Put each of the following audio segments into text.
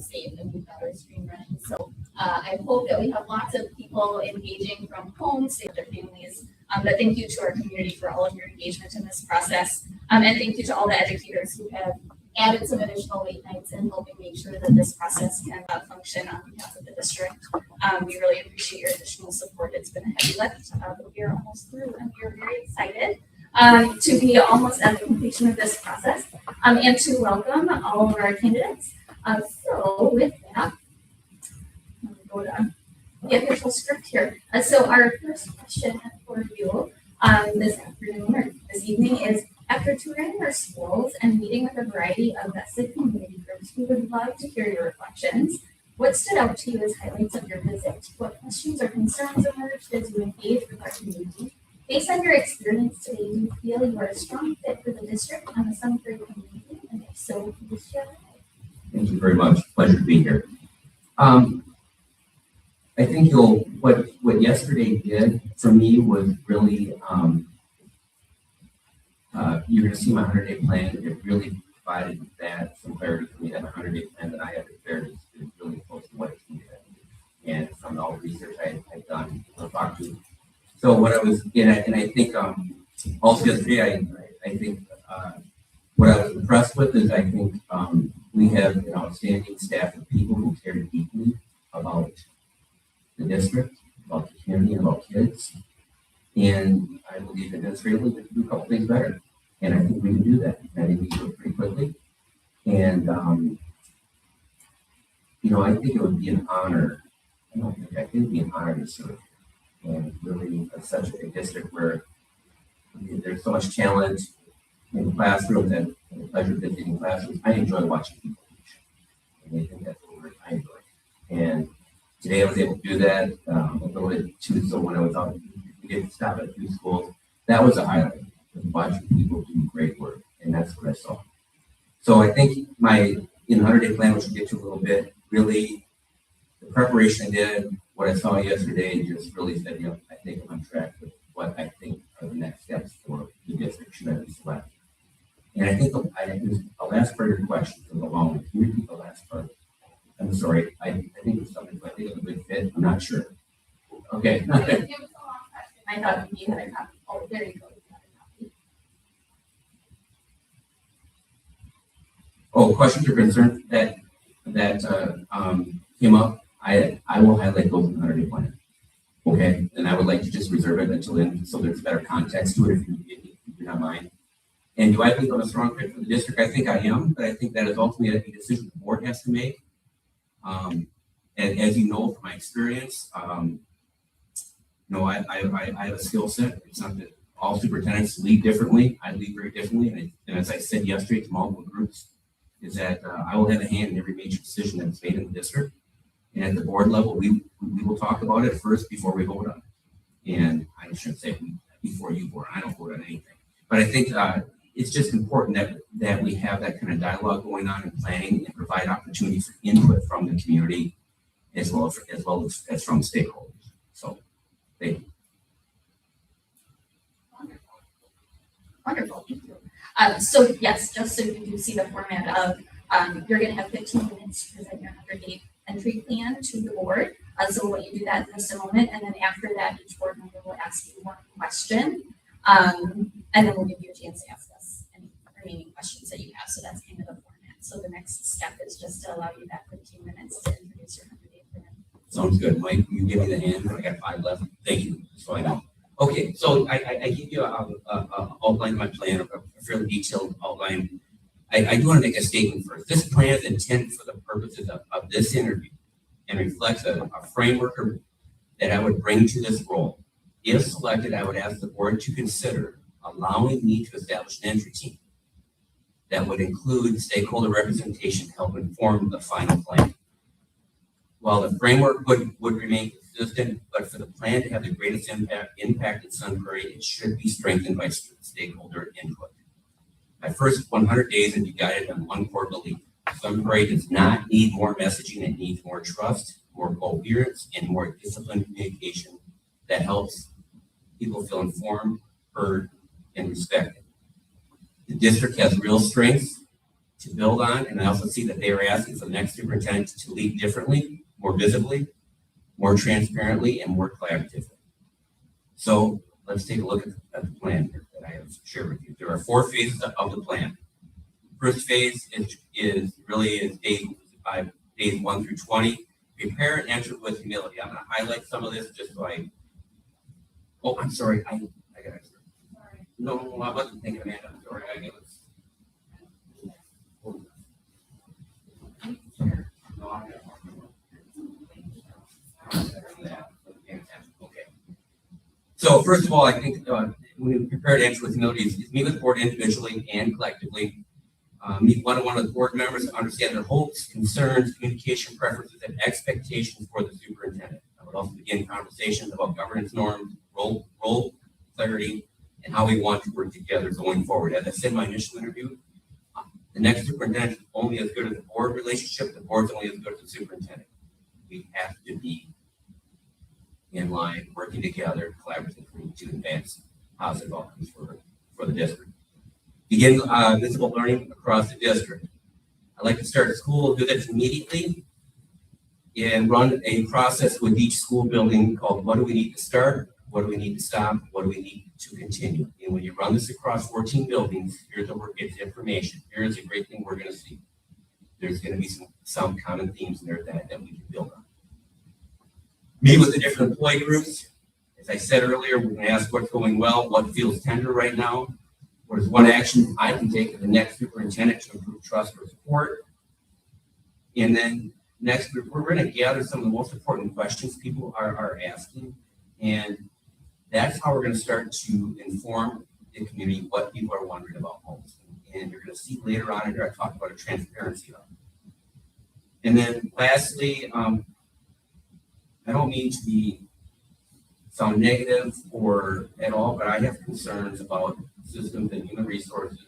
safe, and we've got our stream running. So I hope that we have lots of people engaging from home, stay with their families. But thank you to our community for all of your engagement in this process. And thank you to all the educators who have added some additional late nights and helping make sure that this process can function on behalf of the district. We really appreciate your additional support. It's been a heavy lift, but we are almost through, and we are very excited to be almost at the completion of this process and to welcome all of our candidates. So with that, I'm going to go to the official script here. So our first question for you this afternoon or this evening is, after touring our schools and meeting with a variety of vested community groups, we would love to hear your reflections. What stood out to you as highlights of your visit? What questions or concerns emerged as you engaged with our community? Based on your experience today, do you feel you are a strong fit for the district and the seventh grade community? And if so, please share. Thank you very much. Pleasure to be here. I think what yesterday did for me was really you're going to see my 100-day plan. It really provided that some clarity for me. That my 100-day plan that I have prepared is really close to what it's needed. And from all the research I've done, talked to. So what I was and I think also yesterday I think what I was impressed with is I think we have an outstanding staff of people who care deeply about the district, about the community, and about kids. And I believe administratively we can do a couple things better. And I think we can do that. I think we can do it pretty quickly. And, I think it would be an honor. I think it would be an honor to serve. And really, such a district where there's so much challenge in the classrooms and the pleasure of visiting classrooms. I enjoy watching people teach. And I think that's what I enjoy. And today I was able to do that a little bit too. So when I was out, we did stop at a few schools. That was a highlight. Watching people do great work, and that's what I saw. So I think my 100-day plan, which we'll get to a little bit, really the preparation I did, what I saw yesterday, just really said, I think I'm on track with what I think are the next steps for the district should I be selected. And I think the last part of your question for the long one. Can you repeat the last part? I'm sorry. I think it's something. I think it's a good fit. I'm not sure. Okay. It was a long question. I thought you had a copy. Oh, there you go. Oh, questions or concerns that came up, I will highlight those in the 100-day plan. Okay, and I would like to just reserve it until then, so there's better context to it if you do not mind. And do I think I'm a strong fit for the district? I think I am, but I think that is ultimately a decision the board has to make. And as you know from my experience, I have a skill set. It's not that all superintendents lead differently. I lead very differently, and as I said yesterday to multiple groups, is that I will have a hand in every major decision that's made in the district. And at the board level, we will talk about it first before we vote on it. And I shouldn't say before you vote. I don't vote on anything. But I think it's just important that we have that kind of dialogue going on and planning and provide opportunity for input from the community as well as from stakeholders. So thank you. Wonderful. Thank you. So yes, just so you do see the format of, you're going to have 15 minutes to present your 100-day entry plan to the board. So we'll let you do that in just a moment. And then after that, each board member will ask you one question. And then we'll give you a chance to ask us any remaining questions that you have. So that's kind of the format. So the next step is just to allow you that 15 minutes to introduce your 100-day plan. Sounds good. Mike, you give me the hand. I got 5 left. Thank you. So I know. Okay, so I give you an outline of my plan, a fairly detailed outline. I do want to make a statement first. This plan is intended for the purposes of this interview and reflects a framework that I would bring to this role. If selected, I would ask the board to consider allowing me to establish an entry team that would include stakeholder representation to help inform the final plan. While the framework would remain consistent, but for the plan to have the greatest impact in Sun Prairie, it should be strengthened by stakeholder input. My first 100 days will be guided on one core belief. Sun Prairie does not need more messaging, it needs more trust, more coherence, and more disciplined communication that helps people feel informed, heard, and respected. The district has real strengths to build on, and I also see that they are asking for the next superintendent to lead differently, more visibly, more transparently, and more collaboratively. So let's take a look at the plan here that I have shared with you. There are 4 phases of the plan. First phase is days 1 through 20. Prepare and enter with humility. I'm going to highlight some of this just so oh, I'm sorry. I got it. No, I wasn't thinking, Amanda. I'm sorry. Okay. So first of all, I think when we prepare to enter with humility, is meet with the board individually and collectively. Meet one-on-one with board members to understand their hopes, concerns, communication preferences, and expectations for the superintendent. I would also begin conversations about governance norms, role clarity, and how we want to work together going forward. As I said in my initial interview, the next superintendent is only as good as the board relationship. The board's only as good as the superintendent. We have to be in line, working together, collaboratively to advance positive outcomes for the district. Begin visible learning across the district. I'd like to start at school, do this immediately, and run a process with each school building called what do we need to start, what do we need to stop, what do we need to continue. And when you run this across 14 buildings, here's where it gets information. Here's a great thing we're going to see. There's going to be some common themes in there that we can build on. Meet with the different employee groups. As I said earlier, we're going to ask what's going well, what feels tender right now. What is one action I can take as the next superintendent to improve trust or support? And then next, we're going to gather some of the most important questions people are asking. And that's how we're going to start to inform the community what people are wondering about homes. And you're going to see later on in here, I talk about a transparency hub. And then lastly, I don't mean to sound negative or at all, but I have concerns about systems and human resources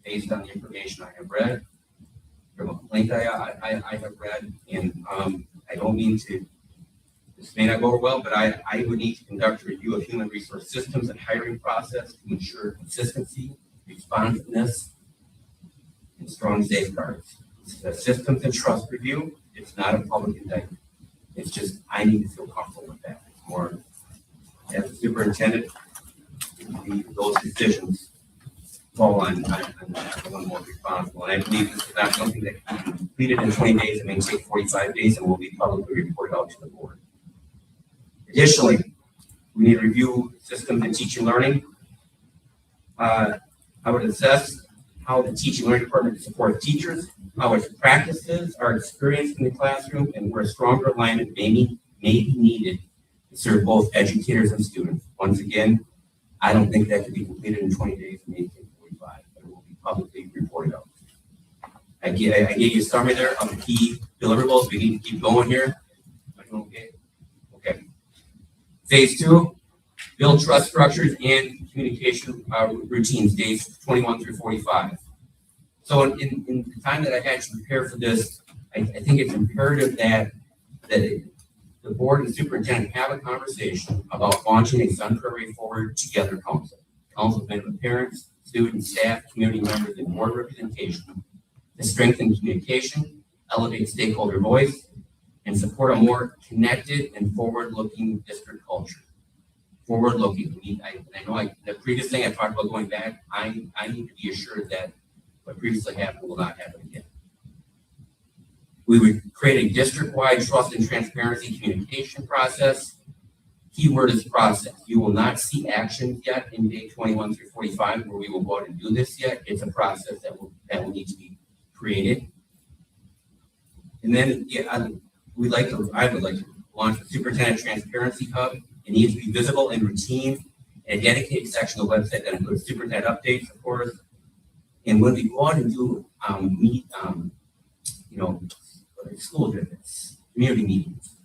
based on the information I have read, from a complaint I have read, and I don't mean to, this may not go over well, but I would need to conduct a review of human resource systems and hiring process to ensure consistency, responsiveness, and strong safeguards. It's a systems and trust review. It's not a public indictment. It's just, I need to feel comfortable with that. It's more, as a superintendent, those decisions fall on the one more responsible. And I believe this is not something that can be completed in 20 days. It may take 45 days and will be publicly reported out to the board. Additionally, we need to review systems in teaching and learning. I would assess how the teaching and learning department supports teachers, how its practices are experienced in the classroom, and where stronger alignment may be needed to serve both educators and students. Once again, I don't think that could be completed in 20 days, maybe 45, but it will be publicly reported out. I gave you a summary there of the key deliverables. We need to keep going here. Okay. Okay. Phase 2, build trust structures and communication routines, days 21 through 45. So in the time that I had to prepare for this, I think it's imperative that the board and the superintendent have a conversation about launching a Sun Prairie Forward Together Council. Council is made with parents, students, staff, community members, and board representation to strengthen communication, elevate stakeholder voice, and support a more connected and forward-looking district culture. Forward-looking. I know the previous thing I talked about going back, I need to be assured that what previously happened will not happen again. We would create a district-wide trust and transparency communication process. Keyword is process. You will not see actions yet in day 21 through 45 where we will go out and do this yet. It's a process that will need to be created. And then I would like to launch a superintendent transparency hub. It needs to be visible and routine, and a dedicated section of the website that includes superintendent updates, of course. And when we go out and do school visits, community meetings,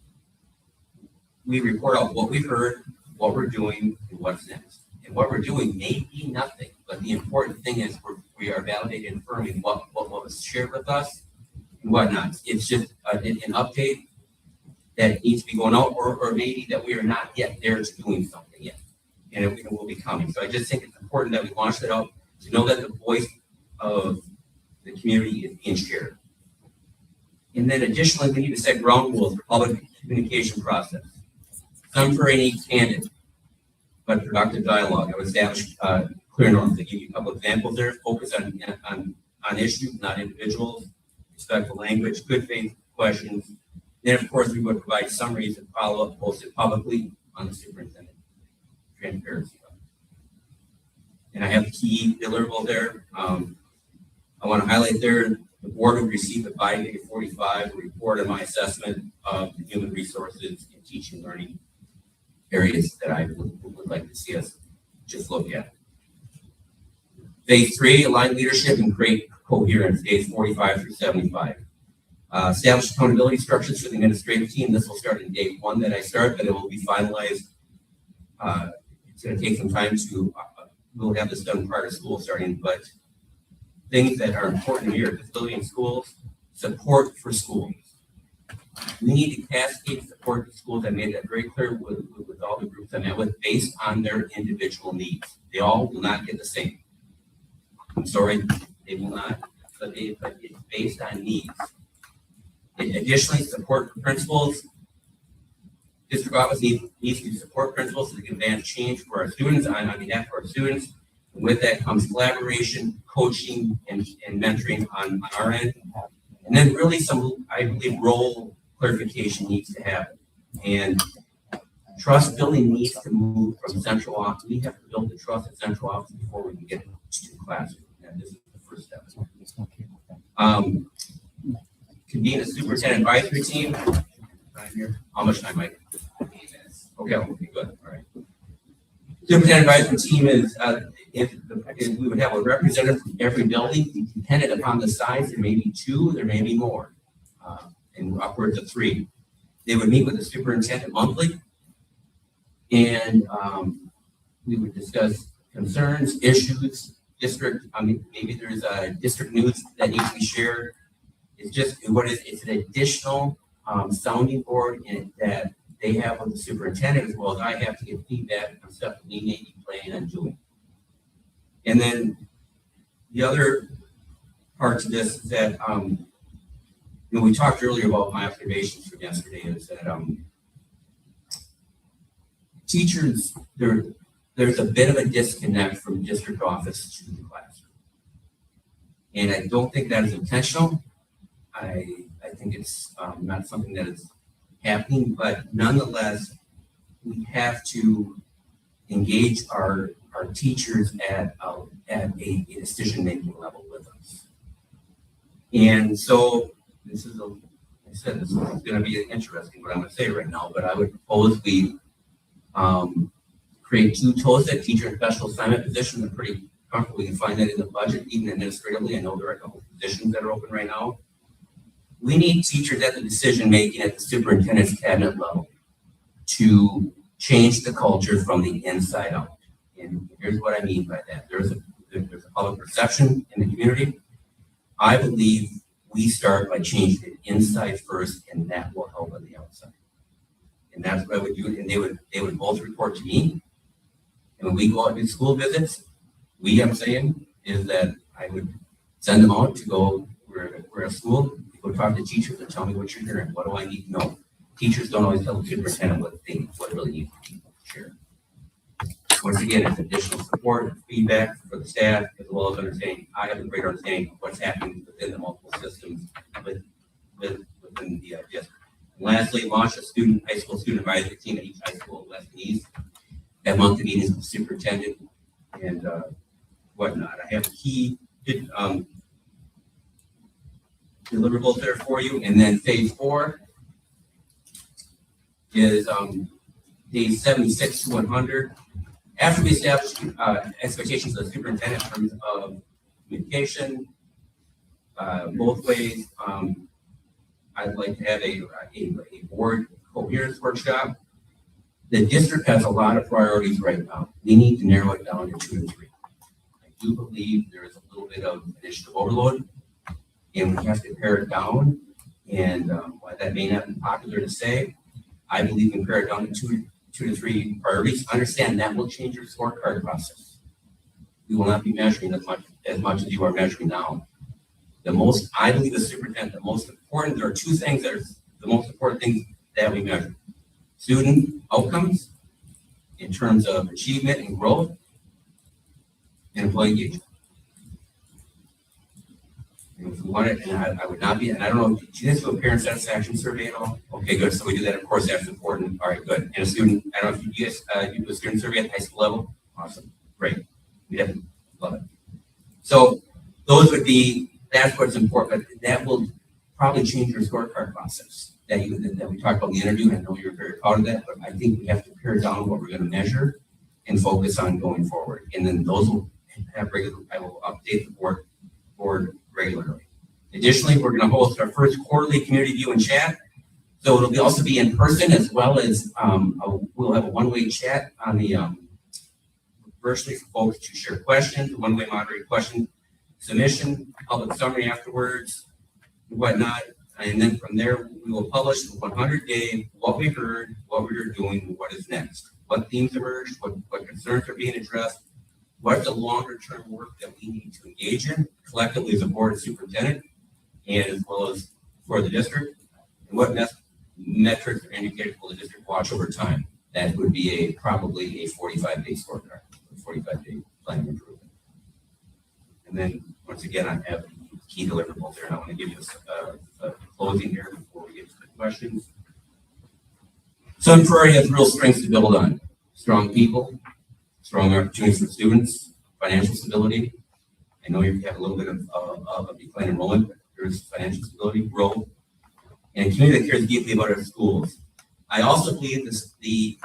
we report out what we've heard, what we're doing, and what's next. And what we're doing may be nothing, but the important thing is we are validating and affirming what was shared with us and whatnot. It's just an update that needs to be going out, or maybe that we are not yet there to doing something yet, and it will be coming. So I just think it's important that we launch that out to know that the voice of the community is being shared. And then additionally, we need to set ground rules for public communication process. Some for any candid, but productive dialogue. I would establish clear norms. To give you a couple examples there. Focus on issues, not individuals. Respectful language, good faith questions. Then, of course, we would provide summaries and follow-up posted publicly on the superintendent. Transparency. And I have the key deliverable there. I want to highlight there, the board will receive a by 45 report on my assessment of the human resources and teaching learning areas that I would like to see us just look at. Phase 3, align leadership and create coherence, days 45 through 75. Establish accountability structures for the administrative team. This will start in day 1 that I start, but it will be finalized. It's going to take some time to, we'll have this done prior to school starting, but things that are important here, facility in schools, support for schools. We need to cascade support to schools. I made that very clear with all the groups I met with, based on their individual needs. They all will not get the same. I'm sorry, they will not, but it's based on needs. And additionally, support for principals. District office needs to support principals so they can advance change for our students on behalf of our students. And with that comes collaboration, coaching, and mentoring on our end. And then really some, I believe, role clarification needs to happen. And trust building needs to move from central office. We have to build the trust at central office before we can get to classroom. And this is the first step. Convene a superintendent advisory team. How much time, Mike? Okay, good. All right. Superintendent advisory team is, if we would have a representative from every building, dependent upon the size. There may be 2, there may be more, and upwards of 3. They would meet with the superintendent monthly, and we would discuss concerns, issues, district. Maybe there's district news that needs to be shared. It's just it's an additional sounding board that they have with the superintendent, as well as I have to get feedback on stuff that we may be planning on doing. And then the other part to this is that we talked earlier about my observations from yesterday is that teachers, there's a bit of a disconnect from district office to the classroom. And I don't think that is intentional. I think it's not something that is happening, but nonetheless, we have to engage our teachers at a decision-making level with us. And so this is going to be interesting what I'm going to say right now, but I would propose we create 2 TOSA, teacher and special assignment positions. I'm pretty comfortable we can find that in the budget, even administratively. I know there are a couple of positions that are open right now. We need teachers at the decision-making at the superintendent's cabinet level to change the culture from the inside out. And here's what I mean by that. There's a public perception in the community. I believe we start by changing it inside first, and that will help on the outside. And that's what I would do. And they would both report to me. And when we go out and do school visits, I'm saying is that I would send them out to go, we're at school, go talk to teachers and tell me what you're hearing. What do I need to know? Teachers don't always tell the superintendent what really needs to be shared. Once again, it's additional support, feedback for the staff, as well as understanding. I have a greater understanding of what's happening within the multiple systems within the district. And lastly, launch a high school student advisory team at each high school, West and East. Have monthly meetings with the superintendent and whatnot. I have key deliverables there for you. And then phase 4 is days 76 to 100. After we establish expectations of the superintendent in terms of communication, both ways, I'd like to have a board coherence workshop. The district has a lot of priorities right now. We need to narrow it down to 2 to 3. I do believe there is a little bit of initiative overload, and we have to pare it down. And while that may not be popular to say, I believe we can pare it down to 2 to 3 priorities. Understand that will change your scorecard process. We will not be measuring as much as you are measuring now. I believe the superintendent, there are two things that are the most important things that we measure. Student outcomes in terms of achievement and growth, and employee engagement. And if we want it, and I would not be, and I don't know, did you guys do a parent satisfaction survey at all? Okay, good. So we do that. Of course, that's important. All right, good. And a student, I don't know if you guys you do a student survey at the high school level. Awesome. Great. We definitely love it. So those would be, that's what's important, but that will probably change your scorecard process that we talked about in the interview. And I know you're very proud of that, but I think we have to pare down what we're going to measure and focus on going forward. And then those will have I will update the board regularly. Additionally, we're going to host our first quarterly community view and chat. So it'll also be in person, as well as we'll have a one-way chat on the virtually for folks to share questions, one-way moderated question submission, public summary afterwards, and whatnot. And then from there, we will publish the 100-day, what we heard, what we are doing, what is next, what themes emerged, what concerns are being addressed, what's the longer-term work that we need to engage in collectively as a board and superintendent, and as well as for the district, and what metrics are indicators for the district watch over time. That would be probably a 45-day scorecard, a 45-day plan of improvement. And then, once again, I have key deliverables there, and I want to give you a closing here before we get to the questions. Sun Prairie has real strengths to build on. Strong people, strong opportunities for students, financial stability. I know you have a little bit of decline enrollment, but there's financial stability, growth, and a community that cares deeply about our schools. I also believe the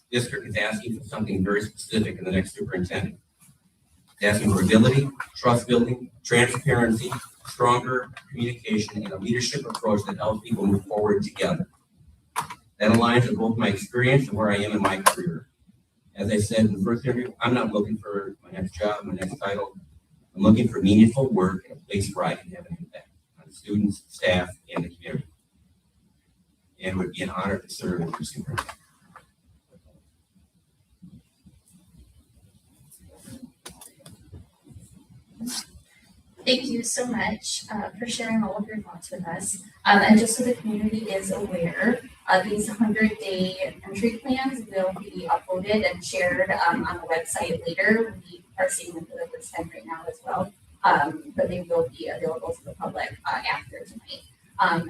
district is asking for something very specific in the next superintendent. It's asking for ability, trust building, transparency, stronger communication, and a leadership approach that helps people move forward together. That aligns with both my experience and where I am in my career. As I said in the first interview, I'm not looking for my next job, my next title. I'm looking for meaningful work in a place where I can have an impact on students, staff, and the community. And it would be an honor to serve as your superintendent. Thank you so much for sharing all of your thoughts with us. And just so the community is aware, these 100-day entry plans will be uploaded and shared on the website later. We are seeing them for the first time right now as well, but they will be available to the public after tonight.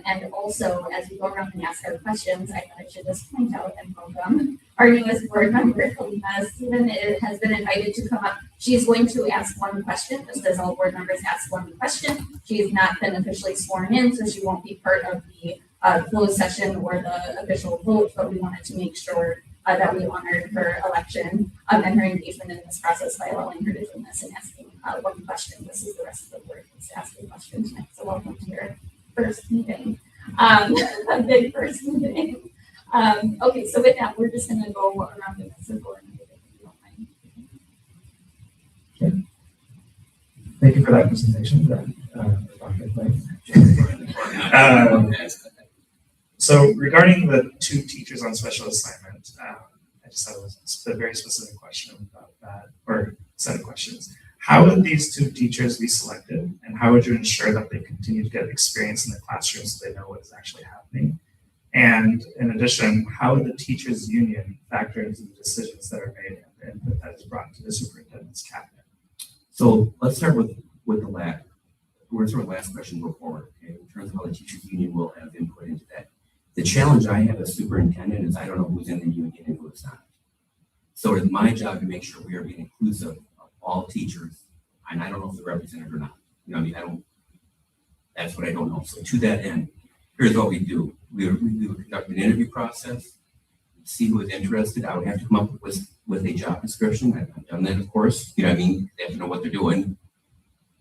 And also, as we go around and ask our questions, I thought I should just point out and welcome our newest board member, Kalina Stephen, has been invited to come up. She is going to ask one question, just as all board members ask one question. She has not been officially sworn in, so she won't be part of the closed session or the official vote, but we wanted to make sure that we honored her election and her engagement in this process by allowing her to join us and asking one question. This is the rest of the board who's asking questions tonight, so welcome to your first meeting, a big first meeting. Okay, so with that, we're just going to go around in a circle and if you don't mind. Okay. Thank you for that presentation. So regarding the 2 teachers on special assignment, I just had a very specific question about that, or set of questions. How would these 2 teachers be selected, and how would you ensure that they continue to get experience in the classroom so they know what is actually happening? And in addition, how would the teachers' union factor into the decisions that are made and the input that is brought to the superintendent's cabinet? So let's start with the last. We're sort of last question go forward, okay, in terms of how the teachers' union will have input into that. The challenge I have as superintendent is I don't know who's in the union and who's not. So it's my job to make sure we are being inclusive of all teachers, and I don't know if they're represented or not. You know, I mean, that's what I don't know. So to that end, here's what we do. We would conduct an interview process, see who is interested. I would have to come up with a job description. I've done that, of course. You know what I mean? They have to know what they're doing.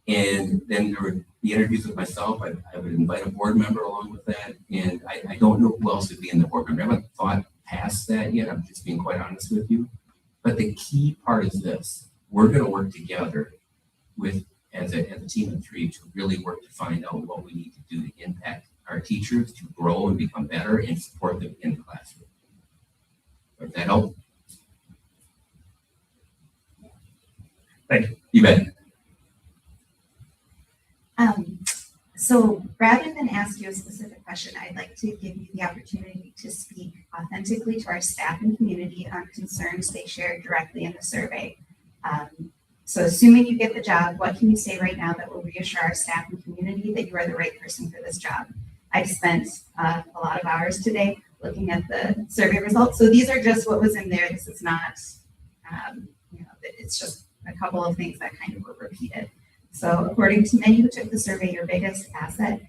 And then there would be interviews with myself. I would invite a board member along with that. And I don't know who else would be in the board member. I haven't thought past that yet. I'm just being quite honest with you. But the key part is this. We're going to work together as a team of 3 to really work to find out what we need to do to impact our teachers to grow and become better and support them in the classroom. Does that help? Thank you. You bet. So rather than ask you a specific question, I'd like to give you the opportunity to speak authentically to our staff and community on concerns they shared directly in the survey. So assuming you get the job, what can you say right now that will reassure our staff and community that you are the right person for this job? I've spent a lot of hours today looking at the survey results. So these are just what was in there. This is not, it's just a couple of things that kind of were repeated. So according to many who took the survey, your biggest assets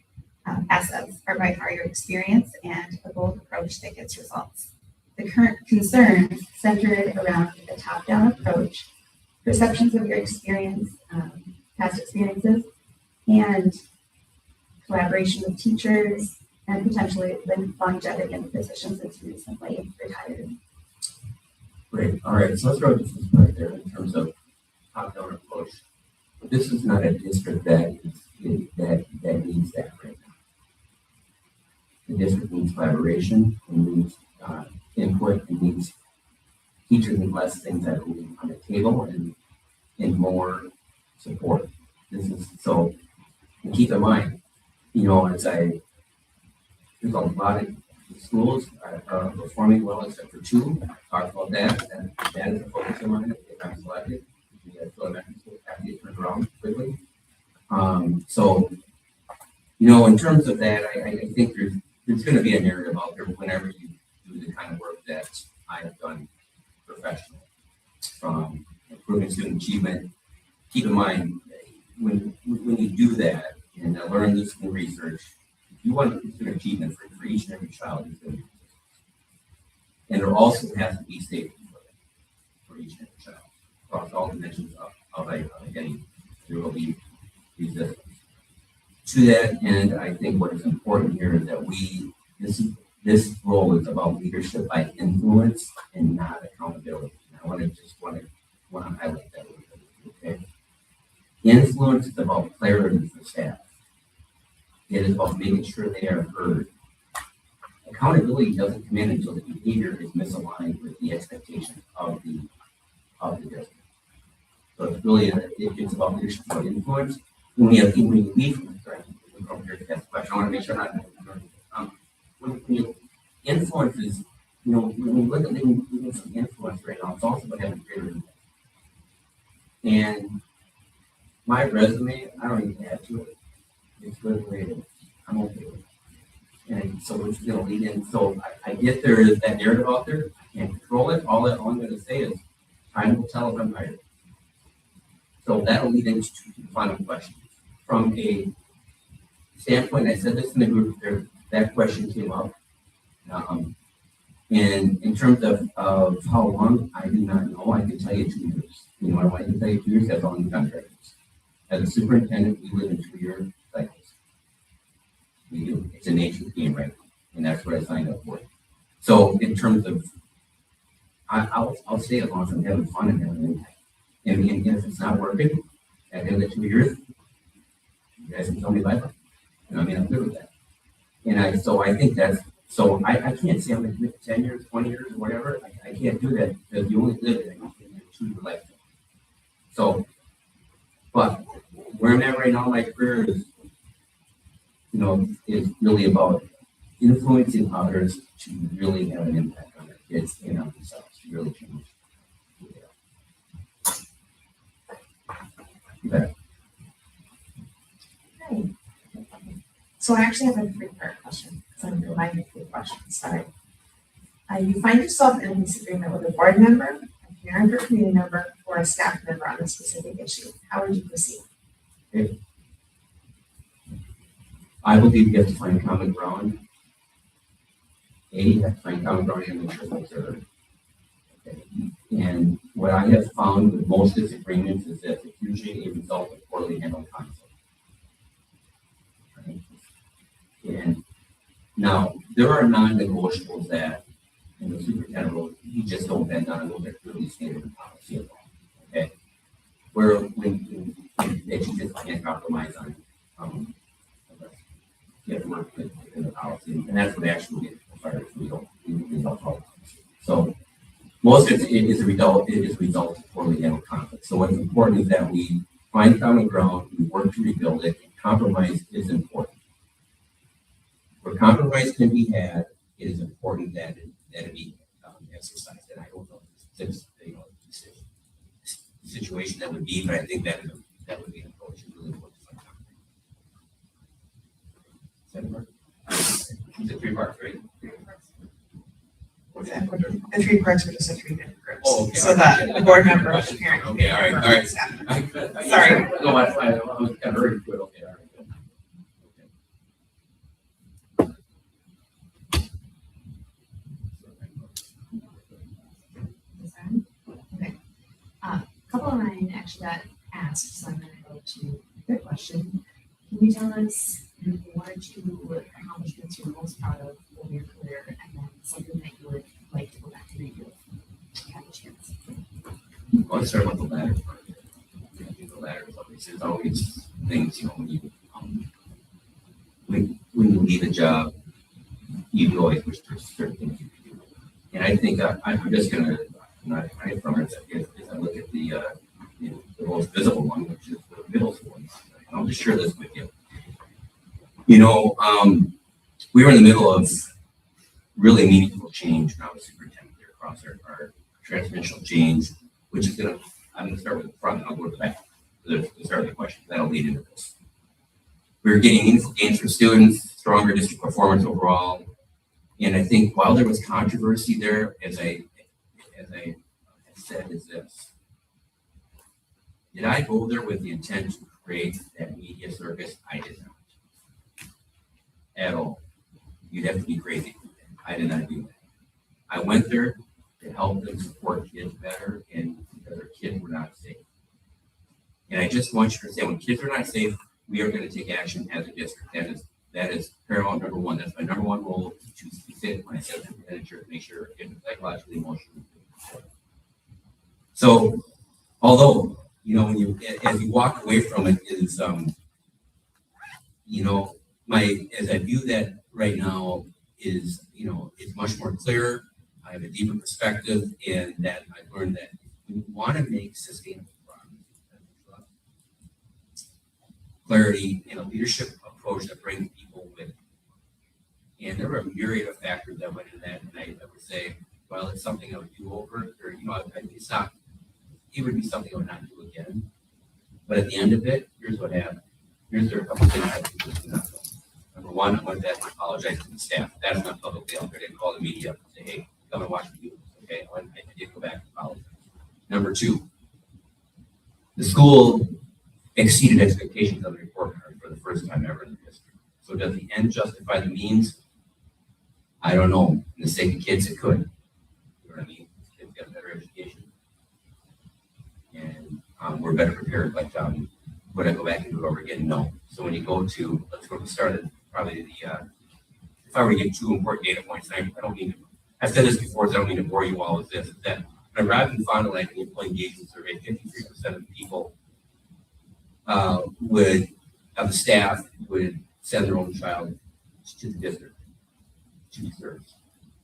are by far your experience and a bold approach that gets results. The current concerns centered around a top-down approach, perceptions of your experience, past experiences, and collaboration with teachers, and potentially longevity in the position since you recently retired. Great. All right. So let's start with this right there in terms of top-down approach. This is not a district that needs that right now. The district needs collaboration, it needs input, it needs teachers and less things that are on the table and more support. This is so, and keep in mind, there's a lot of schools are performing well except for two. I talked about that, and that is a focus of mine if I'm selected. Elementary school have to get turned around quickly. In terms of that, I think there's going to be a narrative out there whenever you do the kind of work that I have done professionally, from improving student achievement. Keep in mind, when you do that, and I learned this in research, if you want student achievement for each and every child, there's going to be resistance. And there also has to be safety for each and every child. Across all dimensions of identity, there will be resistance. To that end, I think what is important here is that this role is about leadership by influence and not accountability. And I want to highlight that a little bit. Okay, influence is about clarity for staff. It is about making sure they are heard. Accountability doesn't come in until the behavior is misaligned with the expectations of the district. So it's really it's about leadership, about influence. When you leave from the question, I want to make sure I'm not. When you influence is, when you look at leaving some influence right now, it's also about having greater impact. And my resume, I don't even add to it. It's good the way it is. I'm okay with it. And so we're just going to lead in. So I get there is that narrative out there. I can't control it. All I'm going to say is, time will tell if I'm hired. So that'll lead into the final question. From a standpoint, I said this in the group there, that question came up. And in terms of how long, I do not know. I can tell you 2 years. You know what I can tell you 2 years? That's all in the contract is. As a superintendent, we live in 2-year cycles. We do. It's a nature of the game right now. And that's what I signed up for. So in terms of, I'll stay as long as I'm having fun and having impact. And if it's not working at the end of 2 years, you guys can tell me bye-bye. I'm good with that. And I think that's, I can't say I'm going to commit 10 years, 20 years, or whatever. I can't do that because you only live in a 2-year lifetime. So, but where I'm at right now in my career is, is really about influencing others to really have an impact on their kids and on themselves to really change. Okay. Okay. So I actually have a 3-part question. So I'm combining 3 questions. Sorry. You find yourself in a disagreement with a board member, a parent or community member, or a staff member on a specific issue. How would you proceed? Okay. I believe you have to find common ground. You have to find common ground and make sure folks are heard. Okay. And what I have found with most disagreements is that it's usually a result of poorly handled conflict. Right? And now there are non-negotiables that in the superintendent role you just don't bend on those that really standard policy at all. Okay. Where when that you just can't compromise on you have to work within the policy, and that's what actually gets fired. We don't follow. So most of it is a result of poorly handled conflict. So what's important is that we find common ground, we work to rebuild it, and compromise is important. compromise can be had, it is important that it be exercised. And I don't know if it's, situation that would be, but I think that would be an approach and really important to find out. Is it 3 parts, right? What's that? The 3 parts were just a 3 different groups. Oh, okay. So that the board member, the parent. Okay, all right. staff. Sorry. No, I was kind of hurried to it. Okay, all right. Good. Okay. A couple of mine actually got asked, so I'm going to go to their question. Can you tell us one or 2 accomplishments you're most proud of over your career, and then something that you would like to go back to redo if you have a chance? Well, let's start with the latter part. I think the latter is always, there's always things, when you leave a job, you always wish there's certain things you could do. And I think I'm just going to, not hide from it, if I look at the most visible one, which is the middle school one. And I'll just share this with you. We were in the middle of really meaningful change when I was superintendent there across our transformational change, which is I'm going to start with the front and I'll go to the back. To start the question, that'll lead into this. We were getting meaningful gains for students, stronger district performance overall. And I think while there was controversy there, as I said, is this. Did I go there with the intent to create that media circus? I did not. At all. You'd have to be crazy. I did not do that. I went there to help them support kids better and because their kids were not safe. And I just want you to understand, when kids are not safe, we are going to take action as a district. That is paramount number 1. That's my number 1 role, to sit when I set the manager to make sure kids are psychologically, emotionally. So, although, when as you walk away from it is, as I view that right now is, it's much more clear. I have a deeper perspective, and that I've learned that we want to make sustainable progress. Clarity and a leadership approach that brings people with it. And there were a myriad of factors that went into that, and I would say, well, it's something I would do over, or it's not. It would be something I would not do again. But at the end of it, here's what happened. Here's a couple things I think was not done. Number 1, I went back and apologize to the staff. That is not publicly out there. I didn't call the media up and say, hey, come and watch me do this. Okay, I did go back and apologize. Number 2, the school exceeded expectations on the report card for the first time ever in the history. So does the end justify the means? I don't know. In the sake of kids, it could. You know what I mean? Kids get a better education. And we're better prepared. But would I go back and do it over again? No. So when you go to, let's go to the start of probably if I were to give 2 important data points, and I don't mean to, I've said this before, so I don't mean to bore you all with this, is that when I arrived in Fond du Lac, the employee engagement survey, 53% of the people of the staff would send their own child to the district to be served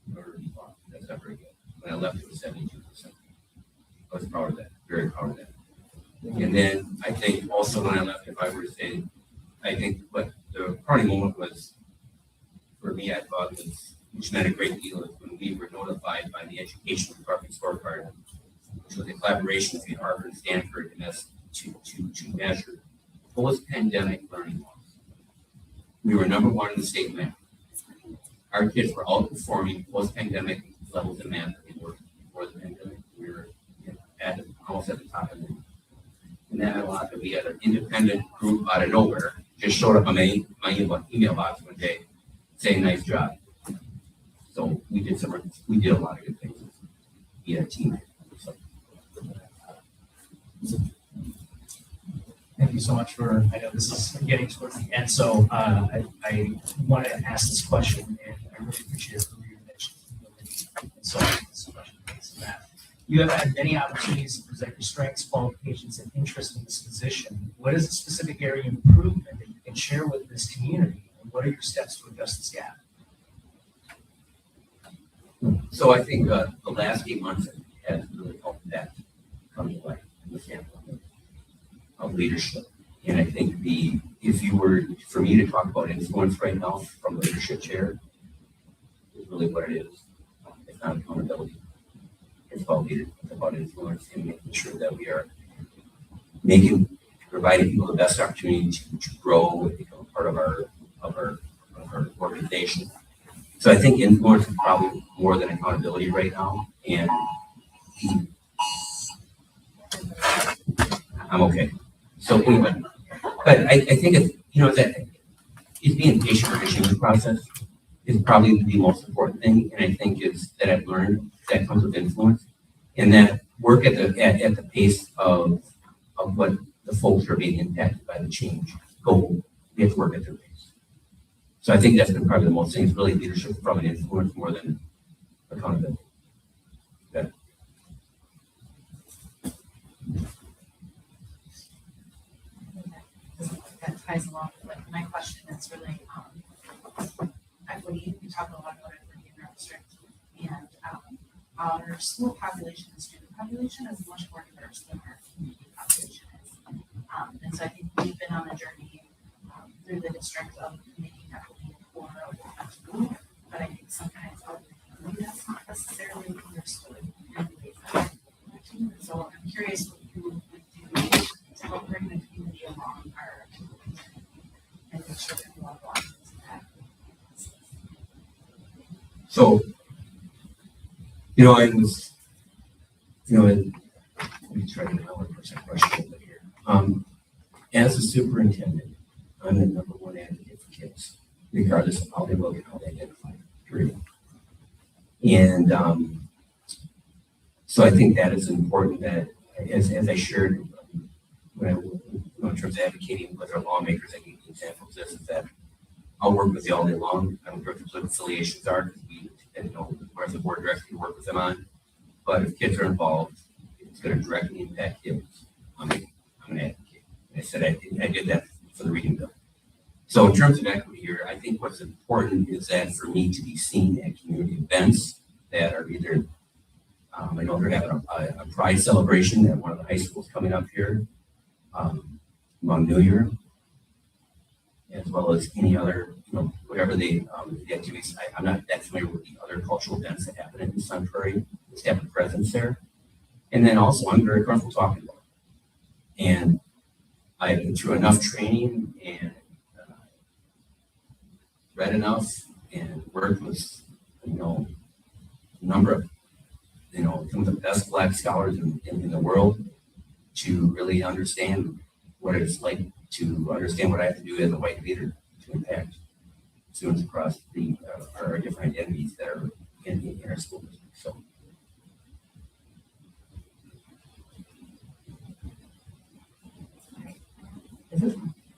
in order to be taught. That's not very good. When I left, it was 72%. I was proud of that, very proud of that. And then I think also when I left, if I were to say, I think what the crowning moment was for me, I thought was, which meant a great deal, is when we were notified by the Education Department scorecard, which was a collaboration between Harvard and Stanford, and that's to measure post-pandemic learning loss. We were number 1 in the state math. Our kids were outperforming post-pandemic levels in math that they were before the pandemic. We were almost at the top of it. And that meant a lot that we had an independent group out of nowhere just showed up on my email box one day saying, nice job. So we did a lot of good things. We had a team. So. Thank you so much for, I know this is getting towards the end, so I want to ask this question, and I really appreciate your mention. So this question is that you have had many opportunities to present your strengths, qualifications, and interest in this position. What is the specific area of improvement that you can share with this community, and what are your steps to address this gap? So I think the last 8 months has really helped that come to light in the standpoint of leadership. And I think if you were, for me to talk about influence right now from the leadership chair, really what it is. It's not accountability. It's about influence and making sure that we are providing people the best opportunity to grow and become part of our organization. So I think influence is probably more than accountability right now, and I'm okay. So anyway, but I think it's, that it's being patient with the change process is probably the most important thing, and I think is that I've learned that comes with influence, and that work at the pace of what the folks are being impacted by the change. We have to work at their pace. So I think that's been probably the most thing, is really leadership from an influence more than accountability. Yeah. That ties along with like my question is really equity. We talk a lot about equity in our district, and our school population and student population is much more diverse than our community population is. And so I think we've been on a journey through the district of making equity core of the school, but I think sometimes out in the community that's not necessarily understood in ways that so I'm curious what you would do to help bring the community along our and make sure that people are into that. So, I was, let me try to get my 1% question over here. As a superintendent, I'm the number one advocate for kids, regardless of how they look and how they identify. Period. And so I think that is important that, as I shared in terms of advocating with our lawmakers, I give an example of this, is that I'll work with you all day long. I don't care what the affiliations are, because as a board director, we work with them on. But if kids are involved, it's going to directly impact kids. I'm an advocate. I said I did that for the reading bill. So in terms of equity here, I think what's important is that for me to be seen at community events that are either, I know they're having a pride celebration at one of the high schools coming up here on New Year, as well as any other, whatever the activities. I'm not that familiar with the other cultural events that happen in Sun Prairie, just have a presence there. And then also, I'm very comfortable talking about it. And I've been through enough training and read enough and worked with, a number of, some of the best Black scholars in the world to really understand what it's like to understand what I have to do as a white leader to impact students across our different identities that are in our school district. So.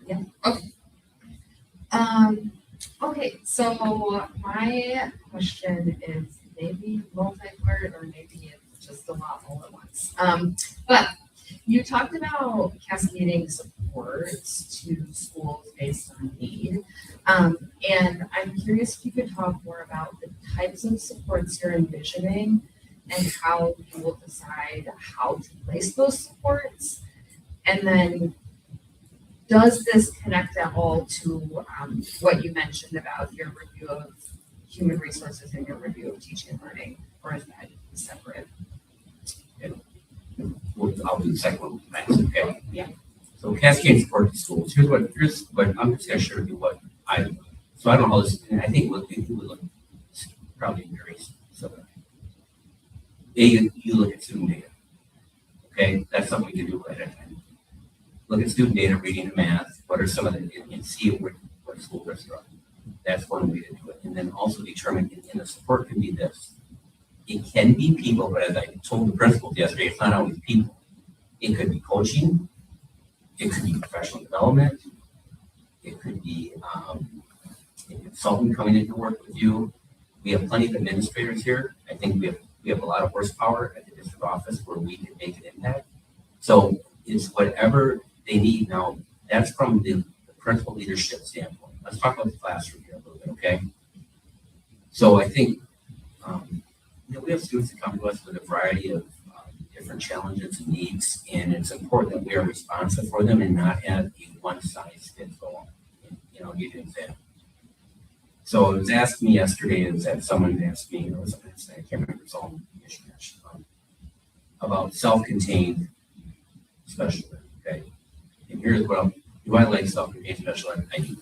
Yeah. Okay. Okay. So my question is maybe multi-part or maybe it's just a lot all at once. But you talked about cascading supports to schools based on need. And I'm curious if you could talk more about the types of supports you're envisioning and how you will decide how to place those supports. And then does this connect at all to what you mentioned about your review of human resources and your review of teaching and learning, or is that separate? I'll do the second one next, okay? Yeah. So cascading support to schools. Here's what I'm just going to share with you what I do. So I don't know this, and I think it would look probably very similar. You look at student data. Okay, that's something we can do right at time. Look at student data, reading and math. What are some of the, and see what school they're from. That's one way to do it. And then also determine, and the support can be this. It can be people, but as I told the principals yesterday, it's not always people. It could be coaching. It could be professional development. It could be a consultant coming in to work with you. We have plenty of administrators here. I think we have a lot of horsepower at the district office where we can make an impact. So it's whatever they need. Now, that's from the principal leadership standpoint. Let's talk about the classroom here a little bit, okay? So I think we have students that come to us with a variety of different challenges and needs, and it's important that we are responsive for them and not have a one-size-fits-all. I'll give you an example. So it was asked me yesterday, is that someone asked me, or was it yesterday? I can't remember, it's all issue actually, about self-contained special ed, okay? And here's what do I like self-contained special ed? I do.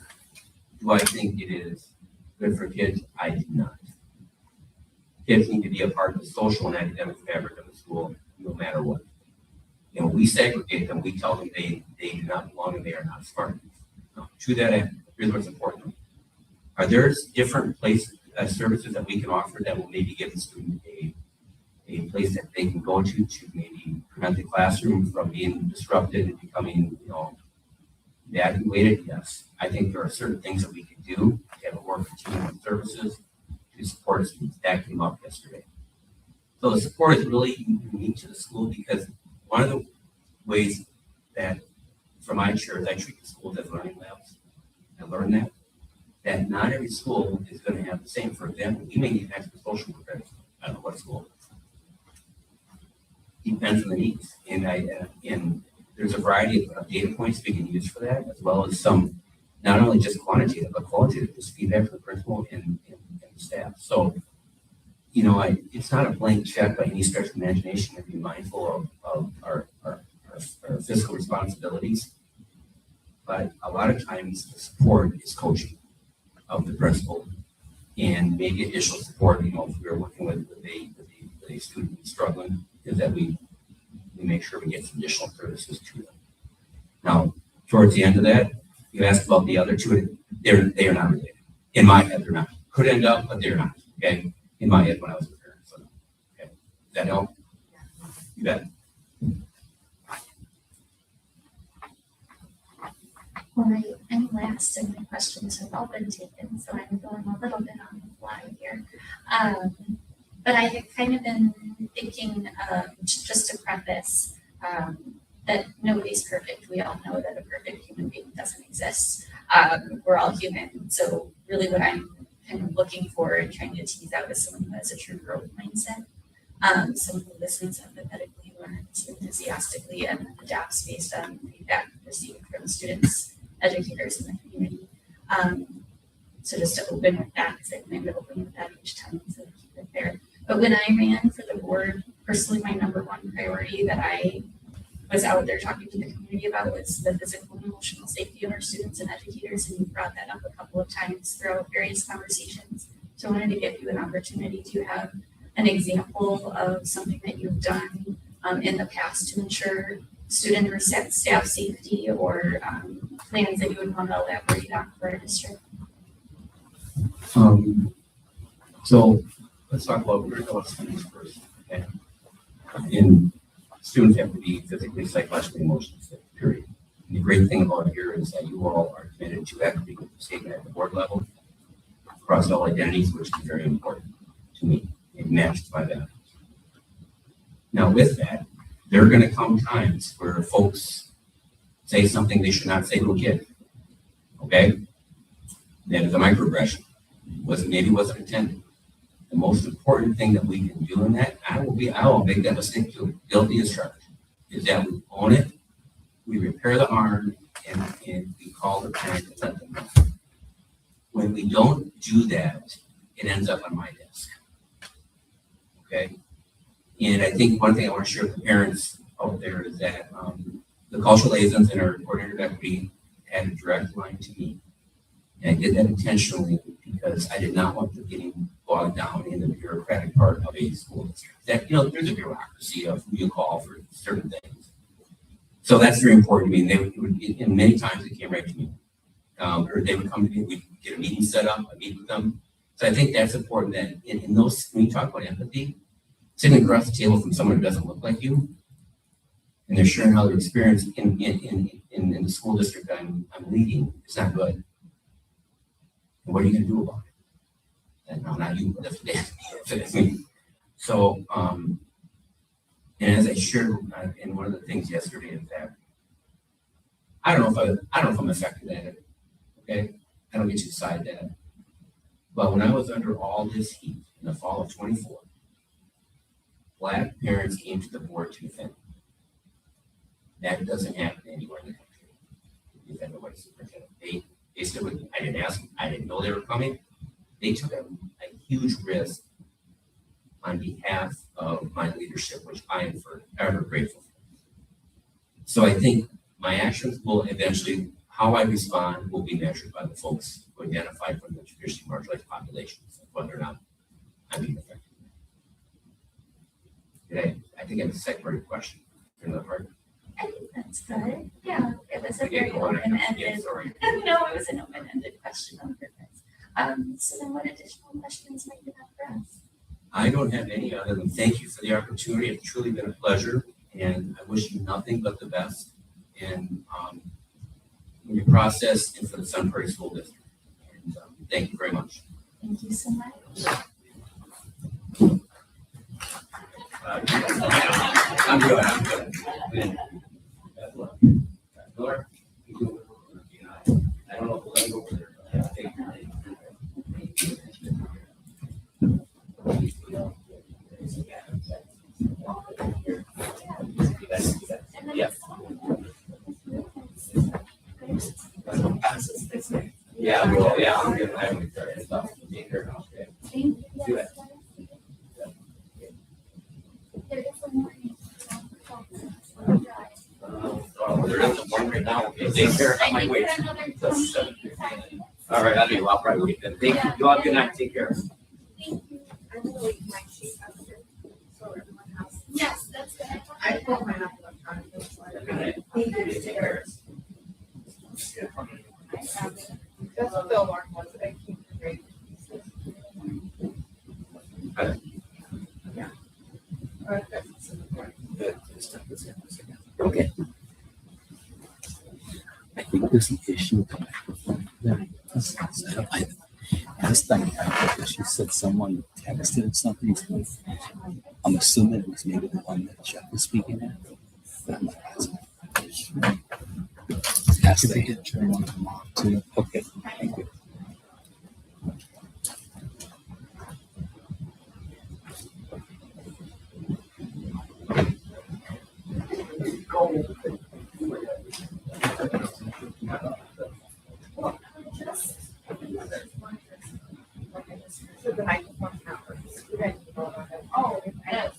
Do I think it is good for kids? I do not. Kids need to be a part of the social and academic fabric of the school, no matter what. And when we segregate them, we tell them they do not belong and they are not smart. Now, to that end, here's what's important. Are there different places, services that we can offer that will maybe give the student a place that they can go to maybe prevent the classroom from being disrupted and becoming, evaluated? Yes. I think there are certain things that we can do to have a more continuing services to support students. That came up yesterday. So the support is really unique to the school because one of the ways that, from my chair, I treat the schools as learning labs. I learned that not every school is going to have the same. For example, we may need extra social workers. I don't know what school. Depends on the needs. And there's a variety of data points we can use for that, as well as some, not only just quantitative, but qualitative, just feedback from the principal and the staff. So, it's not a blank check by any stretch of imagination to be mindful of our fiscal responsibilities. But a lot of times the support is coaching of the principal and maybe additional support, if we're working with a student who's struggling, is that we make sure we get some additional services to them. Now, towards the end of that, you asked about the other two. They are not related. In my head, they're not. Could end up, but they're not. Okay. In my head, when I was a parent. So, okay. Does that help? You bet. Well, any last and my questions have all been taken, so I'm going a little bit on the fly here. But I had kind of been thinking, just to preface, that nobody's perfect. We all know that a perfect human being doesn't exist. We're all human. So really what I'm kind of looking for and trying to tease out is someone who has a true growth mindset. Someone who listens empathetically, learns enthusiastically, and adapts based on feedback received from students, educators in the community. So just to open with that, because I plan to open with that each time, so keep it there. But when I ran for the board, personally, my number one priority that I was out there talking to the community about was the physical and emotional safety of our students and educators, and you brought that up a couple of times throughout various conversations. So I wanted to give you an opportunity to have an example of something that you've done in the past to ensure student or staff safety, or plans that you would want to elaborate on for our district. So let's talk about students first. Okay. And students have to be physically, psychologically, emotionally safe, period. And the great thing about it here is that you all are committed to equity with the statement at the board level across all identities, which is very important to me and matched by that. Now with that, there are going to come times where folks say something they should not say to a kid. Okay? That is a microaggression. Maybe wasn't intended. The most important thing that we can do in that, I will make that mistake too, guilty as charged, is that we own it, we repair the harm, and we call the parent and let them know. When we don't do that, it ends up on my desk. Okay? And I think one thing I want to share with the parents out there is that the cultural liaisons and our coordinator of equity had a direct line to me. And I did that intentionally because I did not want them getting bogged down in the bureaucratic part of a school district. That, there's a bureaucracy of who you call for certain things. So that's very important to me. And many times they came right to me. Or they would come to me, we'd get a meeting set up, I meet with them. So I think that's important that in those, when you talk about empathy, sitting across the table from someone who doesn't look like you, and they're sharing how their experience in the school district I'm leading is not good. And what are you going to do about it? And no, not you, but that's me. So, and as I shared in one of the things yesterday is that I don't know if I'm effective at it. Okay, I don't get to decide that. But when I was under all this heat in the fall of 24, Black parents came to the board to defend me. That doesn't happen anywhere in the country. Defend the white superintendent. They stood with me. I didn't ask them. I didn't know they were coming. they took a huge risk on behalf of my leadership, which I am forever grateful for. So I think my actions will eventually, how I respond will be measured by the folks who identify from the traditionally marginalized populations, whether or not I'm being effective. I think I'm a second part of your question. Another part? I think that's good. Yeah, it was a Yeah, very go on. Yeah, open-ended. sorry. No, it was an open-ended question on purpose. So then what additional questions might you have for us? I don't have any other than thank you for the opportunity. It's truly been a pleasure, and I wish you nothing but the best in your process and for the Sun Prairie School District. And thank you very much. Thank you so much. I'm good. I'm good. Miller? I don't know if we'll let you over there. But I think- Yeah. Yeah, well, yeah, I'm good. I haven't started stuff. Take care now, okay? Thank you. Do that. There isn't one right now. Okay, take care. I might wait. All right, I'll probably wait then. Thank you. You all have a good night. Take care. I'm gonna leave my sheet up here, so everyone has. Yes, that's good. I put mine up electronically, so I Good don't. night. Thank you. Take care. That's what Bill Mark was, I keep the great. Yeah. All right, that's important. Okay. I think there's an issue with the microphone there. I asked Diana because she said someone texted or something. So I'm assuming it was maybe the one that Jeff was speaking at. But I'm not asking. Ask if they could turn one of them off too. Okay, thank you. So the microphone works. You guys can go ahead. Oh, yes.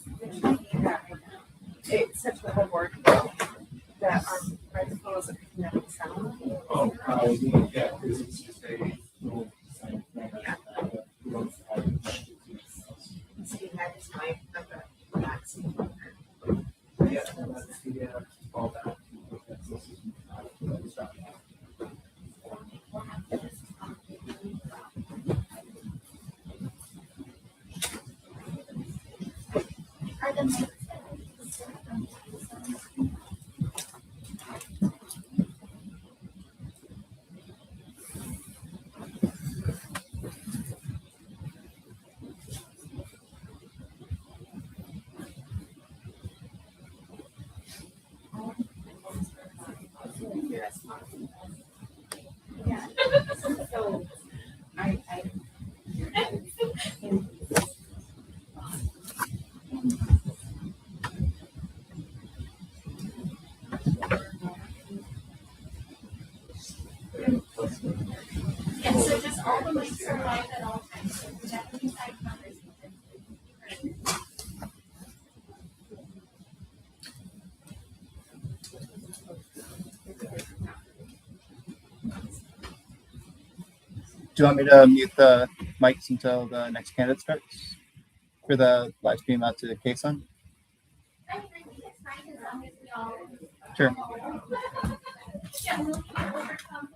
It's such a homework that our microphone isn't picking up the sound. Yeah, because it's just a little sign. See, that is my, I've got maximum. Yeah, that's the, all that. Are the mics Yeah. So, I. Yeah, so just all the mics are live at all times, so if you have any side conversations. Do you want me to mute the mics until the next candidate starts for the live stream out to KSUN? I think it's fine as long as we all. Sure. Yeah, we'll overcome.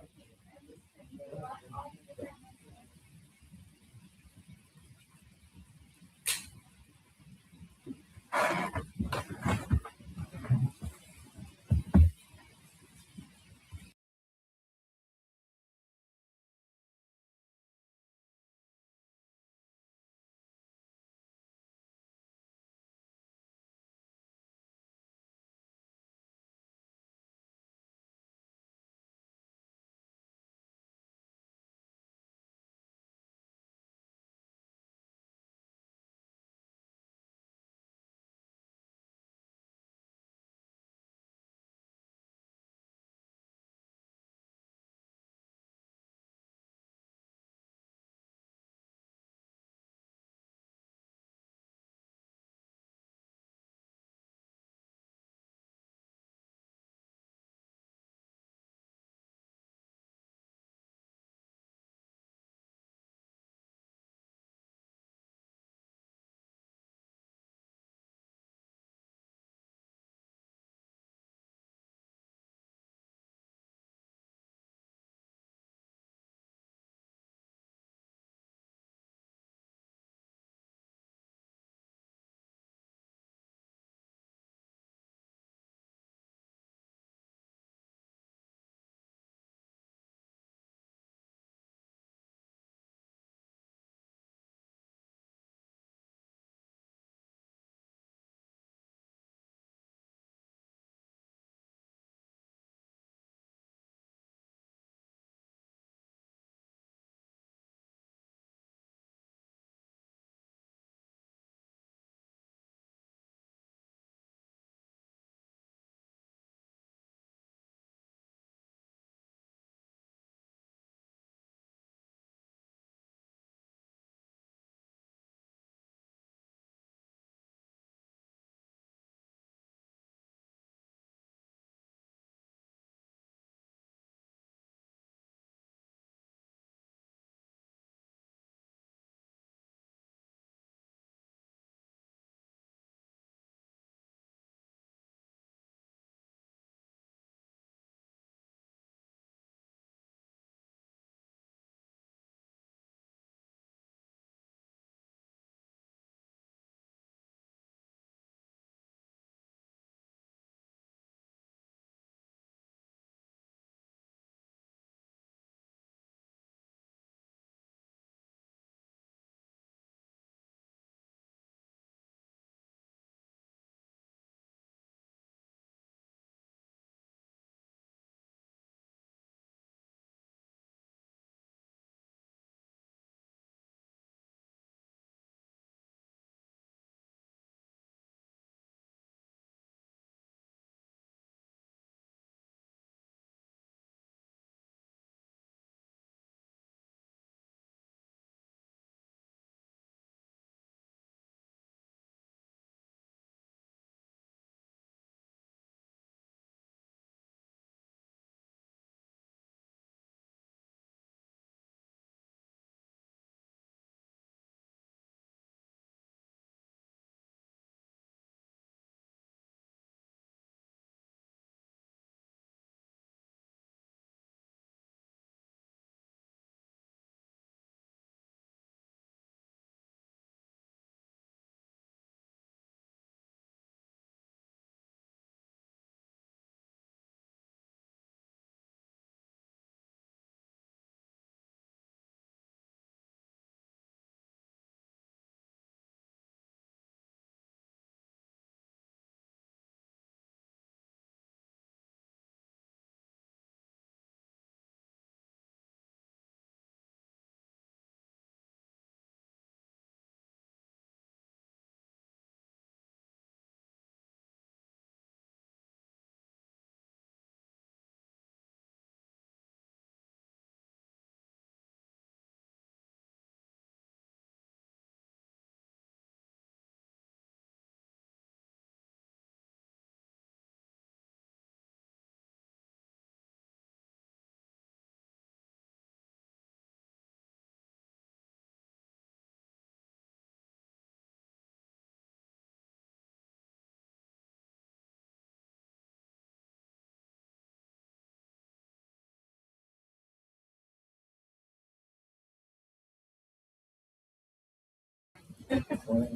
Yeah.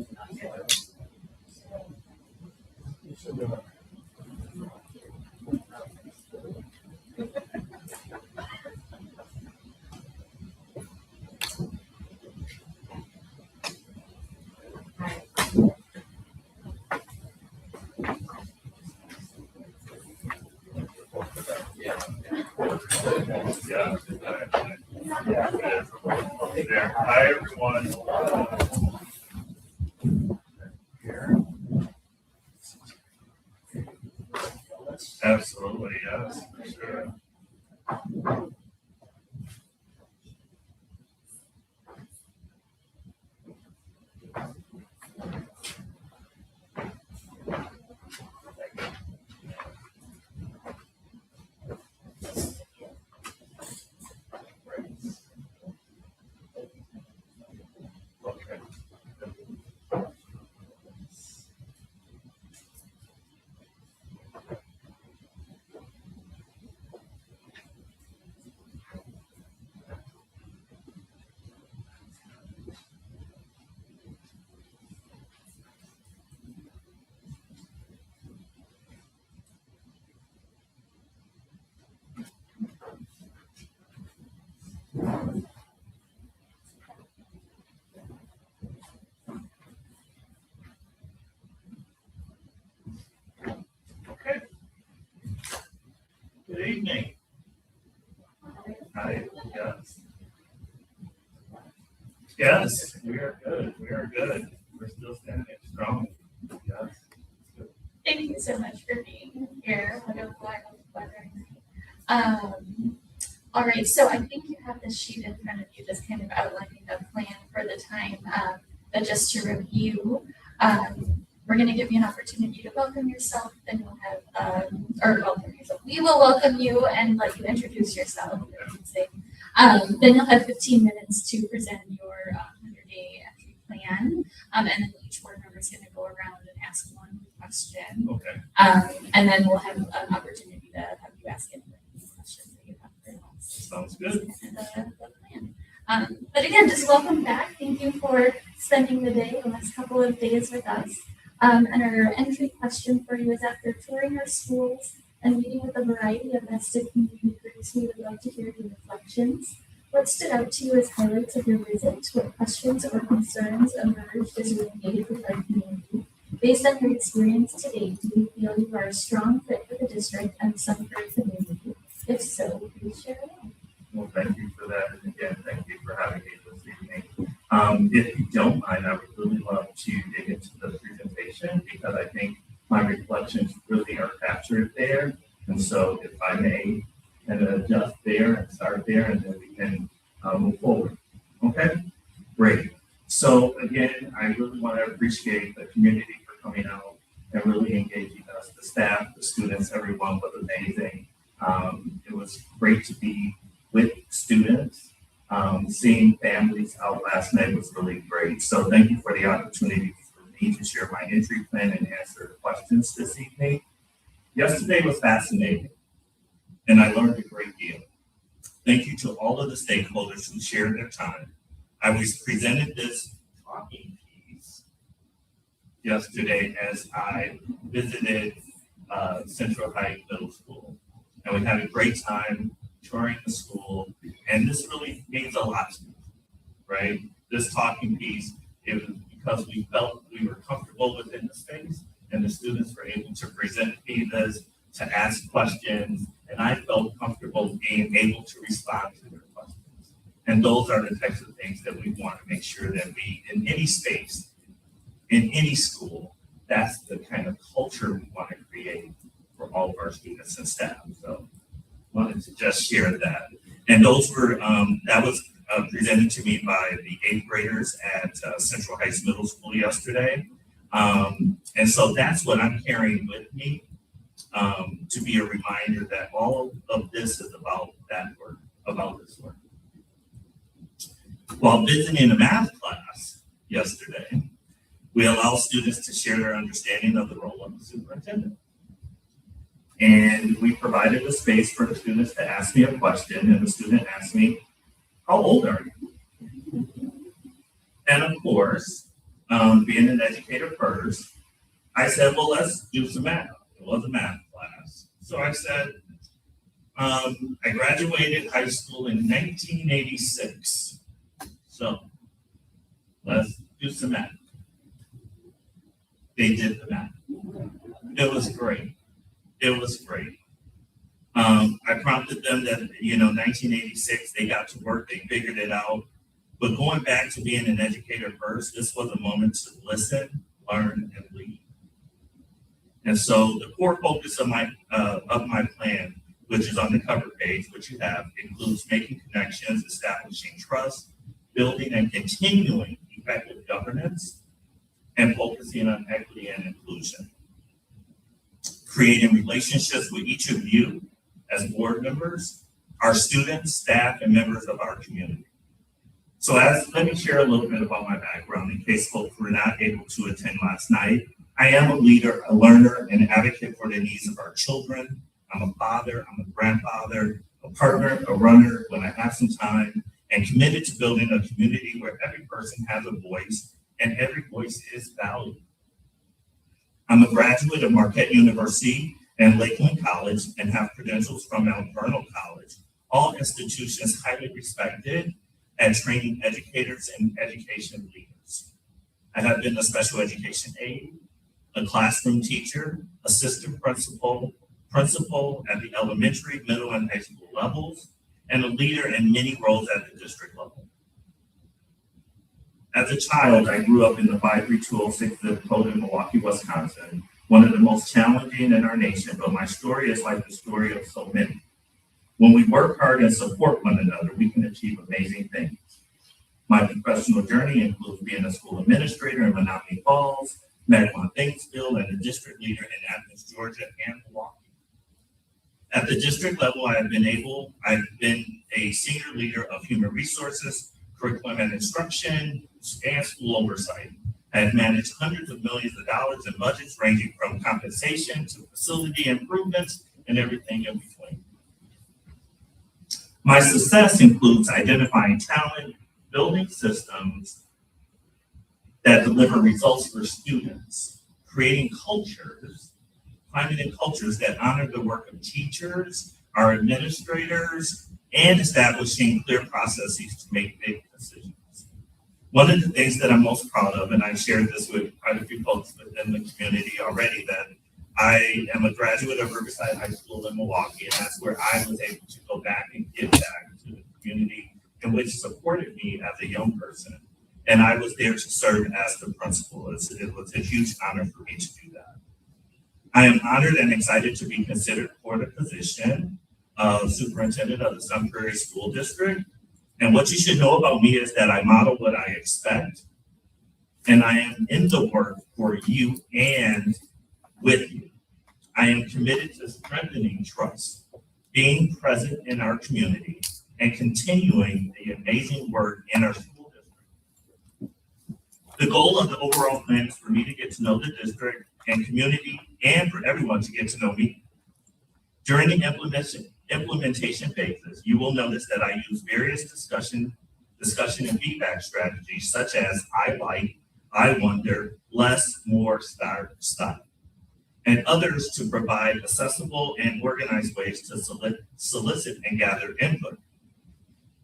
There. Hi, everyone. Here. Absolutely, yes, for sure. Okay. Okay. Good evening. Hi, yes. Yes, we are good. We are good. We're still standing strong. Yes. Thank you so much for being here. Wonderful, all right, so I think you have this sheet in front of you, just kind of outlining the plan for the time. But just to review, we're going to give you an opportunity to welcome yourself, then you'll have, or welcome yourself. We will welcome you and let you introduce yourself, I should say. Then you'll have 15 minutes to present your 100-day entry plan. And then each board member is going to go around and ask one question. Okay. And then we'll have an opportunity to have you ask any questions that you have for us. Sounds good. The plan. But again, just welcome back. Thank you for spending the day, the last couple of days with us. And our entry question for you is, after touring our schools and meeting with a variety of vested community groups, we would love to hear your reflections. What stood out to you as highlights of your visit? What questions or concerns emerged as you engaged with our community? Based on your experience to date, do you feel you are a strong fit for the district and some for the community? If so, please share it. Well, thank you for that. And again, thank you for having me this evening. If you don't mind, I would really love to dig into the presentation because I think my reflections really are captured there. And so if I may kind of adjust there and start there, and then we can move forward. Okay, great. So again, I really want to appreciate the community for coming out and really engaging us. The staff, the students, everyone was amazing. It was great to be with students. Seeing families out last night was really great. So thank you for the opportunity for me to share my entry plan and answer questions this evening. Yesterday was fascinating, and I learned a great deal. Thank you to all of the stakeholders who shared their time. I was presented this talking piece yesterday as I visited Central Heights Middle School, and we had a great time touring the school, and this really means a lot to me, right? This talking piece, it was because we felt we were comfortable within the space, and the students were able to present me this, to ask questions, and I felt comfortable being able to respond to their questions. And those are the types of things that we want to make sure that we, in any space, in any school, that's the kind of culture we want to create for all of our students and staff. So wanted to just share that. And those were, that was presented to me by the 8th graders at Central Heights Middle School yesterday. And so that's what I'm carrying with me, to be a reminder that all of this is about that work, about this work. While visiting a math class yesterday, we allow students to share their understanding of the role of the superintendent. And we provided a space for the students to ask me a question, and the student asked me, "How old are you?" And of course, being an educator first, I said, well, let's do some math. It was a math class. So I said, I graduated high school in 1986. So let's do some math. They did the math. It was great. It was great. I prompted them that, 1986, they got to work, they figured it out. But going back to being an educator first, this was a moment to listen, learn, and lead. And so the core focus of my plan, which is on the cover page, which you have, includes making connections, establishing trust, building and continuing effective governance, and focusing on equity and inclusion. Creating relationships with each of you as board members, our students, staff, and members of our community. So let me share a little bit about my background in case folks were not able to attend last night. I am a leader, a learner, and advocate for the needs of our children. I'm a father, I'm a grandfather, a partner, a runner when I have some time, and committed to building a community where every person has a voice and every voice is valued. I'm a graduate of Marquette University and Lakeland College and have credentials from Mount Vernon College, all institutions highly respected at training educators and education leaders. I have been a special education aide, a classroom teacher, assistant principal at the elementary, middle, and high school levels, and a leader in many roles at the district level. As a child, I grew up in the 53206 zip code in Milwaukee, Wisconsin, one of the most challenging in our nation, but my story is like the story of so many. When we work hard and support one another, we can achieve amazing things. My professional journey includes being a school administrator in Menominee Falls, Mequon, Thingsville, and a district leader in Athens, Georgia, and Milwaukee. At the district level, I've been a senior leader of human resources, curriculum and instruction, and school oversight. I have managed hundreds of millions of dollars in budgets ranging from compensation to facility improvements and everything in between. My success includes identifying talent, building systems that deliver results for students, creating cultures, finding cultures that honor the work of teachers, our administrators, and establishing clear processes to make big decisions. One of the things that I'm most proud of, and I've shared this with quite a few folks within the community already, that I am a graduate of Riverside High School in Milwaukee, and that's where I was able to go back and give back to the community in which supported me as a young person. And I was there to serve as the principal. It was a huge honor for me to do that. I am honored and excited to be considered for the position of superintendent of the Sun Prairie School District. And what you should know about me is that I model what I expect, and I am in the work for you and with you. I am committed to strengthening trust, being present in our community, and continuing the amazing work in our school district. The goal of the overall plan is for me to get to know the district and community, and for everyone to get to know me. During the implementation phases, you will notice that I use various discussion and feedback strategies such as I like, I wonder, less, more, start, stop, and others to provide accessible and organized ways to solicit and gather input.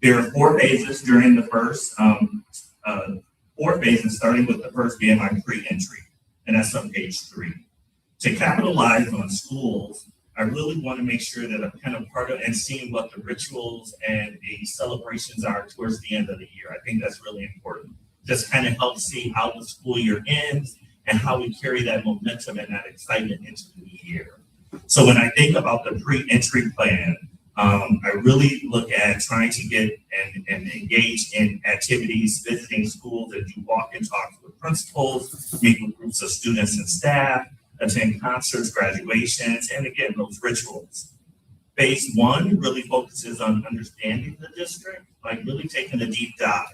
There are 4 phases during the first, 4 phases, starting with the first being my pre-entry, and that's on page 3. To capitalize on schools, I really want to make sure that I'm kind of part of and seeing what the rituals and the celebrations are towards the end of the year. I think that's really important. Just kind of help see how the school year ends and how we carry that momentum and that excitement into the new year. So when I think about the pre-entry plan, I really look at trying to get and engage in activities, visiting schools, and do walk and talk with principals, meet with groups of students and staff, attend concerts, graduations, and again, those rituals. Phase 1 really focuses on understanding the district, like really taking a deep dive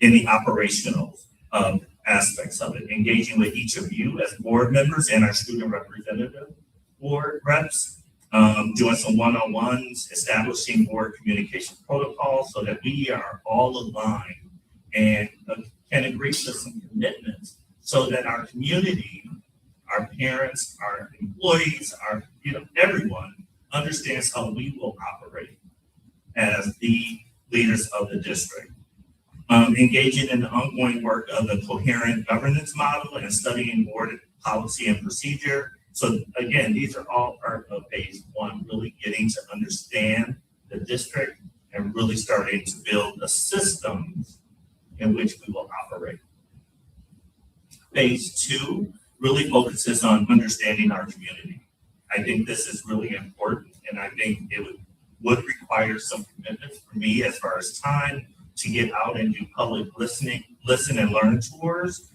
in the operational aspects of it, engaging with each of you as board members and our student representative board reps, doing some one-on-ones, establishing board communication protocols so that we are all aligned and can agree to some commitments so that our community, our parents, our employees, our, everyone understands how we will operate as the leaders of the district. Engaging in the ongoing work of the coherent governance model and studying board policy and procedure. So again, these are all part of phase one, really getting to understand the district and really starting to build the systems in which we will operate. Phase two really focuses on understanding our community. I think this is really important, and I think it would require some commitment for me as far as time to get out and do public listen and learn tours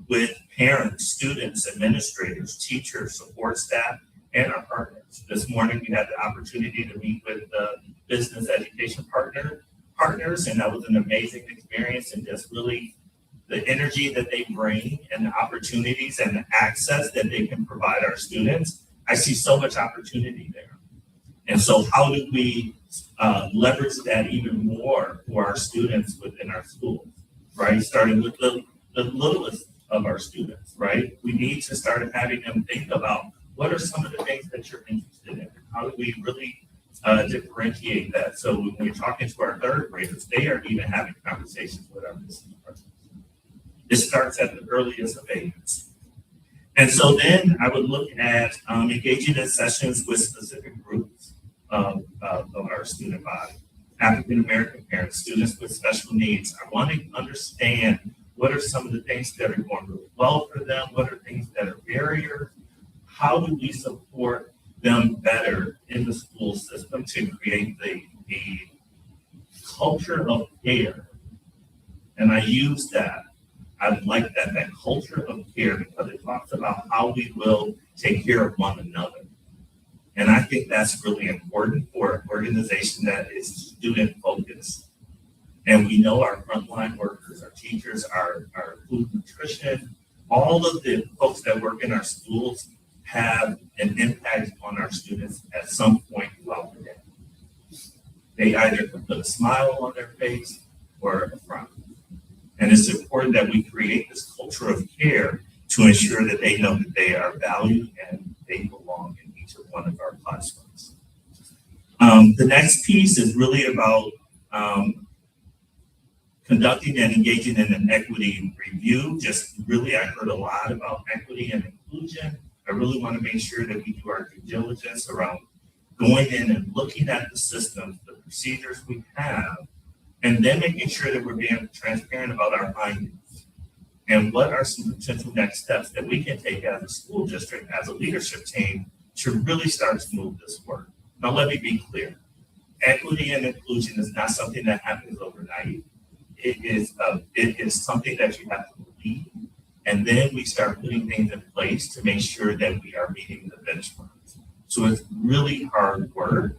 with parents, students, administrators, teachers, support staff, and our partners. This morning, we had the opportunity to meet with the business education partners, and that was an amazing experience, and just really the energy that they bring and the opportunities and the access that they can provide our students. I see so much opportunity there. And so how do we leverage that even more for our students within our schools, right? Starting with the littlest of our students, right? We need to start having them think about what are some of the things that you're interested in? How do we really differentiate that? So when we're talking to our third graders, they are even having conversations with our business partners. It starts at the earliest of ages. And so then I would look at engaging in sessions with specific groups of our student body. African American parents, students with special needs. I want to understand what are some of the things that are going really well for them, what are things that are barriers, how do we support them better in the school system to create the culture of care. And I use that. I like that culture of care, because it talks about how we will take care of one another. And I think that's really important for an organization that is student focused. And we know our frontline workers, our teachers, our food nutrition, all of the folks that work in our schools have an impact on our students at some point throughout the day. They either can put a smile on their face or a frown. And it's important that we create this culture of care to ensure that they know that they are valued and they belong in each of one of our classrooms. The next piece is really about conducting and engaging in an equity review. Just really, I heard a lot about equity and inclusion. I really want to make sure that we do our due diligence around going in and looking at the systems, the procedures we have, and then making sure that we're being transparent about our findings and what are some potential next steps that we can take as a school district, as a leadership team, to really start to move this work. Now, let me be clear. Equity and inclusion is not something that happens overnight. It is something that you have to believe. And then we start putting things in place to make sure that we are meeting the benchmarks. So it's really hard work.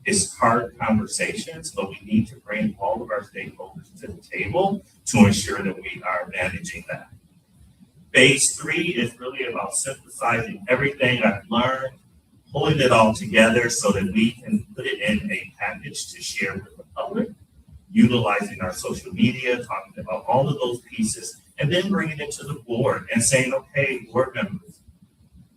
It's hard conversations, but we need to bring all of our stakeholders to the table to ensure that we are managing that. Phase 3 is really about synthesizing everything I've learned, pulling it all together so that we can put it in a package to share with the public, utilizing our social media, talking about all of those pieces, and then bringing it to the board and saying, okay, board members,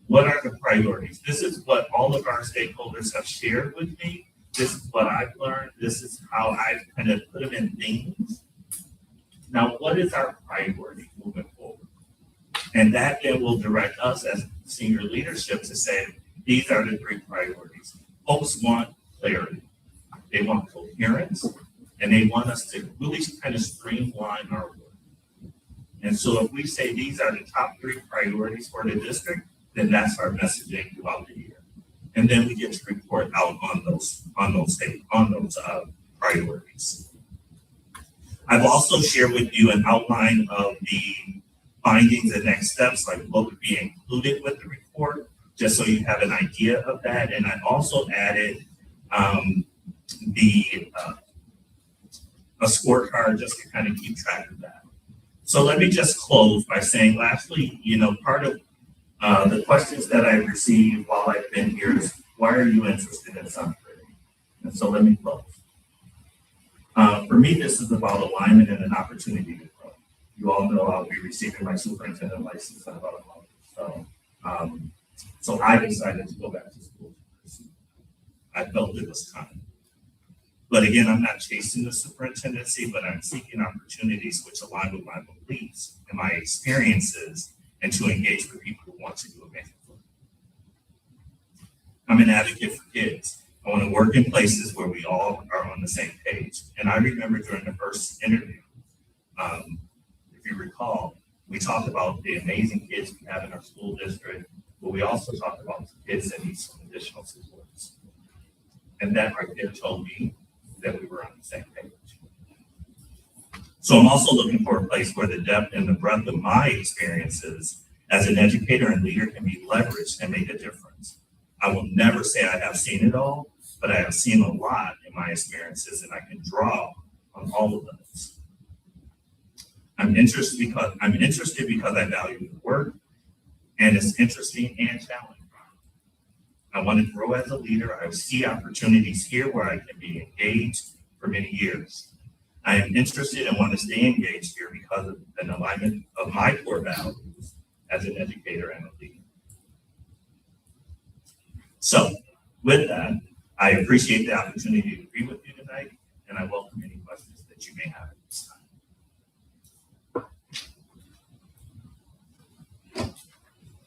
what are the priorities? This is what all of our stakeholders have shared with me. This is what I've learned. This is how I've kind of put them in things. Now, what is our priority moving forward? And that then will direct us as senior leadership to say, these are the 3 priorities. Folks want clarity. They want coherence, and they want us to really kind of streamline our work. And so if we say these are the top 3 priorities for the district, then that's our messaging throughout the year. And then we get to report out on those priorities. I've also shared with you an outline of the findings and next steps, like what would be included with the report, just so you have an idea of that. And I also added a scorecard just to kind of keep track of that. So let me just close by saying, lastly, part of the questions that I've received while I've been here is, why are you interested in something? And so let me close. For me, this is about alignment and an opportunity to grow. you all know I'll be receiving my superintendent license in about a month. So I decided to go back to school. I felt it was time. But again, I'm not chasing the superintendency, but I'm seeking opportunities which align with my beliefs and my experiences, and to engage with people who want to do amazing work. I'm an advocate for kids. I want to work in places where we all are on the same page. And I remember during the first interview, if you recall, we talked about the amazing kids we have in our school district, but we also talked about the kids that need some additional supports. And that right there told me that we were on the same page. So I'm also looking for a place where the depth and the breadth of my experiences as an educator and leader can be leveraged and make a difference. I will never say I have seen it all, but I have seen a lot in my experiences, and I can draw on all of those. I'm interested because I value the work, and it's interesting and challenging. I want to grow as a leader. I see opportunities here where I can be engaged for many years. I am interested and want to stay engaged here because of an alignment of my core values as an educator and a leader. So with that, I appreciate the opportunity to be with you tonight, and I welcome any questions that you may have at this time.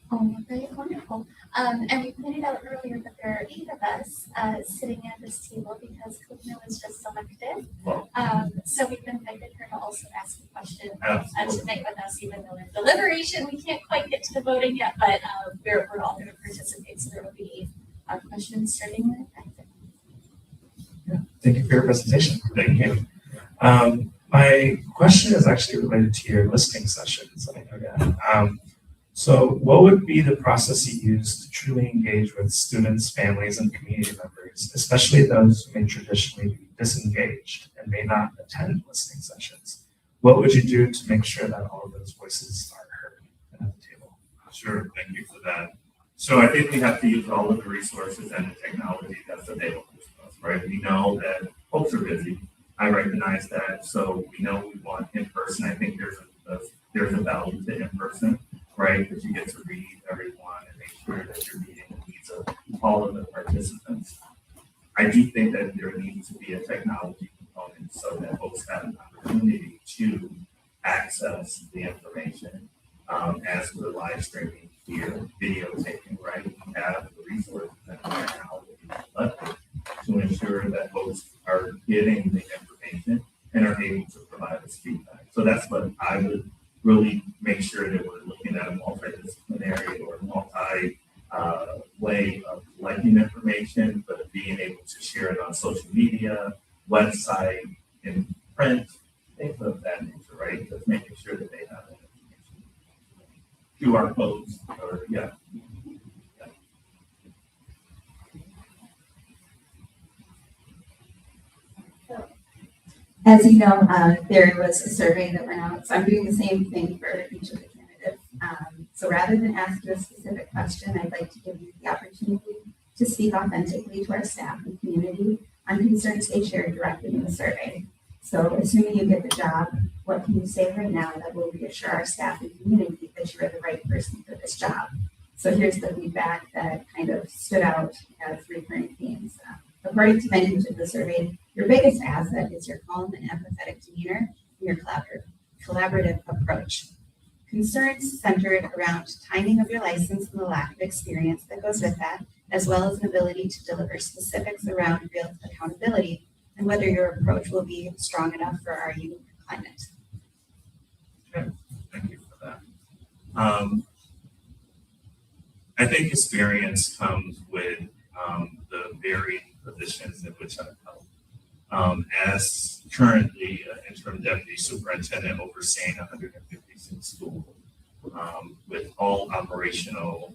Oh, very wonderful. And we pointed out earlier that there are 8 of us sitting at this table because Kalina was just selected. Well, So we've invited her to also ask a question absolutely. tonight with us, even though in deliberation we can't quite get to the voting yet, but we're all going to participate. So there will be questions starting with that. Thank you for your presentation. Thank you. My question is actually related to your listening sessions. I know that. So what would be the process you use to truly engage with students, families, and community members, especially those who may traditionally be disengaged and may not attend listening sessions? What would you do to make sure that all of those voices are heard and at the table? Sure, thank you for that. So I think we have to use all of the resources and the technology that's available to us, right? We know that folks are busy. I recognize that. So we know we want in-person. I think there's a value to in-person, right? Because you get to read everyone and make sure that you're meeting the needs of all of the participants. I do think that there needs to be a technology component so that folks have an opportunity to access the information as we're live streaming here, videotaping, right? We have the resources and the technology collected to ensure that folks are getting the information and are able to provide us feedback. So that's what I would really make sure that we're looking at a multidisciplinary or way of collecting information, but being able to share it on social media, website, in print, things of that nature, right? Just making sure that they have that information. QR codes, or yeah. As you know, there was a survey that went out, so I'm doing the same thing for each of the candidates. So rather than ask you a specific question, I'd like to give you the opportunity to speak authentically to our staff and community on concerns they shared directly in the survey. So assuming you get the job, what can you say right now that will reassure our staff and community that you are the right person for this job? So here's the feedback that kind of stood out as recurring themes. According to many who took the survey, your biggest asset is your calm and empathetic demeanor and your collaborative approach. Concerns centered around timing of your license and the lack of experience that goes with that, as well as an ability to deliver specifics around real accountability and whether your approach will be strong enough for our unique climate. Okay, thank you for that. I think experience comes with the varied positions in which I've held. As currently interim deputy superintendent overseeing 156 schools with all operational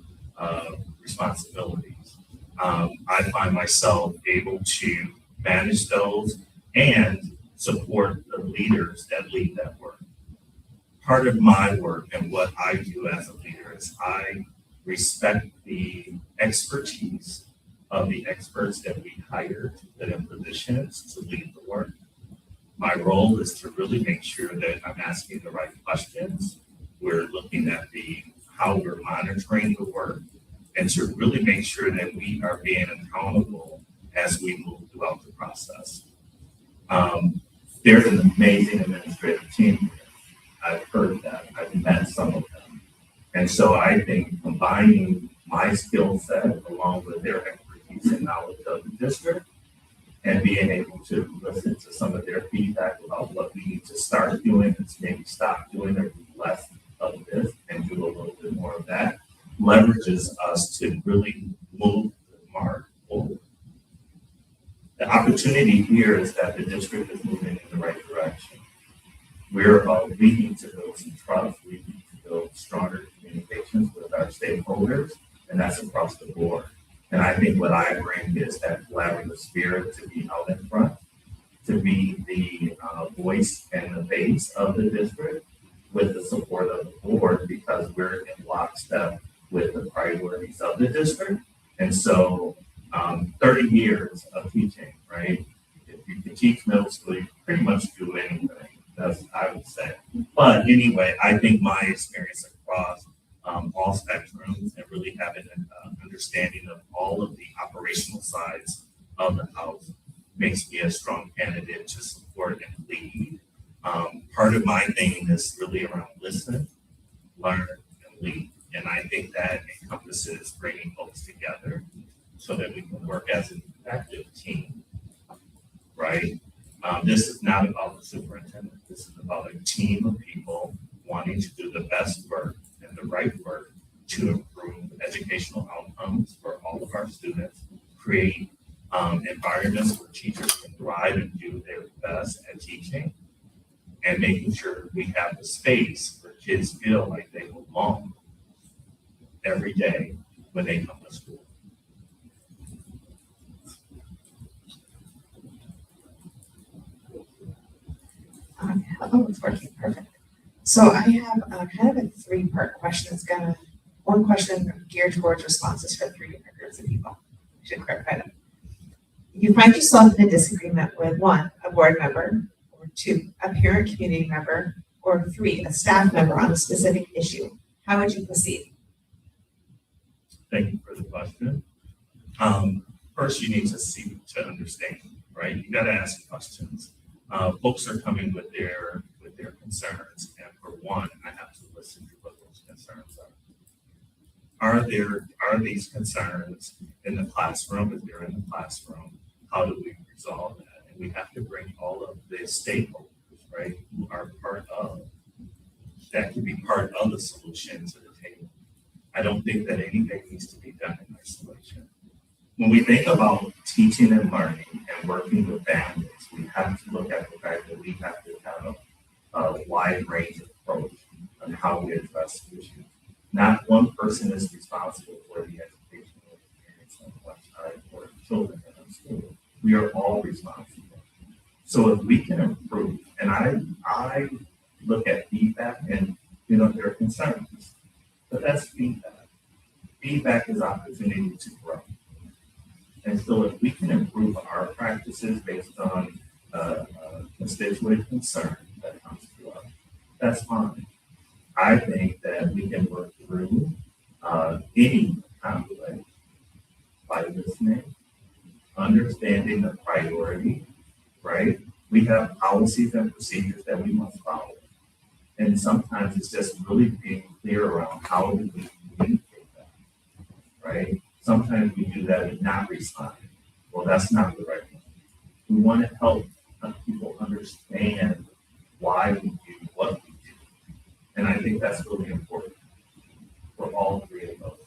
responsibilities, I find myself able to manage those and support the leaders that lead that work. Part of my work and what I do as a leader is I respect the expertise of the experts that we hire to put in positions to lead the work. My role is to really make sure that I'm asking the right questions. We're looking at how we're monitoring the work, and to really make sure that we are being accountable as we move throughout the process. There's an amazing administrative team here. I've heard that. I've met some of them. And so I think combining my skill set along with their expertise and knowledge of the district and being able to listen to some of their feedback about what we need to start doing and maybe stop doing or do less of this and do a little bit more of that leverages us to really move the mark forward. The opportunity here is that the district is moving in the right direction. We need to build some trust. We need to build stronger communications with our stakeholders, and that's across the board. And I think what I bring is that collaborative spirit to be out in front, to be the voice and the base of the district with the support of the board, because we're in lockstep with the priorities of the district. And so 30 years of teaching, right? If you can teach middle school, you can pretty much do anything. That's, I would say. But anyway, I think my experience across all spectrums and really having an understanding of all of the operational sides of the house makes me a strong candidate to support and lead. Part of my thing is really around listen, learn, and lead. And I think that encompasses bringing folks together so that we can work as an effective team, right? This is not about the superintendent. This is about a team of people wanting to do the best work and the right work to improve educational outcomes for all of our students, create environments where teachers can thrive and do their best at teaching, and making sure we have the space where kids feel like they belong every day when they come to school. Oh, it's working, perfect. So I have kind of a three-part question. It's one question geared towards responses for three different groups of people. I should clarify that. You find yourself in a disagreement with one, a board member, or two, a parent community member, or three, a staff member on a specific issue. How would you proceed? Thank you for the question. First, you need to seek to understand, right? You got to ask questions. Folks are coming with their concerns, and for one, I have to listen to what those concerns are. Are these concerns in the classroom? If they're in the classroom, how do we resolve that? And we have to bring all of the stakeholders, right, who are part of that, can be part of the solution to the table. I don't think that anything needs to be done in isolation. When we think about teaching and learning and working with families, we have to look at the fact that we have to have a wide range of approach on how we address issues. Not one person is responsible for the educational experience on one side or children in a school. We are all responsible. So if we can improve, and I look at feedback and, there are concerns, but that's feedback. Feedback is opportunity to grow. And so if we can improve our practices based on constituent concern that comes to us, that's fine. I think that we can work through any conflict by listening, understanding the priority, right? We have policies and procedures that we must follow. And sometimes it's just really being clear around how do we communicate that, right? Sometimes we do that with not responding. Well, that's not the right one. We want to help people understand why we do what we do. And I think that's really important for all three of those.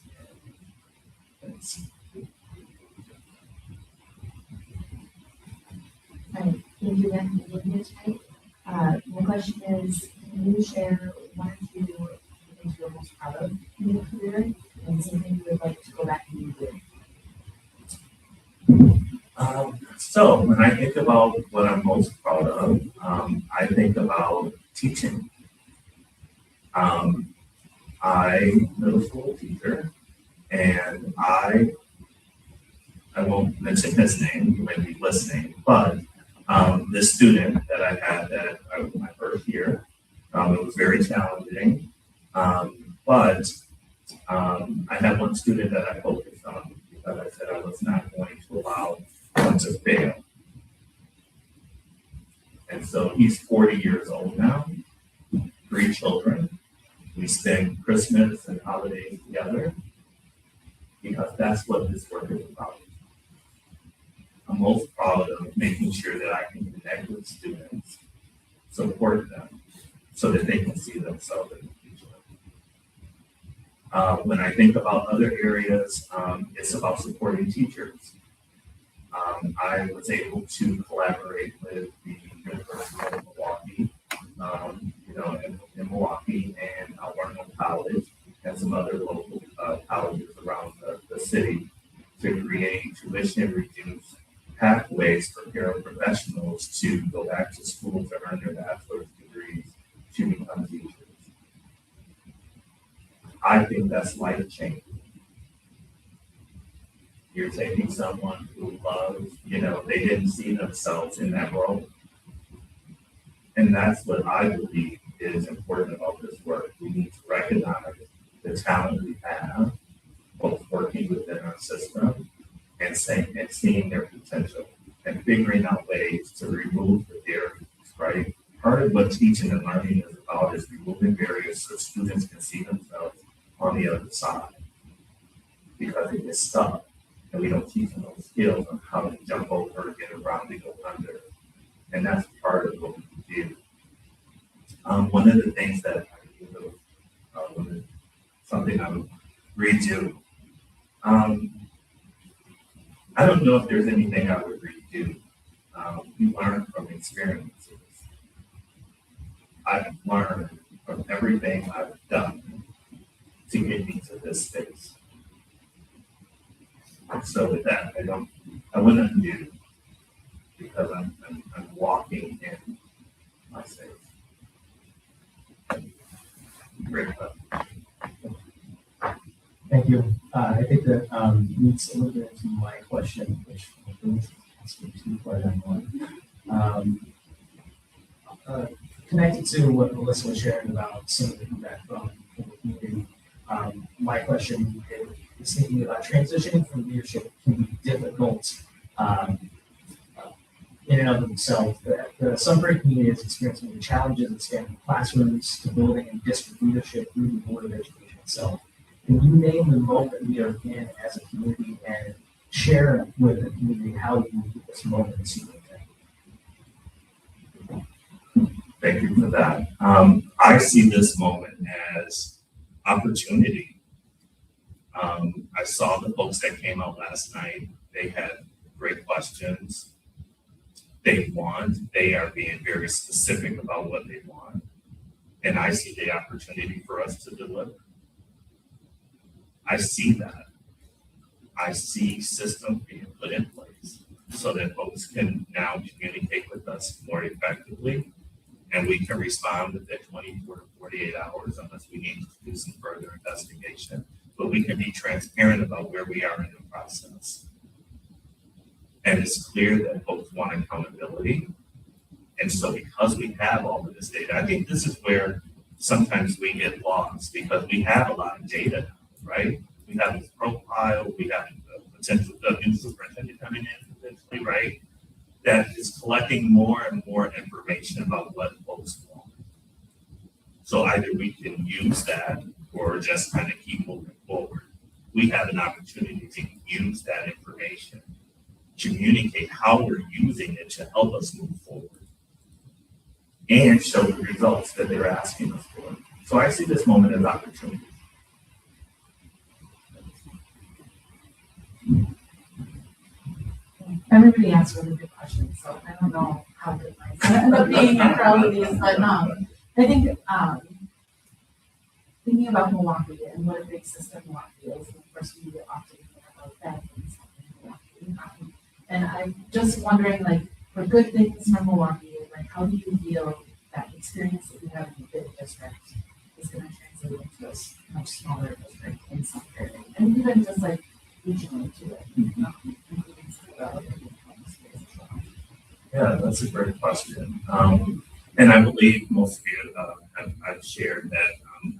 Thank you, Ben, for being here tonight. My question is, can you share one or two things you're most proud of in your career and something you would like to go back and do? So when I think about what I'm most proud of, I think about teaching. I'm a middle school teacher, and I won't mention his name, you may be listening, but This student that I had that I was my first year, it was very challenging. But I had one student that I focused on because I said I was not going to allow him to fail. And so he's 40 years old now, 3 children. We spend Christmas and holidays together because that's what this work is about. I'm most proud of making sure that I can connect with students, support them, so that they can see themselves in the future. When I think about other areas, it's about supporting teachers. I was able to collaborate with the University of Milwaukee, in Milwaukee and Warren College and some other local colleges around the city to create tuition-reduced pathways for paraprofessionals to go back to school to earn their bachelor's degrees to become teachers. I think that's life-changing. You're taking someone who loves, they didn't see themselves in that role. And that's what I believe is important about this work. We need to recognize the talent we have, both working within our system and seeing their potential and figuring out ways to remove the barriers, right? Part of what teaching and learning is about is removing barriers so students can see themselves on the other side because they get stuck and we don't teach them those skills on how to jump over, get around, and go under. And that's part of what we do. One of the things that something I would redo. I don't know if there's anything I would redo. We learn from experiences. I've learned from everything I've done to get me to this space. So with that, I wouldn't undo because I'm walking in my space. Great. Thank you. I think that leads a little bit into my question, which brings us to two-part one. Connected to what Melissa was sharing about some of the feedback from the community, my question is thinking about transitioning from leadership can be difficult in and of themselves. The Sunbury community is experiencing the challenges of spanning classrooms to building and district leadership through the Board of Education itself. Can you name the moment we are in as a community and share with the community how you view this moment as superintendent? Thank you for that. I see this moment as opportunity. I saw the folks that came out last night. They had great questions. They are being very specific about what they want. And I see the opportunity for us to deliver. I see that. I see systems being put in place so that folks can now communicate with us more effectively and we can respond within 24 to 48 hours unless we need to do some further investigation. But we can be transparent about where we are in the process. And it's clear that folks want accountability. And so because we have all of this data, I think this is where sometimes we get lost because we have a lot of data, right? We have this profile, we have the potential new superintendent coming in potentially, right? That is collecting more and more information about what folks want. So either we can use that or just kind of keep moving forward. We have an opportunity to use that information, communicate how we're using it to help us move forward and show the results that they're asking us for. So I see this moment as opportunity. Everybody asks really good questions, so I don't know how good mine's gonna end up being after all of these, but I think thinking about Milwaukee and what a big system Milwaukee is, and of course we often hear about bad things happening in Milwaukee. And I'm just wondering, like, for good things from Milwaukee, like how do you feel that experience that you have in the big district is gonna translate into a much smaller district in some area? And even just like regionally to it, including some of the other space as well. Yeah, that's a great question. And I believe most of you I've shared that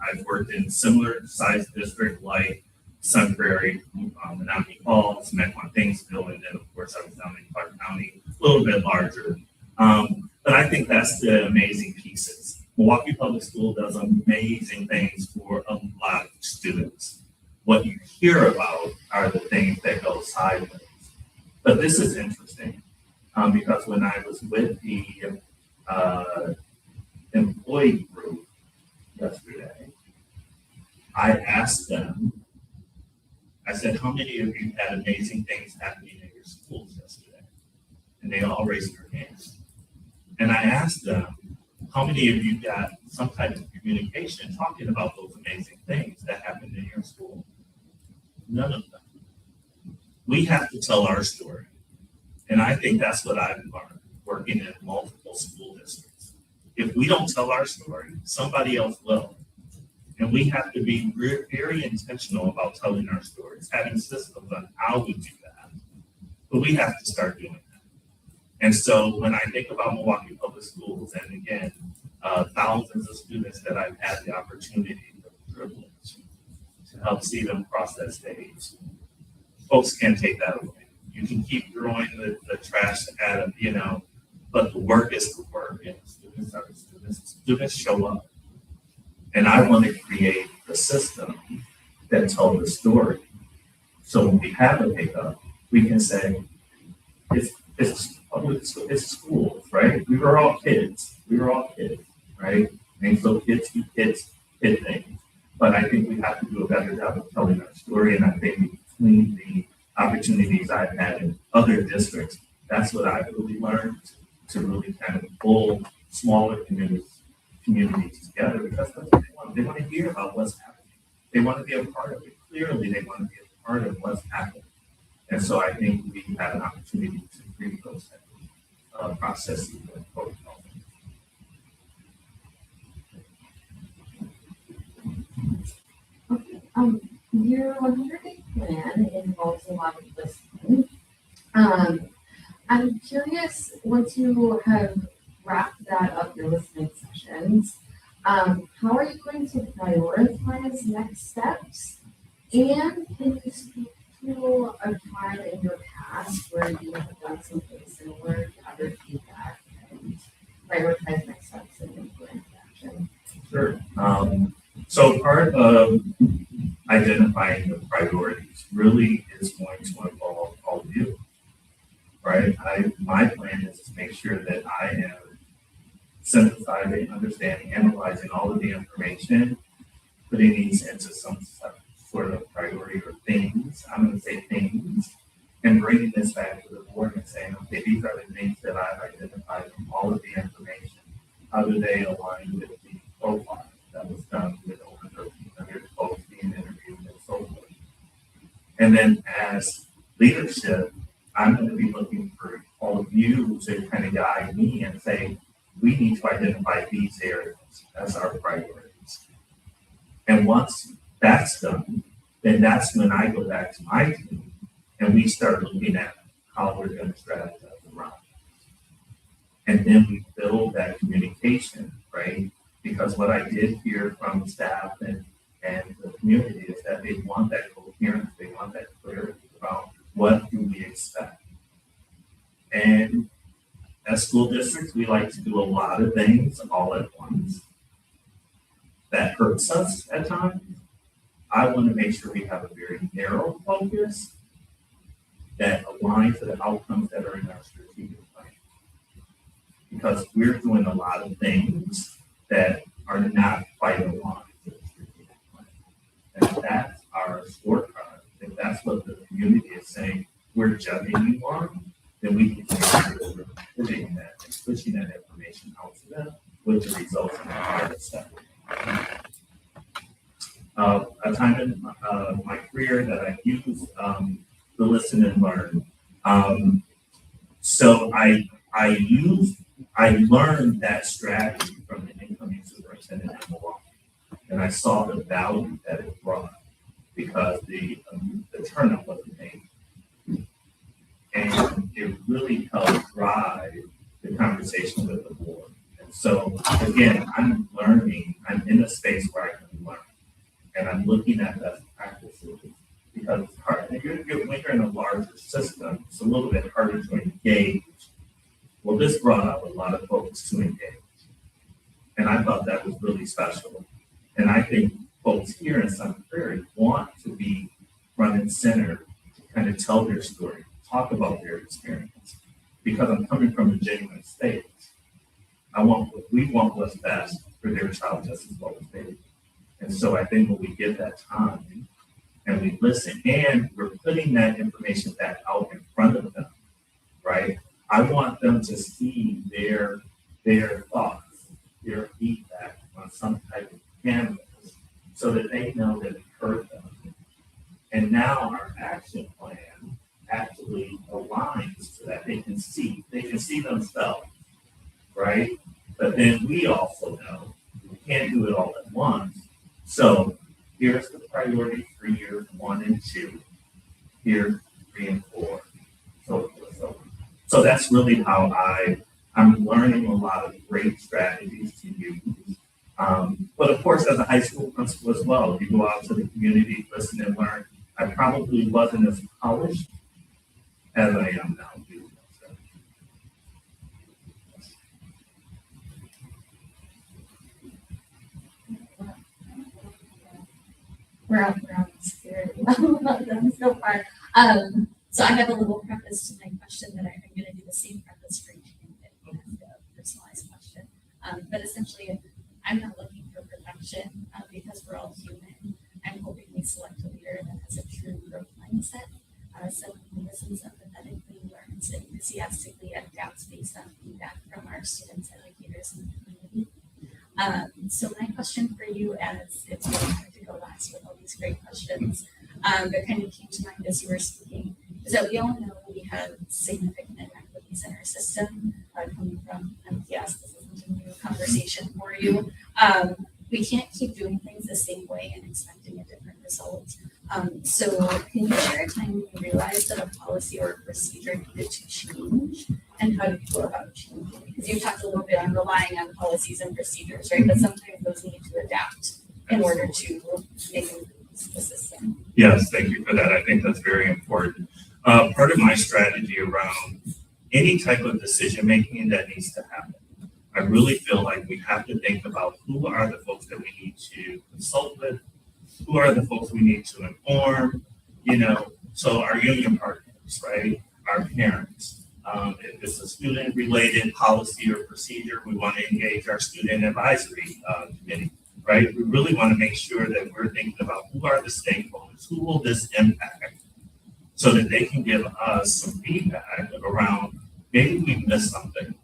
I've worked in similar sized district like Sun Prairie, Menominee Falls, Mequon, Thingsville, and then of course I was down in Clark County, a little bit larger. But I think that's the amazing pieces. Milwaukee Public School does amazing things for a lot of students. What you hear about are the things that go sideways. But this is interesting because when I was with the employee group yesterday, I asked them, I said, how many of you had amazing things happening in your schools yesterday? And they all raised their hands. And I asked them, how many of you got some type of communication talking about those amazing things that happened in your school? None of them. We have to tell our story. And I think that's what I've learned working in multiple school districts. If we don't tell our story, somebody else will. And we have to be very intentional about telling our stories, having systems on how we do that. But we have to start doing that. And so when I think about Milwaukee Public Schools, and again, thousands of students that I've had the opportunity, the privilege to help see them cross that stage, folks can't take that away. You can keep throwing the trash at them, you know, but the work is the work, and students are students. Students show up. And I want to create a system that tells the story. So when we have a pickup, we can say, it's public school, it's schools, right? We were all kids, right? And so kids do kid things. But I think we have to do a better job of telling our story. And I think between the opportunities I've had in other districts, that's what I've really learned, to really kind of pull smaller communities together, because that's what they want. They want to hear about what's happening. They want to be a part of it. Clearly, they want to be a part of what's happening. And so I think we have an opportunity to create those types of processes and protocols. Okay. Your 100-day plan involves a lot of listening. I'm curious, once you have wrapped that up, your listening sessions, how are you going to prioritize next steps? And can you speak to a time in your past where you have done something similar, gathered feedback, and prioritize next steps and implement action? Sure. So part of identifying the priorities really is going to involve all of you, right? My plan is to make sure that I am synthesizing, understanding, analyzing all of the information, putting these into some sort of priority or things. I'm going to say things, and bringing this back to the board and saying, okay, these are the things that I've identified from all of the information. How do they align with the profile that was done with over 1,300 folks being interviewed and so forth? And then as leadership, I'm going to be looking for all of you to kind of guide me and say, we need to identify these areas as our priorities. And once that's done, then that's when I go back to my team and we start looking at how we're going to strategize around it. And then we build that communication, right? Because what I did hear from staff and the community is that they want that coherence, they want that clarity about what do we expect. And as school districts, we like to do a lot of things all at once. That hurts us at times. I want to make sure we have a very narrow focus that aligns to the outcomes that are in our strategic plan. Because we're doing a lot of things that are not quite aligned to the strategic plan. And that's our scorecard. If that's what the community is saying we're judging you on, then we can make sure that we're putting that and pushing that information out to them with the results in the private sector. A time in my career that I've used the listen and learn. So I learned that strategy from the incoming superintendent in Milwaukee, and I saw the value that it brought because the turnout wasn't made. And it really helped drive conversation with the board. And so again, I'm learning, I'm in a space where I can learn. And I'm looking at best practices because it's hard. When you're in a larger system, it's a little bit harder to engage. Well, this brought up a lot of folks to engage. And I thought that was really special. And I think folks here in Sun Prairie want to be front and center to kind of tell their story, talk about their experience. Because I'm coming from a genuine state. We want what's best for their child just as well as they do. And so I think when we give that time and we listen and we're putting that information back out in front of them, right? I want them to see their thoughts, their feedback on some type of canvas so that they know that we heard them. And now our action plan actually aligns to that. They can see themselves, right? But then we also know we can't do it all at once. So here's the priority for years 1 and 2. Here's 3 and 4. So that's really how I'm learning a lot of great strategies to use. But of course, as a high school principal as well, you go out to the community, listen and learn. I probably wasn't as polished as I am now. We're on scared about them so far. So I have a little preface to my question that I'm going to do the same preface for each candidate and ask a personalized question. But essentially, I'm not looking for perfection because we're all human. I'm hoping we select a leader that has a true growth mindset. Someone who listens empathetically, learns enthusiastically, adapts based on feedback from our students, educators, and the community. So my question for you, as it's really hard to go last with all these great questions, that kind of came to mind as you were speaking, is that we all know we have significant inequities in our system coming from MPS. This isn't a new conversation for you. We can't keep doing things the same way and expecting a different result. So can you share a time when you realized that a policy or a procedure needed to change, and how did you go about changing? Because you talked a little bit on relying on policies and procedures, right? But sometimes those need to adapt in order to make the system. Yes, thank you for that. I think that's very important. Part of my strategy around any type of decision making that needs to happen, I really feel like we have to think about who are the folks that we need to consult with, who are the folks we need to inform, so our union partners, right? Our parents. If it's a student-related policy or procedure, we want to engage our student advisory committee, right? We really want to make sure that we're thinking about who are the stakeholders, who will this impact, so that they can give us some feedback around maybe we missed something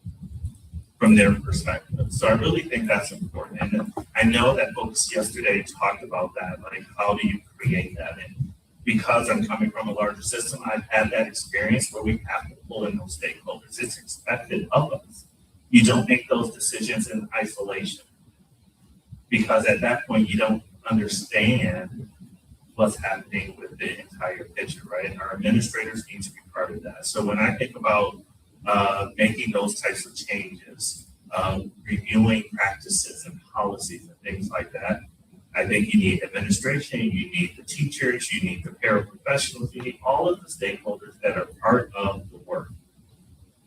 from their perspective. So I really think that's important. And I know that folks yesterday talked about that, like how do you create that? And because I'm coming from a larger system, I've had that experience where we have to pull in those stakeholders. It's expected of us. You don't make those decisions in isolation, because at that point you don't understand what's happening with the entire picture, right? Our administrators need to be part of that. So when I think about making those types of changes, reviewing practices and policies and things like that, I think you need administration, you need the teachers, you need the paraprofessionals, you need all of the stakeholders that are part of the work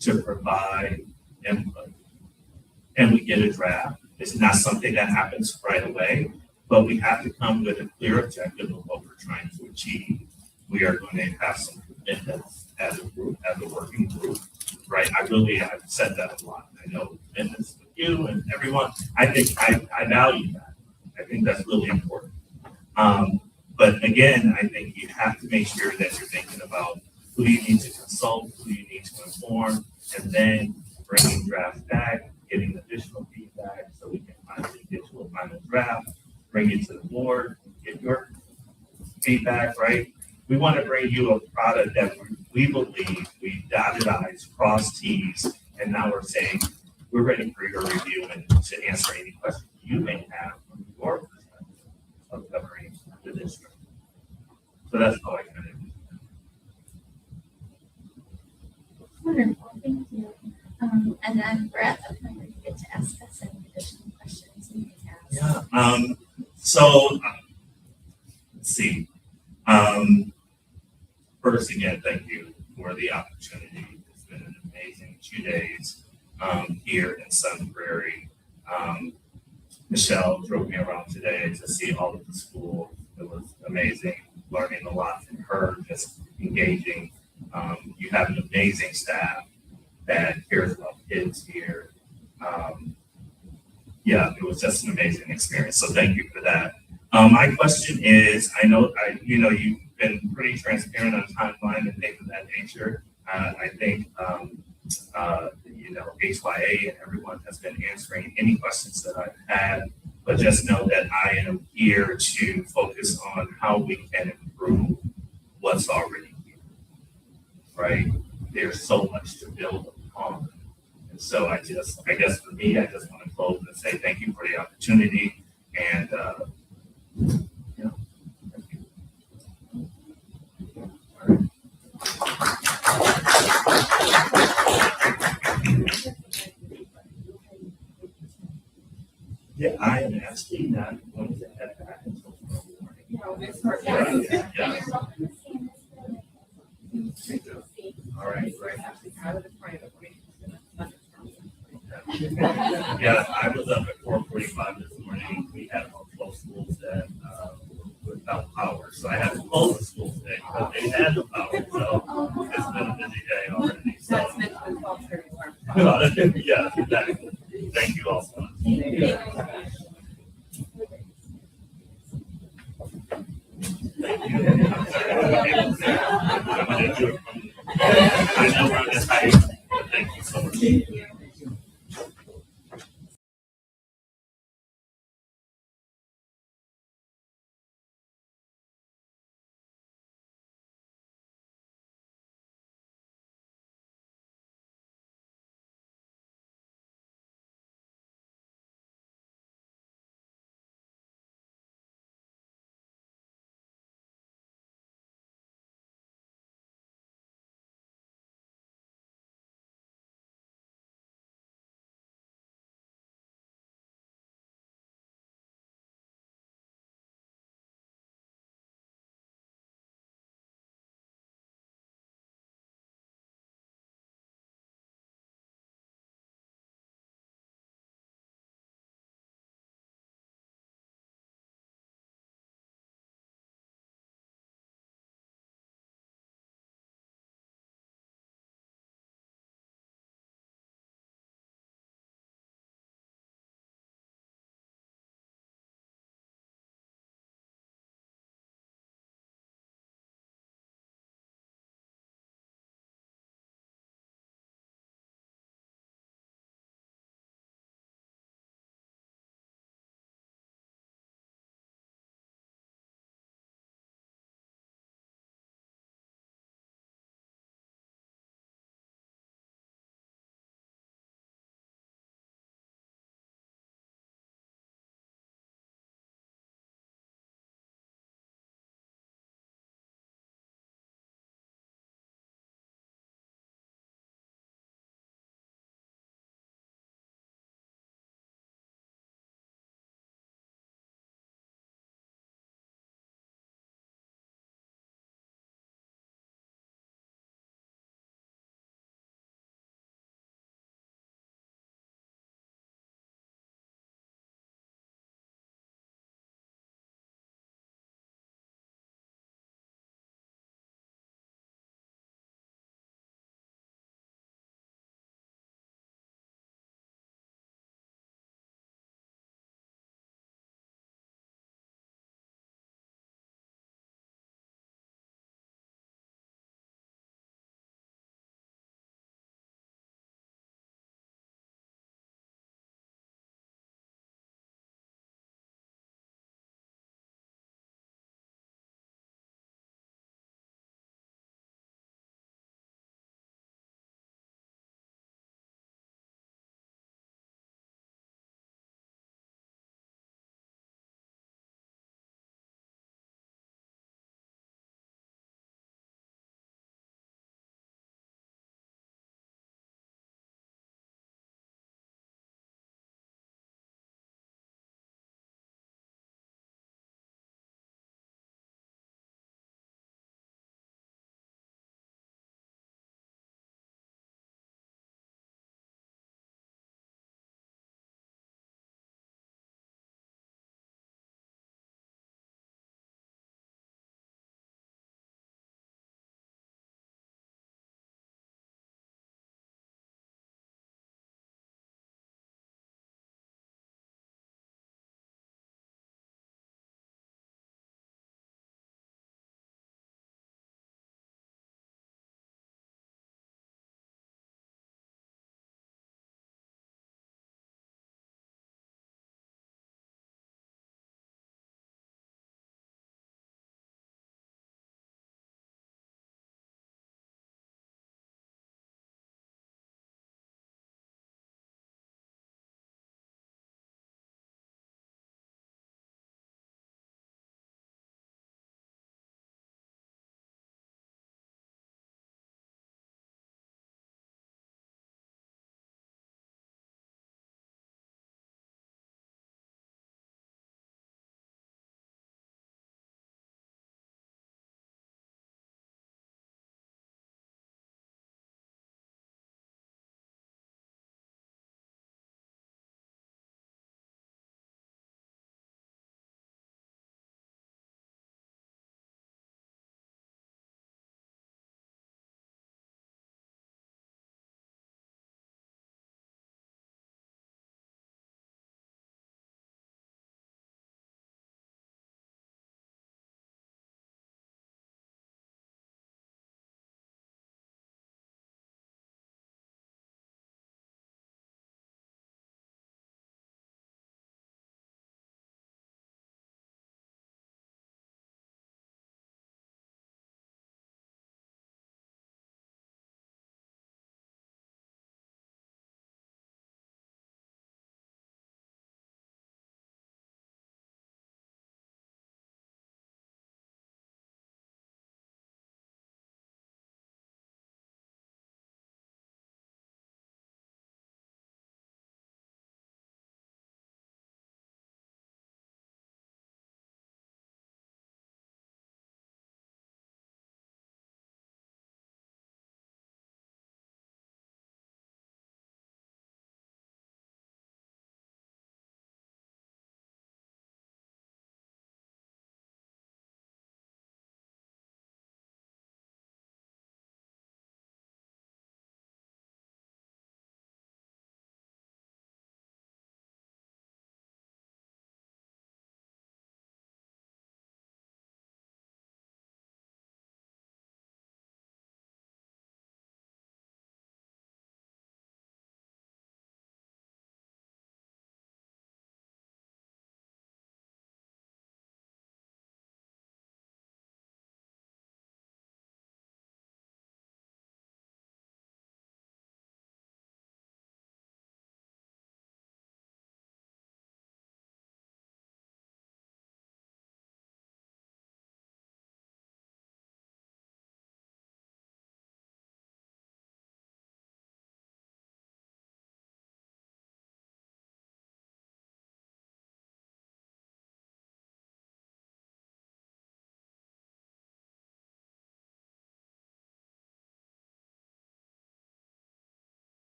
to provide input. And we get a draft. It's not something that happens right away, but we have to come with a clear objective of what we're trying to achieve. We are going to have some commitments as a group, as a working group, right? I've said that a lot. I know commitments with you and everyone. I think I value that. I think that's really important. But again, I think you have to make sure that you're thinking about who you need to consult, who you need to inform, and then bringing drafts back, getting additional feedback so we can finally get to a final draft, bring it to the board, get your feedback, right? We want to bring you a product that we believe we dotted I's, crossed T's, and now we're saying we're ready for your review and to answer any questions you may have from your perspective of covering the district. So that's how I kind of do Wonderful, thank you. And then we're at the point where you get to ask us any additional questions you can ask. Yeah. So let's see. First, again, thank you for the opportunity. It's been an amazing 2 days here in Sun Prairie. Michelle drove me around today to see all of the schools. It was amazing, learning a lot from her, just engaging. You have an amazing staff that cares about kids here. Yeah, it was just an amazing experience. So thank you for that. My question is, you've been pretty transparent on timeline and things of that nature. I think, HYA and everyone has been answering any questions that I've had, but just know that I am here to focus on how we can improve what's already here, right? There's so much to build upon. And so I guess for me, I just want to close and say thank you for the opportunity and, thank you. Yeah, I am actually not going to head back until tomorrow morning. Yeah. All right, great. Yeah, I was up at 4:45 this morning. We had multiple schools that were without power, so I had to close the school today because they had no power. So it's been a busy day already. So That's meant to be 12:31. yeah, exactly. Thank you all so much. Thank you. I'm gonna do it from- I know we're on this height, but thank you so much.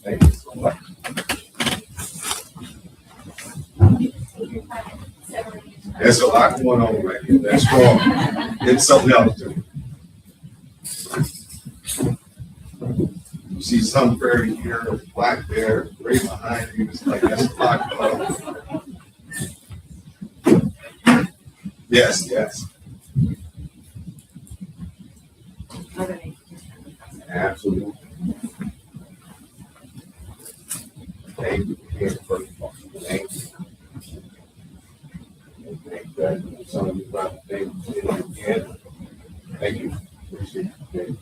Thank you so much. There's a lot going on right here. That's wrong. It's something else too. You see some fairy here, black there, right behind you. It's like that's a lot. Yes, yes. Absolutely. Thank you again, first of all. Thank you. Thank you. Some of you brought things in again. Thank you. Appreciate it.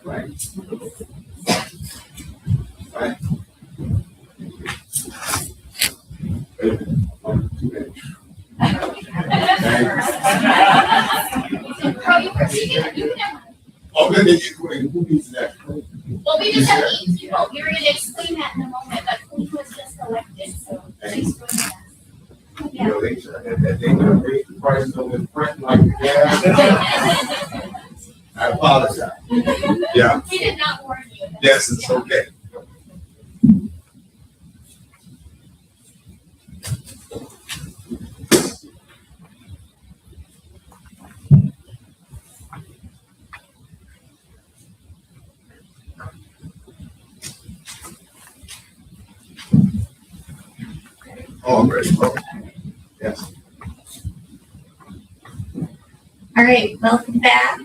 Right. Right. Oh, then who needs that? Well, we just have 8 people. We were going to explain that in a moment, but who was just elected, so thanks for that. You know, they gonna raise the prices on this print like that. I apologize. Yeah. We did not warn you. Yes, it's okay. Oh, I'm ready. Okay. Yes. All right, welcome back.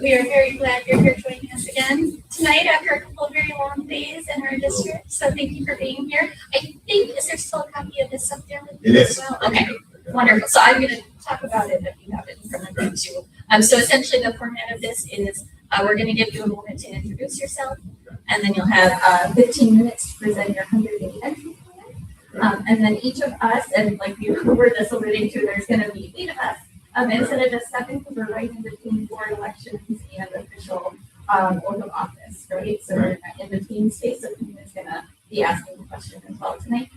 We are very glad you're here joining us again tonight after a couple of very long days in our district. So thank you for being here. I think, is there still a copy of this up there with you as well? Okay, wonderful. So I'm going to talk about it if you have it in front of you too. So essentially the format of this is we're going to give you a moment to introduce yourself, and then you'll have 15 minutes to present your 100-day entry plan. And then each of us, and like you were just alluding to, there's going to be 8 of us. Instead of just 7, because we're right in between board elections and official oath of office, right? So we're in between space, so Kim is going to be asking the question as well tonight.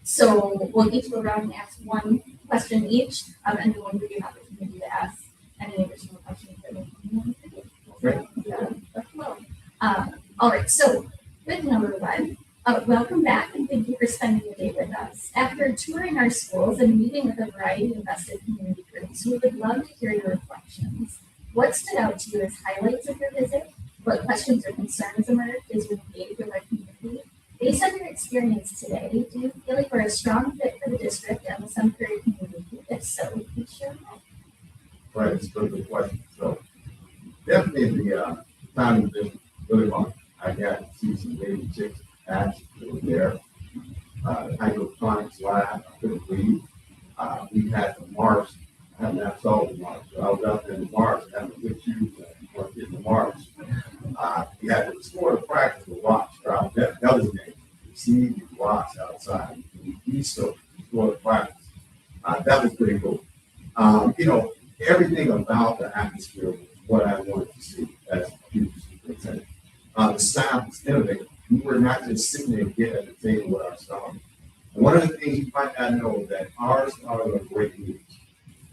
So we'll each go around and ask 1 question each, and then we'll give you an opportunity to ask any additional questions that may come in. All right, so with number 1. Welcome back, and thank you for spending the day with us. After touring our schools and meeting with a variety of vested community groups, we would love to hear your reflections. What stood out to you as highlights of your visit? What questions or concerns emerged as you engaged with our community? Based on your experience today, do you feel like we're a strong fit for the district and the Sunbury community? If so, please share more. Right, it's a good question. So definitely the time of this really long. I got to see some baby chicks actually there. Hydroponics lab, I couldn't believe. We had the marsh. I haven't had all the marsh. So I was out there in the marsh having a good shoes and getting the marsh. We had to explore the practice of rocks. That was the name. See these rocks outside. We still explore the practice. That was pretty cool. You know, everything about the atmosphere was what I wanted to see as a future superintendent. The staff was innovative. We were not just sitting there getting at the table with our scholars. And one of the things you might not know is that our scholars are great leaders.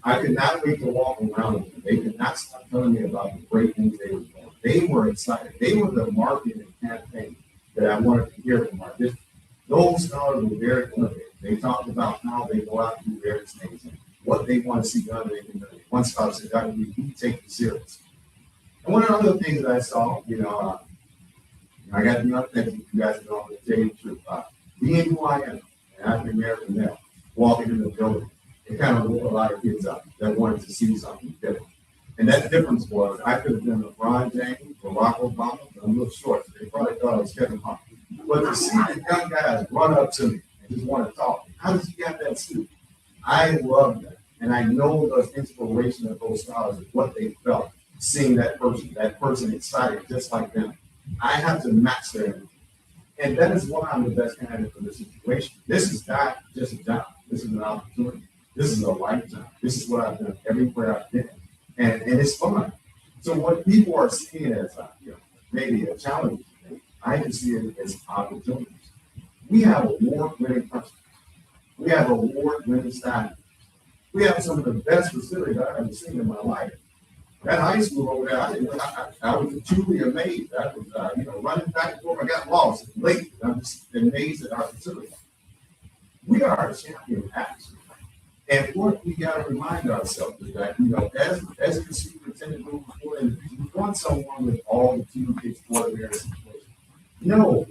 I could not wait to walk around with them. They could not stop telling me about the great things they were doing. They were excited. They were the marketing campaign that I wanted to hear from our district. Those scholars were very innovative. They talked about how they go out and do various things and what they want to see done in their community. One scholar said, Dr. we take it serious. And one of the other things that I saw, I got to be authentic. You guys know I'm going to tell you the truth. Being who I am, an African American male, walking in the building, it kind of woke a lot of kids up that wanted to see something different. And that difference was I could have been LeBron James, Barack Obama, but I'm a little short. So they probably thought I was Kevin Hart. But to see the young guys run up to me and just want to talk, how does he have that suit? I love that. And I know the inspiration of those scholars is what they felt, seeing that person excited just like them. I have to match their energy. And that is why I'm the best candidate for this situation. This is not just a job. This is an opportunity. This is a lifetime. This is what I've done everywhere I've been. And it's fun. So what people are seeing as maybe a challenge, I just see it as opportunities. We have award-winning principals. We have award-winning staff. We have some of the best facilities I've ever seen in my life. That high school over there, I was truly amazed. I was, running back and forth. I got lost late. I'm just amazed at our facility. We are a champion, actually. And what we got to remind ourselves is that, as the superintendent moving forward, we want someone with all the toolkits for the various situations. No,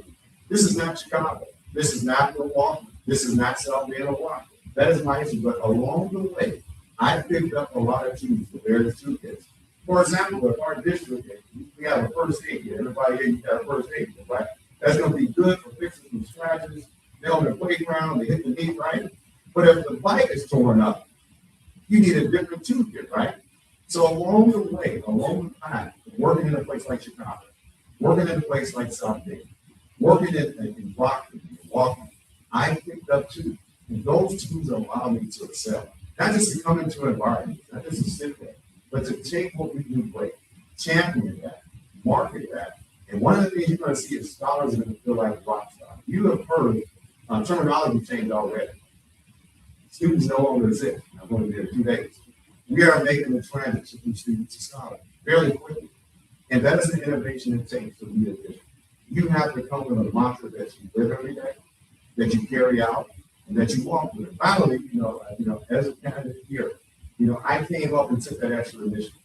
this is not Chicago. This is not Milwaukee. This is not South Bend, Milwaukee. That is my issue. But along the way, I picked up a lot of tools for various toolkits. For example, if our district, we have a first aid kit. Everybody here, you got a first aid kit, right? That's going to be good for fixing some scratches. They're on the playground, they hit the knee, right? But if the bike is torn up, you need a different toolkit, right? So along the way, along the path, working in a place like Chicago, working in a place like South Bend, working in Rockford, Milwaukee, I picked up tools. And those tools allow me to excel. Not just to come into an environment, not just to sit there, but to take what we do great, champion that, market that. And one of the things you're going to see is scholars are going to feel like rock stars. You have heard terminology change already. Students no longer exist. I'm going to be there 2 days. We are making the transition from students to scholars fairly quickly. And that is the innovation it takes to be a district. You have to come with a mantra that you live every day, that you carry out, and that you walk with it. Finally, as a candidate here, I came up and took that extra initiative.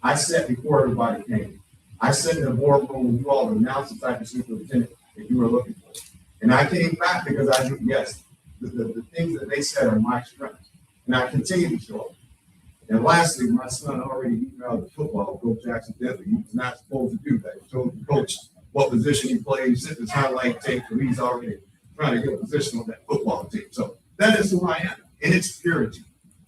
I sat before everybody came. I sat in the boardroom when you all announced the type of superintendent that you were looking for. And I came back because I knew, yes, the things that they said are my strengths. And I continue to show up. And lastly, my son already emailed the football coach accidentally. He was not supposed to do that. He told the coach what position he played. He sent his highlight tape, and he's already trying to get a position on that football team. So that is who I am. In its purity,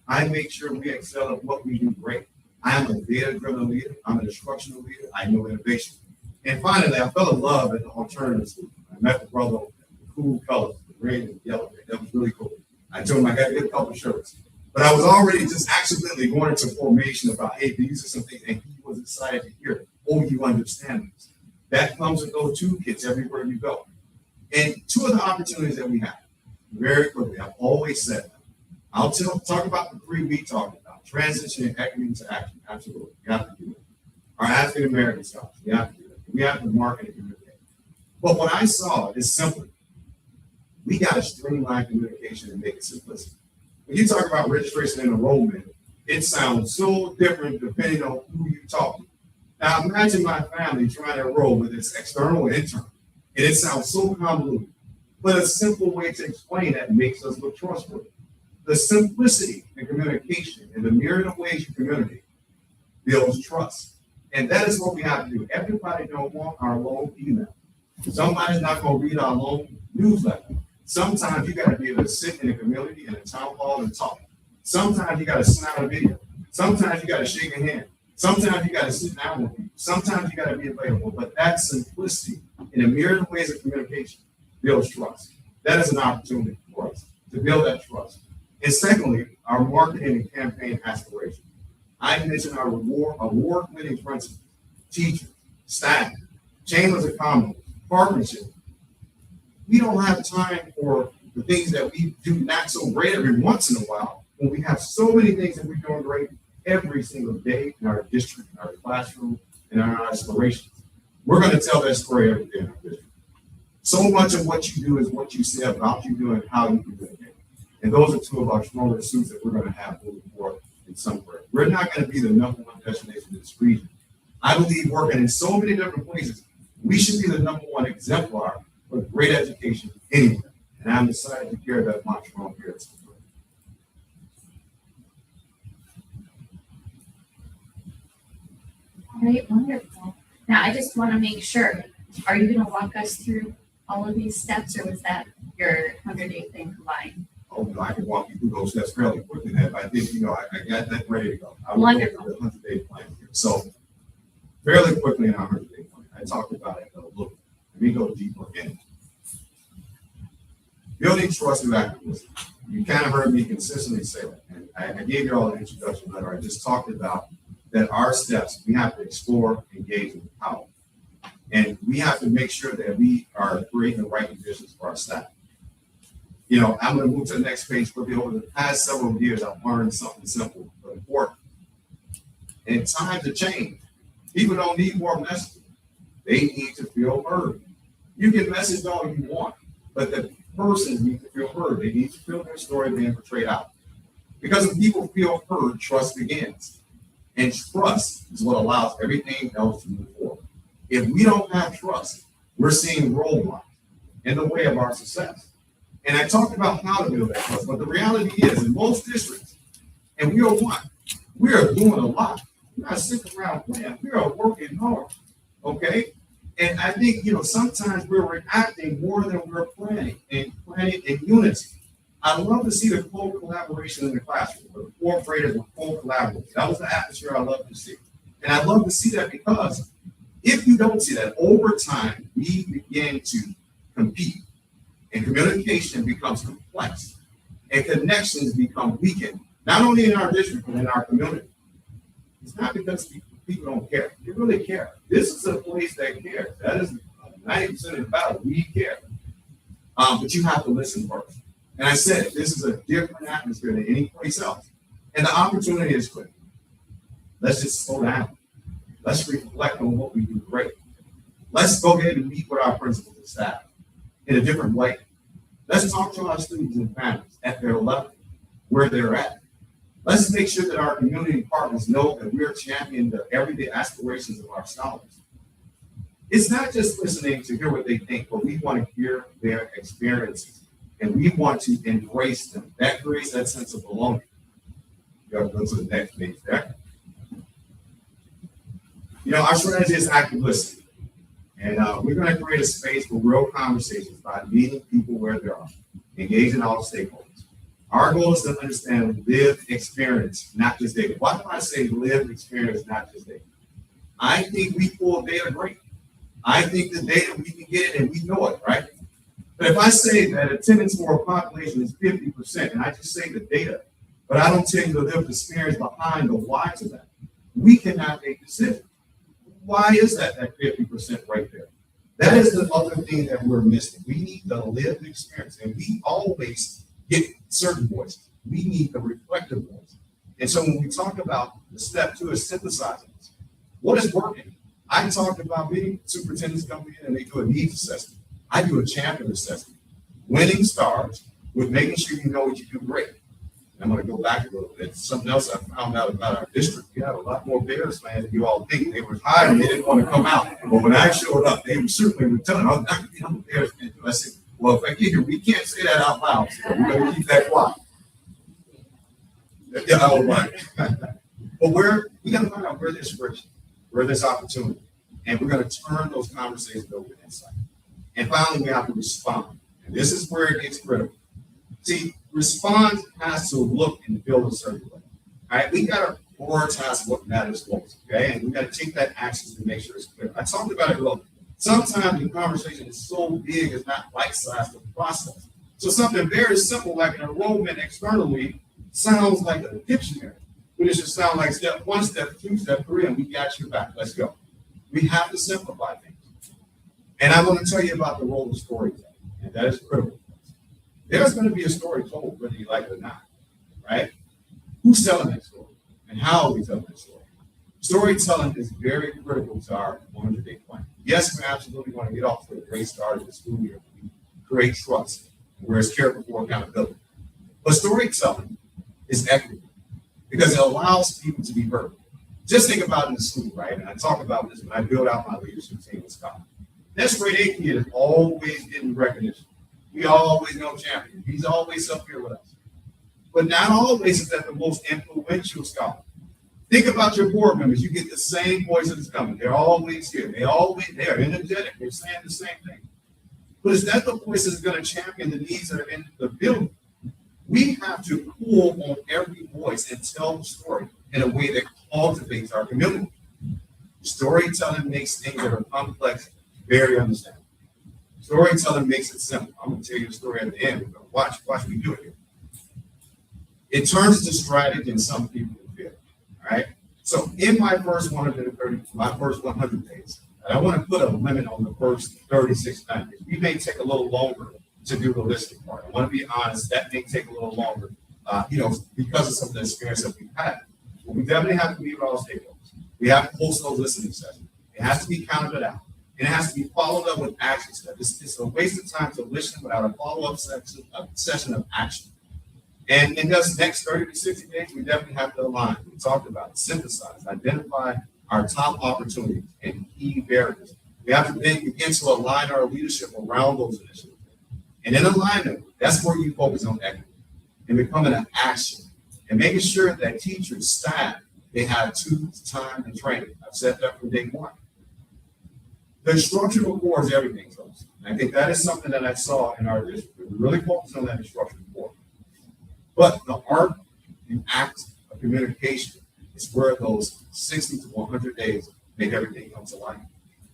I make sure we excel at what we do great. I am a data-driven leader. I'm an instructional leader. I know innovation. And finally, I fell in love at the alternative school. I met the brother with the cool colors, the red and yellow. That was really cool. I told him I got to get a couple shirts. But I was already just accidentally going into formation about, hey, these are some things. And he was excited to hear, oh, you understand this. That comes with those toolkits everywhere you go. And two of the opportunities that we have, very quickly, I've always said, I'll talk about the three we talked about, transitioning equity into action. Absolutely, we have to do it. Our African American scholars, we have to do it. We have to market and communicate. But what I saw is simply, we got to streamline communication and make it simplistic. When you talk about registration and enrollment, it sounds so different depending on who you talk to. Now imagine my family trying to enroll with its external and internal, and it sounds so convoluted. But a simple way to explain that makes us look trustworthy. The simplicity in communication and the myriad of ways you communicate builds trust. And that is what we have to do. Everybody don't want our long email. Somebody's not going to read our long newsletter. Sometimes you got to be able to sit in a community in a town hall and talk. Sometimes you got to send out a video. Sometimes you got to shake a hand. Sometimes you got to sit down with people. Sometimes you got to be available. But that simplicity in a myriad of ways of communication builds trust. That is an opportunity for us to build that trust. And secondly, our marketing and campaign aspiration. I mentioned our award-winning principals, teachers, staff, chambers of commerce, partnerships. We don't have time for the things that we do not so great every once in a while, when we have so many things that we're doing great every single day in our district, in our classroom, and in our aspirations. We're going to tell that story every day in our district. So much of what you do is what you say about you doing and how you communicate. And those are two of our stronger suits that we're going to have moving forward in somewhere. We're not going to be the number one destination in this region. I believe working in so many different places, we should be the number one exemplar for great education anywhere. And I'm excited to carry that mantra on here at Super. All right, wonderful. Now, I just want to make sure, are you going to walk us through all of these steps, or was that your 100-day thing combined? Oh, no, I can walk you through those steps fairly quickly. If I did, I got that ready to go. I will go through the 100-day plan here. So, fairly quickly in our 100-day plan, I talked about it a little. Let me go deeper in it. Building trust and activism. You kind of heard me consistently say that. And I gave you all an introduction letter. I just talked about that our steps, we have to explore, engage, and empower. And we have to make sure that we are creating the right conditions for our staff. I'm going to move to the next page, but over the past several years, I've learned something simple but important. And times have changed. People don't need more messaging. They need to feel heard. You can message all you want, but the person needs to feel heard. They need to feel their story being portrayed out. Because when people feel heard, trust begins. And trust is what allows everything else to move forward. If we don't have trust, we're seeing roadblocks in the way of our success. And I talked about how to build that trust, but the reality is in most districts, and we are one, we are doing a lot. We're not sitting around playing, we are working hard, okay? And I think, sometimes we're reacting more than we're planning in unity. I love to see the full collaboration in the classroom, where the fourth graders were full collaboration. That was the atmosphere I love to see. And I love to see that because if you don't see that, over time, we begin to compete and communication becomes complex and connections become weakened, not only in our district, but in our community. It's not because people don't care. They really care. This is a place that cares. That is 90% of the battle. We care. But you have to listen first. And I said, this is a different atmosphere than any place else. And the opportunity is quick. Let's just slow down. Let's reflect on what we do great. Let's go ahead and meet with our principals and staff in a different way. Let's talk to our students and families at their level, where they're at. Let's make sure that our community partners know that we're championing the everyday aspirations of our scholars. It's not just listening to hear what they think, but we want to hear their experiences. And we want to embrace them. That creates that sense of belonging. You got to go to the next page there. Our strategy is active listening. And we're going to create a space for real conversations by meeting people where they are, engaging all stakeholders. Our goal is to understand lived experience, not just data. Why do I say lived experience, not just data? I think we pull data great. I think the data, we can get it and we know it, right? But if I say that attendance for a population is 50%, and I just say the data, but I don't tell you the lived experience behind the why to that, we cannot make decisions. Why is that 50% right there? That is the other thing that we're missing. We need the lived experience, and we always get certain voices. We need the reflective voice. And so when we talk about the step 2 is synthesizing this. What is working? I talked about meeting superintendents coming in and they do a needs assessment. I do a champion assessment. Winning starts with making sure you know what you do great. And I'm going to go back a little bit. Something else I found out about our district. We have a lot more Bears fans than you all think. They were hired and they didn't want to come out. But when I showed up, they were certainly returning. I was not going to be on the Bears fan. I said, well, if I get here, we can't say that out loud. So we're going to keep that quiet. Yeah, all right. But we got to find out where there's friction, where there's opportunity. And we're going to turn those conversations over to insight. And finally, we have to respond. And this is where it gets critical. See, response has to look and feel a certain way. All right, we got to prioritize what matters most. Okay, and we got to take that action to make sure it's clear. I talked about it a little. Sometimes the conversation is so big, it's not bite-sized to process. So something very simple like an enrollment externally sounds like a dictionary. But it should sound like step 1, step 2, step 3, and we got your back. Let's go. We have to simplify things. And I'm going to tell you about the role of storytelling, and that is critical. There's going to be a story told, whether you like it or not, right? Who's telling that story, and how are we telling that story? Storytelling is very critical to our 100-day plan. Yes, we absolutely want to get off to a great start in the school year. We create trust, where it's care before accountability. But storytelling is equity because it allows people to be heard. Just think about it in the school, right? And I talk about this when I build out my leadership team in Scotland. This grade 8 kid is always getting recognition. We always know champion. He's always up here with us. But not always is that the most influential scholar. Think about your board members. You get the same voice that's coming. They're always here. They're energetic. They're saying the same thing. But is that the voice that's going to champion the needs that are in the building? We have to pull on every voice and tell the story in a way that cultivates our community. Storytelling makes things that are complex very understandable. Storytelling makes it simple. I'm going to tell you the story at the end. Watch me do it here. It turns into strategy and some people can feel it. All right. So in my first 100 days, and I want to put a limit on the first 36 days. We may take a little longer to do the listening part. I want to be honest, that may take a little longer, because of some of the experience that we've had. But we definitely have to meet with all stakeholders. We have to host those listening sessions. It has to be counted out. And it has to be followed up with action steps. It's a waste of time to listen without a follow-up session of action. And in this next 30 to 60 days, we definitely have to align. We talked about it, synthesize, identify our top opportunities and key barriers. We have to then begin to align our leadership around those initiatives. And in alignment, that's where you focus on equity and becoming an action and making sure that teachers, staff, they have tools, time, and training. I've said that from day one. The instructional core is everything, folks. And I think that is something that I saw in our district. We really focused on that instructional core. But the art and act of communication is where those 60 to 100 days make everything come to life.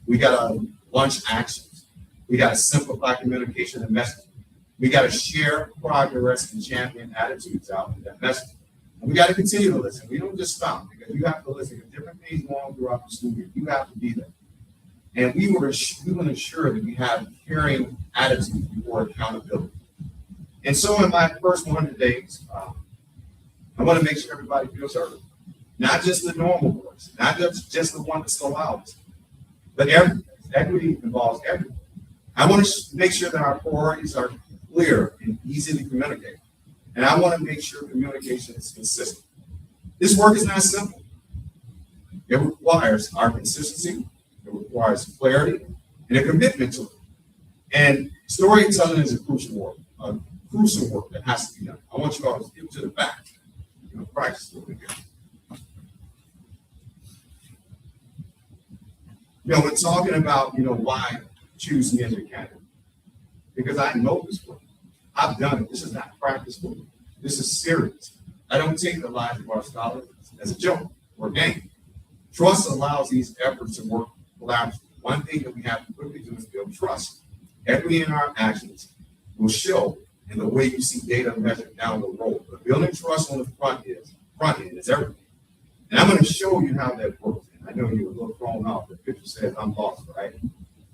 We got to launch actions. We got to simplify communication and messaging. We got to share progress and champion attitudes out in that message. And we got to continue to listen. We don't just stop, because you have to listen to different things going on throughout the school year. You have to be there. And we will ensure that we have caring attitudes before accountability. And so in my first 100 days, I want to make sure everybody feels heard. Not just the normal voice, not just the one that's so loud, but everything. Equity involves everything. I want to make sure that our priorities are clear and easy to communicate. And I want to make sure communication is consistent. This work is not simple. It requires our consistency, it requires clarity, and a commitment to it. And storytelling is a crucial work that has to be done. I want you all to get to the back, practice a little bit. We're talking about, why choose me as your candidate. Because I know this work. I've done it. This is not practice work. This is serious. I don't take the lives of our scholars as a joke or a game. Trust allows these efforts to work collaboratively. One thing that we have to quickly do is build trust. Equity in our actions will show in the way you see data measured down the road. But building trust on the front end is everything. And I'm going to show you how that works. And I know you're a little thrown off. The picture says I'm lost, right?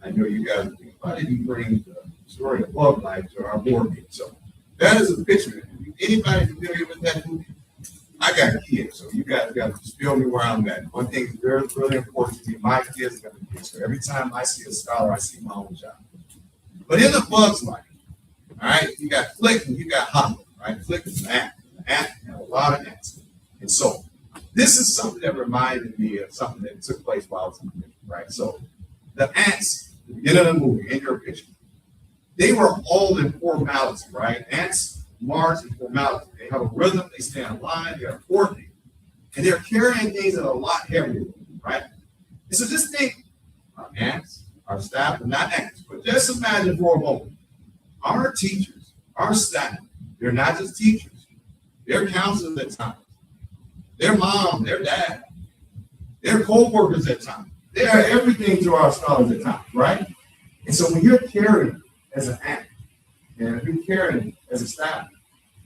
I know you guys are thinking, why did you bring the story of Love Life to our board meeting? So that is a picture. Anybody familiar with that movie? I got kids, so you guys got to just feel me where I'm at. One thing is very, really important to me, my kids got the kids. So every time I see a scholar, I see my own child. But in the Bug's Life, all right, you got Flick and you got Hopper, right? Flick is an ant. The ant had a lot of ants. And so this is something that reminded me of something that took place while I was in the movie, right? So the ants, at the beginning of the movie, in your picture, they were all in formality, right? Ants march in formality. They have a rhythm, they stay in line, they're coordinated. And they're carrying things that are a lot heavier, right? And so just think, our ants, our staff, are not ants, but just imagine for a moment, our teachers, our staff, they're not just teachers, they're counselors at times. They're mom, they're dad, they're co-workers at times. They are everything to our scholars at times, right? And so when you're caring as an ant, and if you're caring as a staff,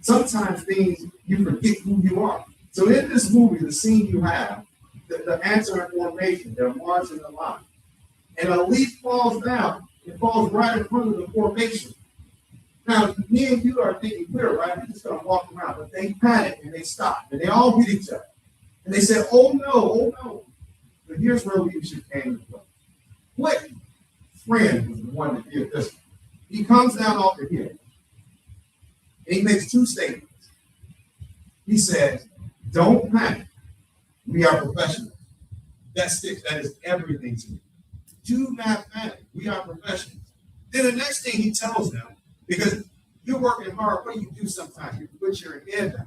sometimes things, you forget who you are. So in this movie, the scene you have, the ants are in formation, they're marching in line. And a leaf falls down, it falls right in front of the formation. Now, me and you are thinking clear, right? We're just gonna walk around, but they panic and they stop, and they all hit each other. And they said, oh no. But here's where leadership came into play. Flick, friend, was the one that did this. He comes down off the hill, and he makes two statements. He says, don't panic. We are professionals. That sticks, that is everything to me. Do not panic. We are professionals. Then the next thing he tells them, because you're working hard, what do you do sometimes? You put your head down.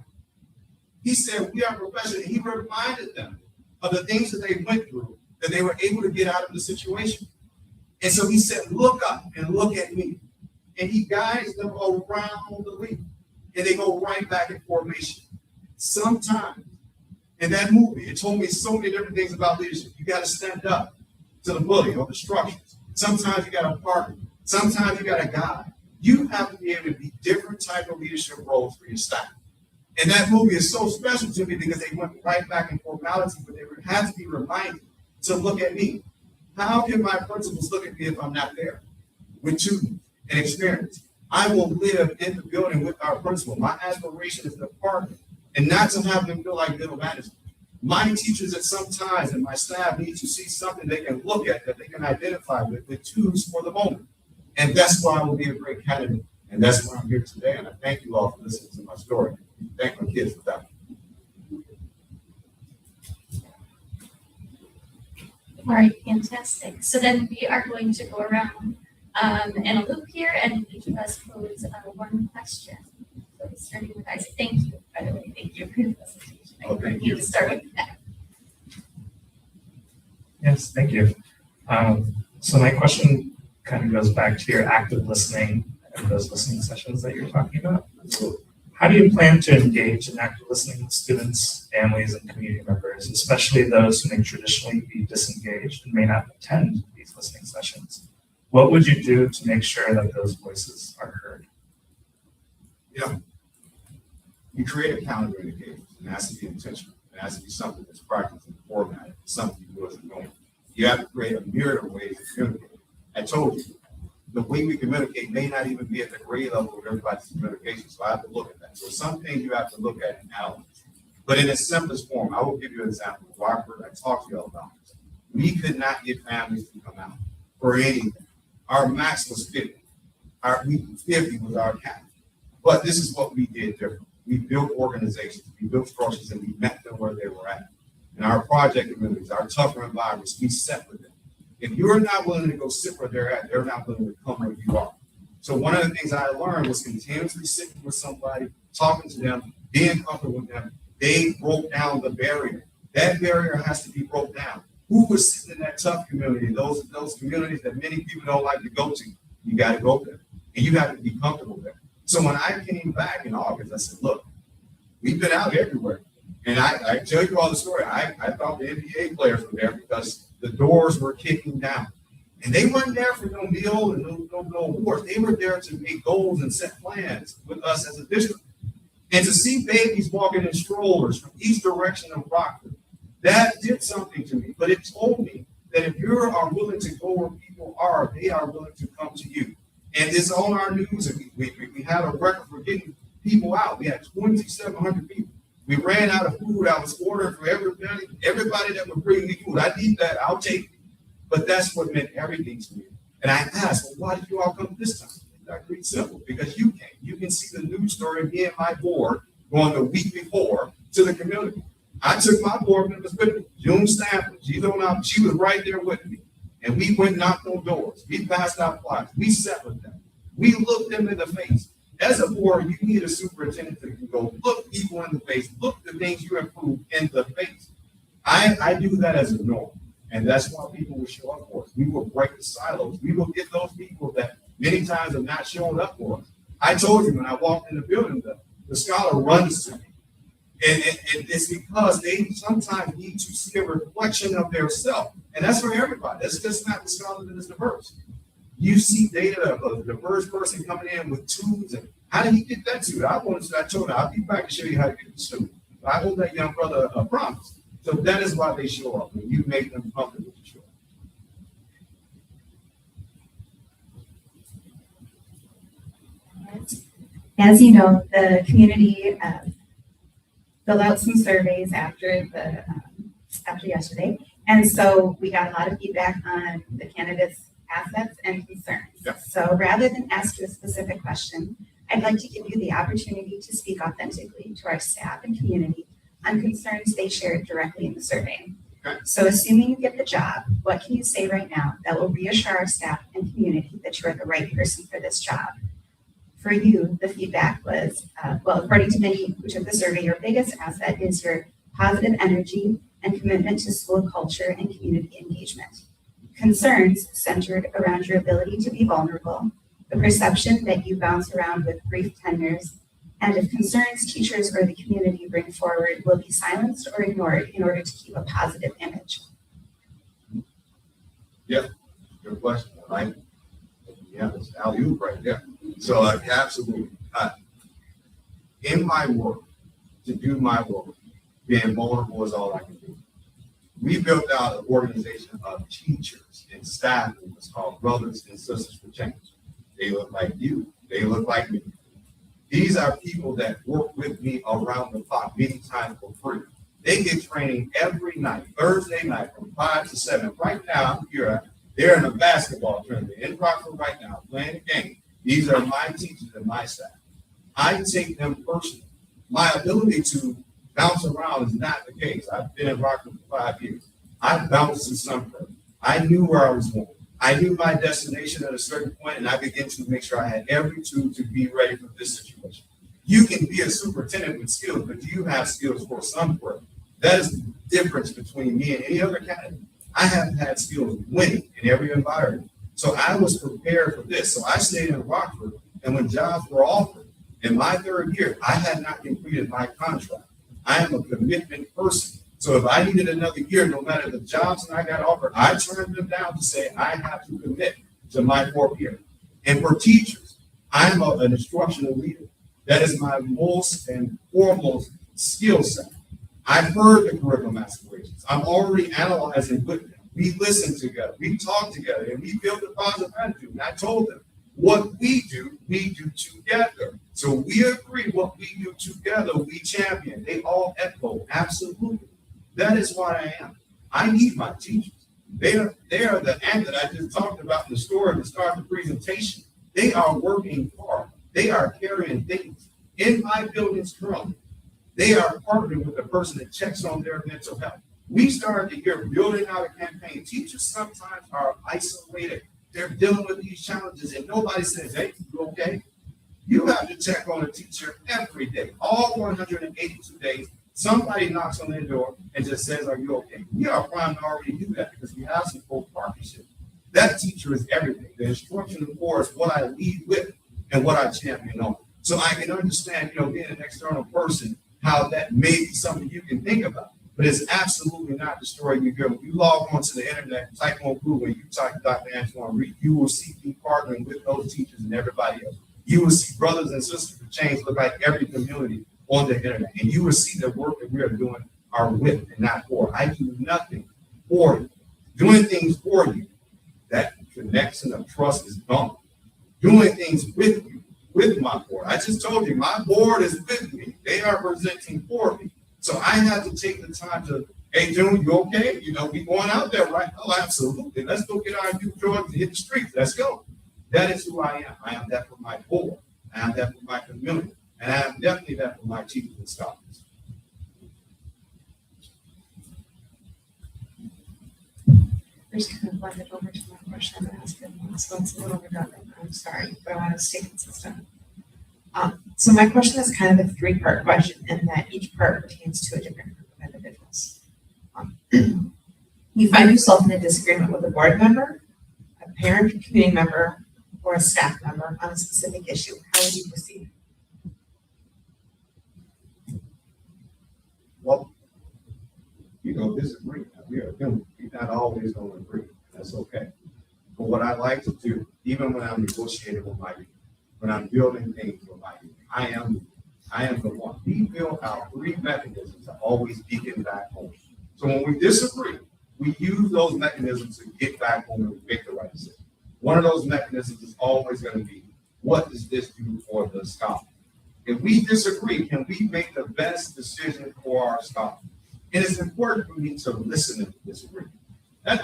He said, we are professionals. He reminded them of the things that they went through, that they were able to get out of the situation. And so he said, look up and look at me. And he guides them around the leaf. And they go right back in formation. Sometimes in that movie, it told me so many different things about leadership. You got to stand up to the bully or the structures. Sometimes you got a partner. Sometimes you got a guide. You have to be able to be different type of leadership roles for your staff. And that movie is so special to me because they went right back in formality, but they had to be reminded to look at me. How can my principals look at me if I'm not there? With tutoring and experience. I will live in the building with our principal. My aspiration is to partner and not to have them feel like middle management. My teachers at some times and my staff need to see something they can look at that they can identify with tools for the moment. And that's why I will be a great candidate. And that's why I'm here today. And I thank you all for listening to my story. Thank my kids for that. All right, fantastic. So then we are going to go around in a loop here, and each of us pose one question. So starting with Isaac. Thank you, by the way. Thank you for your presentation. Oh, thank I need you. to start with that. Yes, thank you. So my question kind of goes back to your active listening and those listening sessions that you're talking about. How do you plan to engage in active listening with students, families, and community members, especially those who may traditionally be disengaged and may not attend these listening sessions? What would you do to make sure that those voices are heard? Yeah. You create a calendar in engagement, and it has to be intentional. It has to be something that's practiced and formatted, something you do as a norm. You have to create a myriad of ways to communicate. I told you, the way we communicate may not even be at the grade level of everybody's communication, so I have to look at that. So some things you have to look at and analyze. But in its simplest form, I will give you an example of why I talked to you all about this. We could not get families to come out for anything. Our max was 50. 50 was our cap. But this is what we did different. We built organizations, we built structures, and we met them where they were at. In our project communities, our tougher environments, we set with them. If you're not willing to go sit where they're at, they're not willing to come where you are. So one of the things I learned was continuously sitting with somebody, talking to them, being comfortable with them. They broke down the barrier. That barrier has to be broke down. Who was sitting in that tough community, those communities that many people don't like to go to? You got to go there, and you have to be comfortable there. So when I came back in August, I said, look, we've been out everywhere. And I tell you all the story. I thought the NBA players were there because the doors were kicking down. And they weren't there for no meal and no awards. They were there to make goals and set plans with us as a district. And to see babies walking in strollers from each direction of Rockford, that did something to me. But it told me that if you are willing to go where people are, they are willing to come to you. And it's on our news. And we had a record for getting people out. We had 2,700 people. We ran out of food. I was ordering for everybody that would bring me food. I need that. I'll take it. But that's what meant everything to me. And I asked, well, why did you all come this time? That's pretty simple. Because you came. You can see the news story of me and my board going the week before to the community. I took my board members with me. June Stanford, she was right there with me. And we went knocked on doors. We passed out flyers. We sat with them. We looked them in the face. As a board, you need a superintendent that can go look people in the face, look the things you improve in the face. I do that as a norm. And that's why people will show up for us. We will break the silos. We will get those people that many times have not shown up for us. I told you when I walked in the building, the scholar runs to me. And it's because they sometimes need to see a reflection of their self. And that's for everybody. That's just not the scholar that is diverse. You see data of a diverse person coming in with tools, and how did he get that suit? I told him, I'll be back to show you how to get the suit. I owe that young brother a promise. So that is why they show up, and you make them comfortable to show up. As you know, the community filled out some surveys after yesterday, and so we got a lot of feedback on the candidates' assets and concerns. Yep. So rather than ask you a specific question, I'd like to give you the opportunity to speak authentically to our staff and community on concerns they shared directly in the survey. Okay. So assuming you get the job, what can you say right now that will reassure our staff and community that you are the right person for this job? For you, the feedback was, according to many who took the survey, your biggest asset is your positive energy and commitment to school culture and community engagement. Concerns centered around your ability to be vulnerable, the perception that you bounce around with brief tenures, and if concerns teachers or the community bring forward will be silenced or ignored in order to keep a positive image. Yeah, good question. Right? Yeah, it's alley-oop right there. So absolutely. In my work, to do my work, being vulnerable is all I can do. We built out an organization of teachers and staff that was called Brothers and Sisters for Change. They look like you. They look like me. These are people that work with me around the clock many times for free. They get training every night, Thursday night from 5 to 7. Right now, I'm here. They're in a basketball tournament in Rockford right now, playing a game. These are my teachers and my staff. I take them personally. My ability to bounce around is not the case. I've been in Rockford for 5 years. I bounced in Sunford. I knew where I was going. I knew my destination at a certain point, and I began to make sure I had every tool to be ready for this situation. You can be a superintendent with skills, but do you have skills for some work? That is the difference between me and any other candidate. I have had skills winning in every environment. So I was prepared for this. So I stayed in Rockford, and when jobs were offered, in my 3rd year, I had not completed my contract. I am a commitment person. So if I needed another year, no matter the jobs that I got offered, I turned them down to say I have to commit to my 4th year. And for teachers, I'm an instructional leader. That is my most and foremost skill set. I've heard the curriculum aspirations. I'm already analyzing with them. We listen together, we talk together, and we build a positive attitude. And I told them, what we do together. So we agree what we do together, we champion. They all echo, absolutely. That is what I am. I need my teachers. They are the ant that I just talked about in the story to start the presentation. They are working hard. They are carrying things. In my buildings currently, they are partnering with the person that checks on their mental health. We started the year building out a campaign. Teachers sometimes are isolated. They're dealing with these challenges and nobody says, hey, you okay? You have to check on a teacher every day, all 182 days. Somebody knocks on their door and just says, are you okay? We are primed to already do that because we have some full partnership. That teacher is everything. The instruction, of course, what I lead with and what I champion on. So I can understand, being an external person, how that may be something you can think about. But it's absolutely not destroying your girl. When you log onto the internet, type on Google, and you type Dr. Antoine Reed, you will see me partnering with those teachers and everybody else. You will see brothers and sisters who change look like every community on the internet. And you will see the work that we are doing are with and not for. I do nothing for you. Doing things for you, that connection of trust is gone. Doing things with you, with my board. I just told you, my board is with me. They are presenting for me. So I have to take the time to, hey, June, you okay? We going out there, right? Oh, absolutely. Let's go get our new drugs and hit the streets. Let's go. That is who I am. I am that for my board. I am that for my community. And I am definitely that for my teachers and scholars. I just kind of blended over to my question I'm asking, so it's a little redundant. I'm sorry, but I want to stay consistent. So my question is kind of a 3-part question, in that each part pertains to a different group of individuals. You find yourself in a disagreement with a board member, a parent or community member, or a staff member on a specific issue. How would you proceed? Well, disagree. We're not always going to agree. That's okay. But what I like to do, even when I'm negotiating with my, when I'm building things with my, I am the one. We build out 3 mechanisms to always beacon back home. So when we disagree, we use those mechanisms to get back home and make the right decision. One of those mechanisms is always going to be, what does this do for the scholar? If we disagree, can we make the best decision for our scholar? And it's important for me to listen and disagree. And,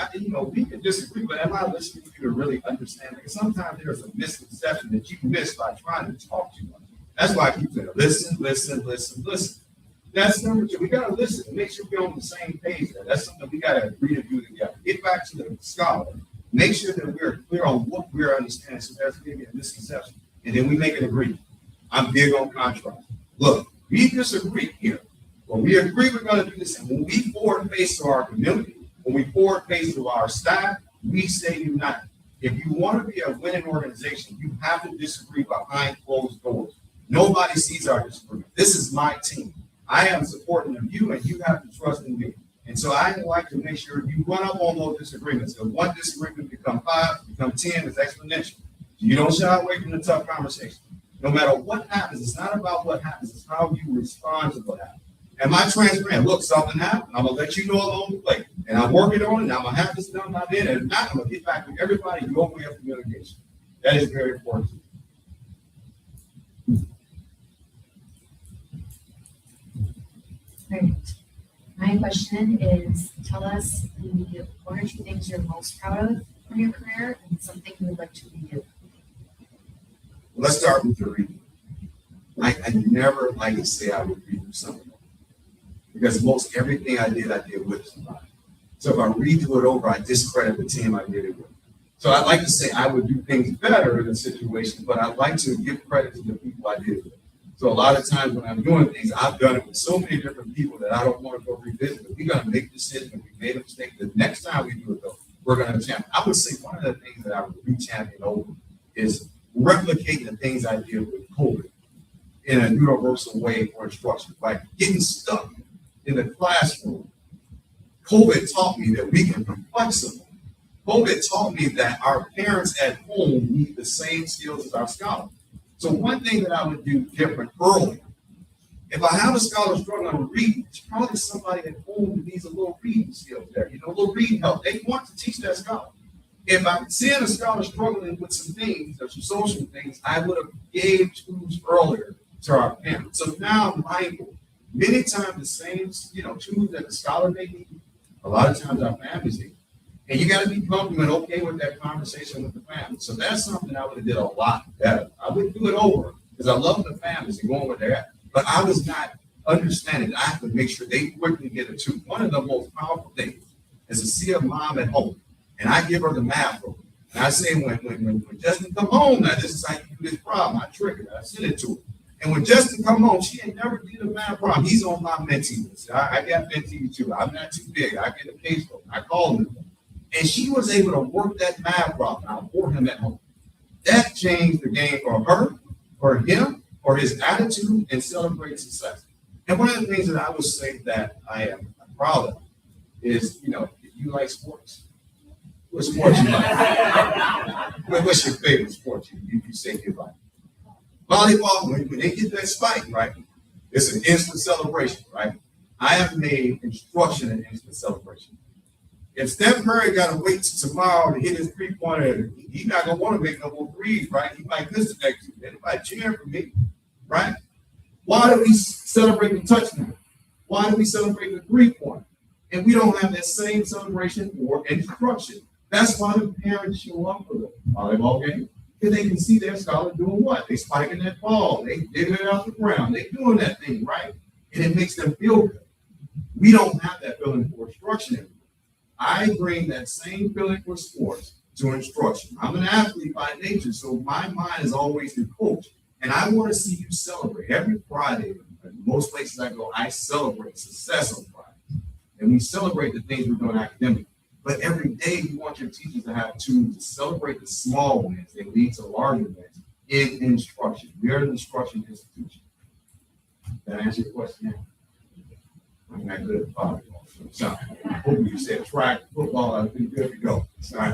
we can disagree, but am I listening to you to really understand? Because sometimes there's a misconception that you miss by trying to talk to you. That's why I keep saying, listen. That's number 2. We got to listen and make sure we're on the same page there. That's something we got to agree to do together. Get back to the scholar. Make sure that we're clear on what we're understanding, so there's maybe a misconception. And then we make an agreement. I'm big on contract. Look, we disagree here. When we agree we're going to do this, and when we forward face to our community, when we forward face to our staff, we stay united. If you want to be a winning organization, you have to disagree behind closed doors. Nobody sees our disagreement. This is my team. I am supporting of you, and you have to trust in me. And so I like to make sure you run up on those disagreements. If one disagreement become 5, become 10, it's exponential. You don't shy away from the tough conversation. No matter what happens, it's not about what happens, it's how you respond to what happens. Am I transparent? Look, something happened. I'm going to let you know along the way. And I'm working on it, and I'm going to have this done by then. And if not, I'm going to get back with everybody your way of communication. That is very important. Great. My question is, tell us the one or two things you're most proud of from your career and something you would like to redo. Let's start with the reading. I never like to say I would redo something because most everything I did with somebody. So if I redo it over, I discredit the team I did it with. So I'd like to say I would do things better in a situation, but I'd like to give credit to the people I did it with. So a lot of times when I'm doing things, I've done it with so many different people that I don't want to go revisit it. We're going to make decisions. If we made a mistake, the next time we do it, though, we're going to champion. I would say one of the things that I would re-champion over is replicating the things I did with COVID in a universal way for instruction, like getting stuck in the classroom. COVID taught me that we can be flexible. COVID taught me that our parents at home need the same skills as our scholars. So one thing that I would do different early, if I have a scholar struggling to read, it's probably somebody at home who needs a little reading skills there, a little reading help. They want to teach that scholar. If I'm seeing a scholar struggling with some things or some social things, I would have gave tools earlier to our parents. So now I'm mindful. Many times the same, tools that the scholar may need, a lot of times our families need. And you got to be comfortable and okay with that conversation with the family. So that's something I would have did a lot better. I wouldn't do it over because I love the families and going where they're at. But I was not understanding. I have to make sure they quickly get it too. One of the most powerful things is to see a mom at home, and I give her the math book. And I say, when Justin come home, now this is how you do this problem. I trick it. I send it to her. And when Justin come home, she ain't never did a math problem. He's on my mentee list. I got mentee too. I'm not too big. I get a caseload. I call him. And she was able to work that math problem out for him at home. That changed the game for her, for him, for his attitude, and celebrate success. And one of the things that I would say that I am proud of is, if you like sports, what sports you like? What's your favorite sport you say you like? Volleyball, when they get that spike, right? It's an instant celebration, right? I have made instruction an instant celebration. If Steph Curry got to wait till tomorrow to hit his three-pointer, he's not going to want to make no more threes, right? He might miss the next two. Anybody cheering for me, right? Why do we celebrate the touchdown? Why do we celebrate the three-pointer? And we don't have that same celebration for instruction. That's why the parents show up for the volleyball game, because they can see their scholar doing what? They spiking that ball. They digging it out the ground. They doing that thing, right? And it makes them feel good. We don't have that feeling for instruction anymore. I bring that same feeling for sports to instruction. I'm an athlete by nature, so my mind is always the coach. And I want to see you celebrate. Every Friday, most places I go, I celebrate success on Friday. And we celebrate the things we're doing academically. But every day, you want your teachers to have tools to celebrate the small wins that lead to larger wins in instruction. We are an instruction institution. Did I answer your question? I'm not good at volleyball. So I hope you said track, football, I think good to go. Sorry.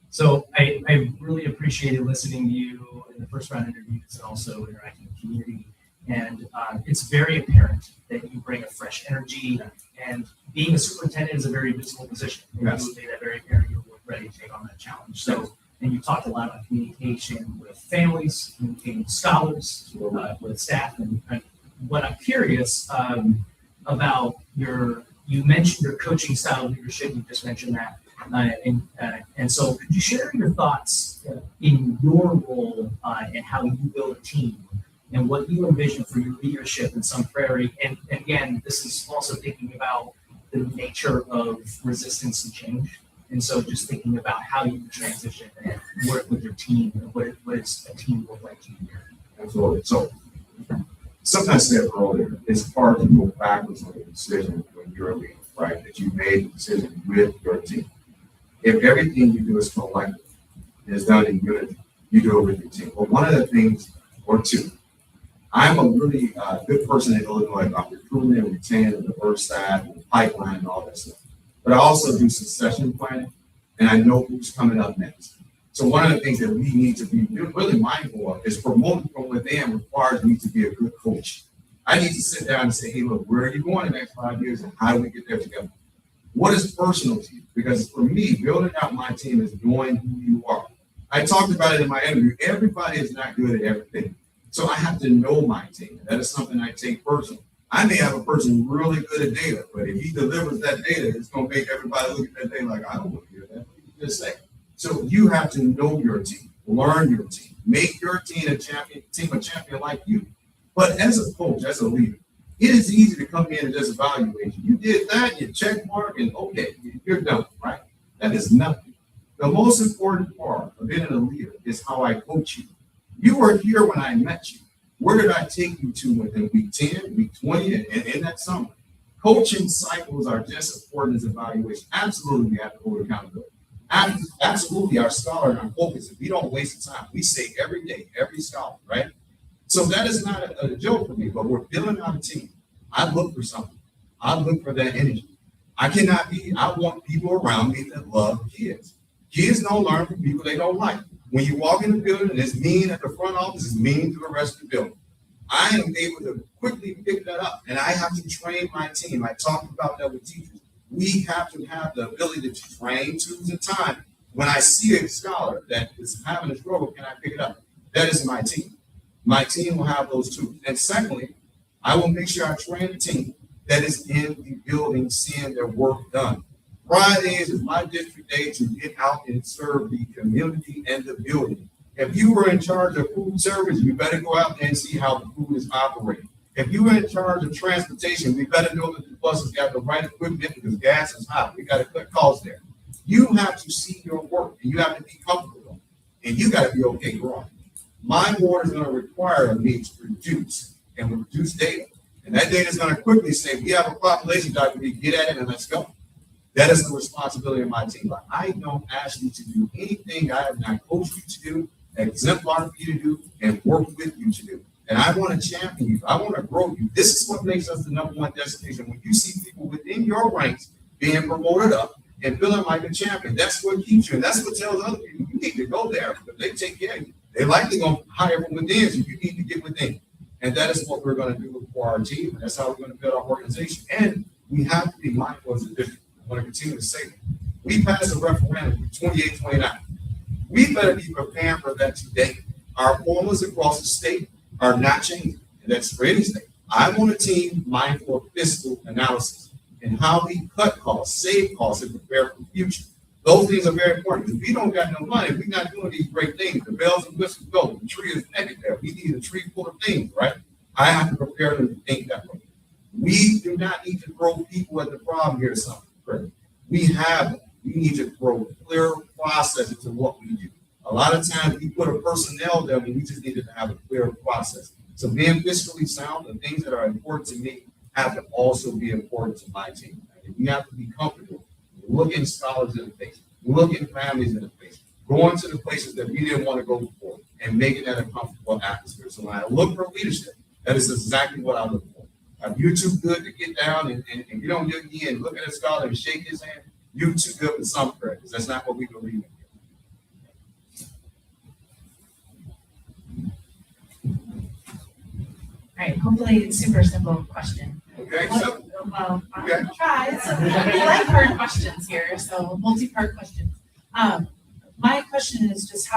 So I really appreciated listening to you in the first round interviews and also interacting with the community. And it's very apparent that you bring a fresh energy, and being a superintendent is a very visible position. And Yes. you made that very apparent. You're ready to take on that challenge. So, and you talked a lot about communication with families, communicating with scholars, with staff. And what I'm curious about you mentioned your coaching style of leadership. You just mentioned that. And so could you share your thoughts in your role and how you build a team and what you envision for your leadership in Sun Prairie? And again, this is also thinking about the nature of resistance and change. And so just thinking about how you transition and work with your team and what does a team look like to you? Absolutely. So sometimes I said earlier, it's hard to go backwards on a decision when you're a leader, right? That you made the decision with your team. If everything you do is collective, is done in unity, you do it with your team. But one of the things, or two, I'm a really good person in Illinois about recruiting and retaining a diverse staff and pipeline and all that stuff. But I also do succession planning, and I know who's coming up next. So one of the things that we need to be really mindful of is promoting from within requires me to be a good coach. I need to sit down and say, hey, look, where are you going in the next 5 years, and how do we get there together? What is personal to you? Because for me, building out my team is knowing who you are. I talked about it in my interview. Everybody is not good at everything. So I have to know my team. That is something I take personally. I may have a person really good at data, but if he delivers that data, it's going to make everybody look at that data like, I don't want to hear that. What did you just say? So you have to know your team, learn your team, make your team a champion like you. But as a coach, as a leader, it is easy to come in and just evaluate you. You did that, you check mark, and okay, you're done, right? That is nothing. The most important part of being a leader is how I coach you. You were here when I met you. Where did I take you to within week 10, week 20, and in that summer? Coaching cycles are just as important as evaluation. Absolutely, we have to hold accountability. Absolutely, our scholar and our focus, if we don't waste the time, we say every day, every scholar, right? So that is not a joke for me, but we're building out a team. I look for something. I look for that energy. I want people around me that love kids. Kids don't learn from people they don't like. When you walk in the building, it's mean at the front office, it's mean to the rest of the building. I am able to quickly pick that up, and I have to train my team. I talked about that with teachers. We have to have the ability to train, choose a time. When I see a scholar that is having a struggle, can I pick it up? That is my team. My team will have those tools. And secondly, I will make sure I train a team that is in the building, seeing their work done. Fridays is my district day to get out and serve the community and the building. If you were in charge of food service, you better go out there and see how the food is operating. If you were in charge of transportation, we better know that the buses got the right equipment because gas is high. We got to cut costs there. You have to see your work and you have to be comfortable. And you got to be okay growing. My board is going to require me to produce and produce data. And that data is going to quickly say, we have a population, Dr. B, get at it and let's go. That is the responsibility of my team. But I don't ask you to do anything I have not coached you to do, exemplar for you to do, and work with you to do. And I want to champion you. I want to grow you. This is what makes us the #1 destination. When you see people within your ranks being promoted up and feeling like a champion, that's what keeps you. And that's what tells other people, you need to go there because they take care of you. They're likely going to hire from within, so you need to get within. And that is what we're going to do for our team. And that's how we're going to build our organization. And we have to be mindful as a district. I want to continue to say that. We passed a referendum in 28-29. We better be preparing for that today. Our formulas across the state are not changing. And that's for any state. I want a team mindful of fiscal analysis and how we cut costs, save costs, and prepare for the future. Those things are very important. If we don't got no money, we're not doing these great things. The bells and whistles go. The tree is naked there. We need a tree full of things, right? I have to prepare them to think that way. We do not need to throw people at the problem here or something. We have, we need to throw clear processes to what we do. A lot of times we put a personnel there when we just needed to have a clear process. So being fiscally sound, the things that are important to me have to also be important to my team. And we have to be comfortable looking scholars in the face, looking families in the face, going to the places that we didn't want to go before, and making that a comfortable atmosphere. So when I look for leadership, that is exactly what I look for. If you're too good to get down and get on your knee and look at a scholar and shake his hand, you're too good for some credit. That's not what we believe in. All right, hopefully it's super simple question. Okay, So, well, Okay. I'll try. So we like hard questions here, so multi-part questions. My question is just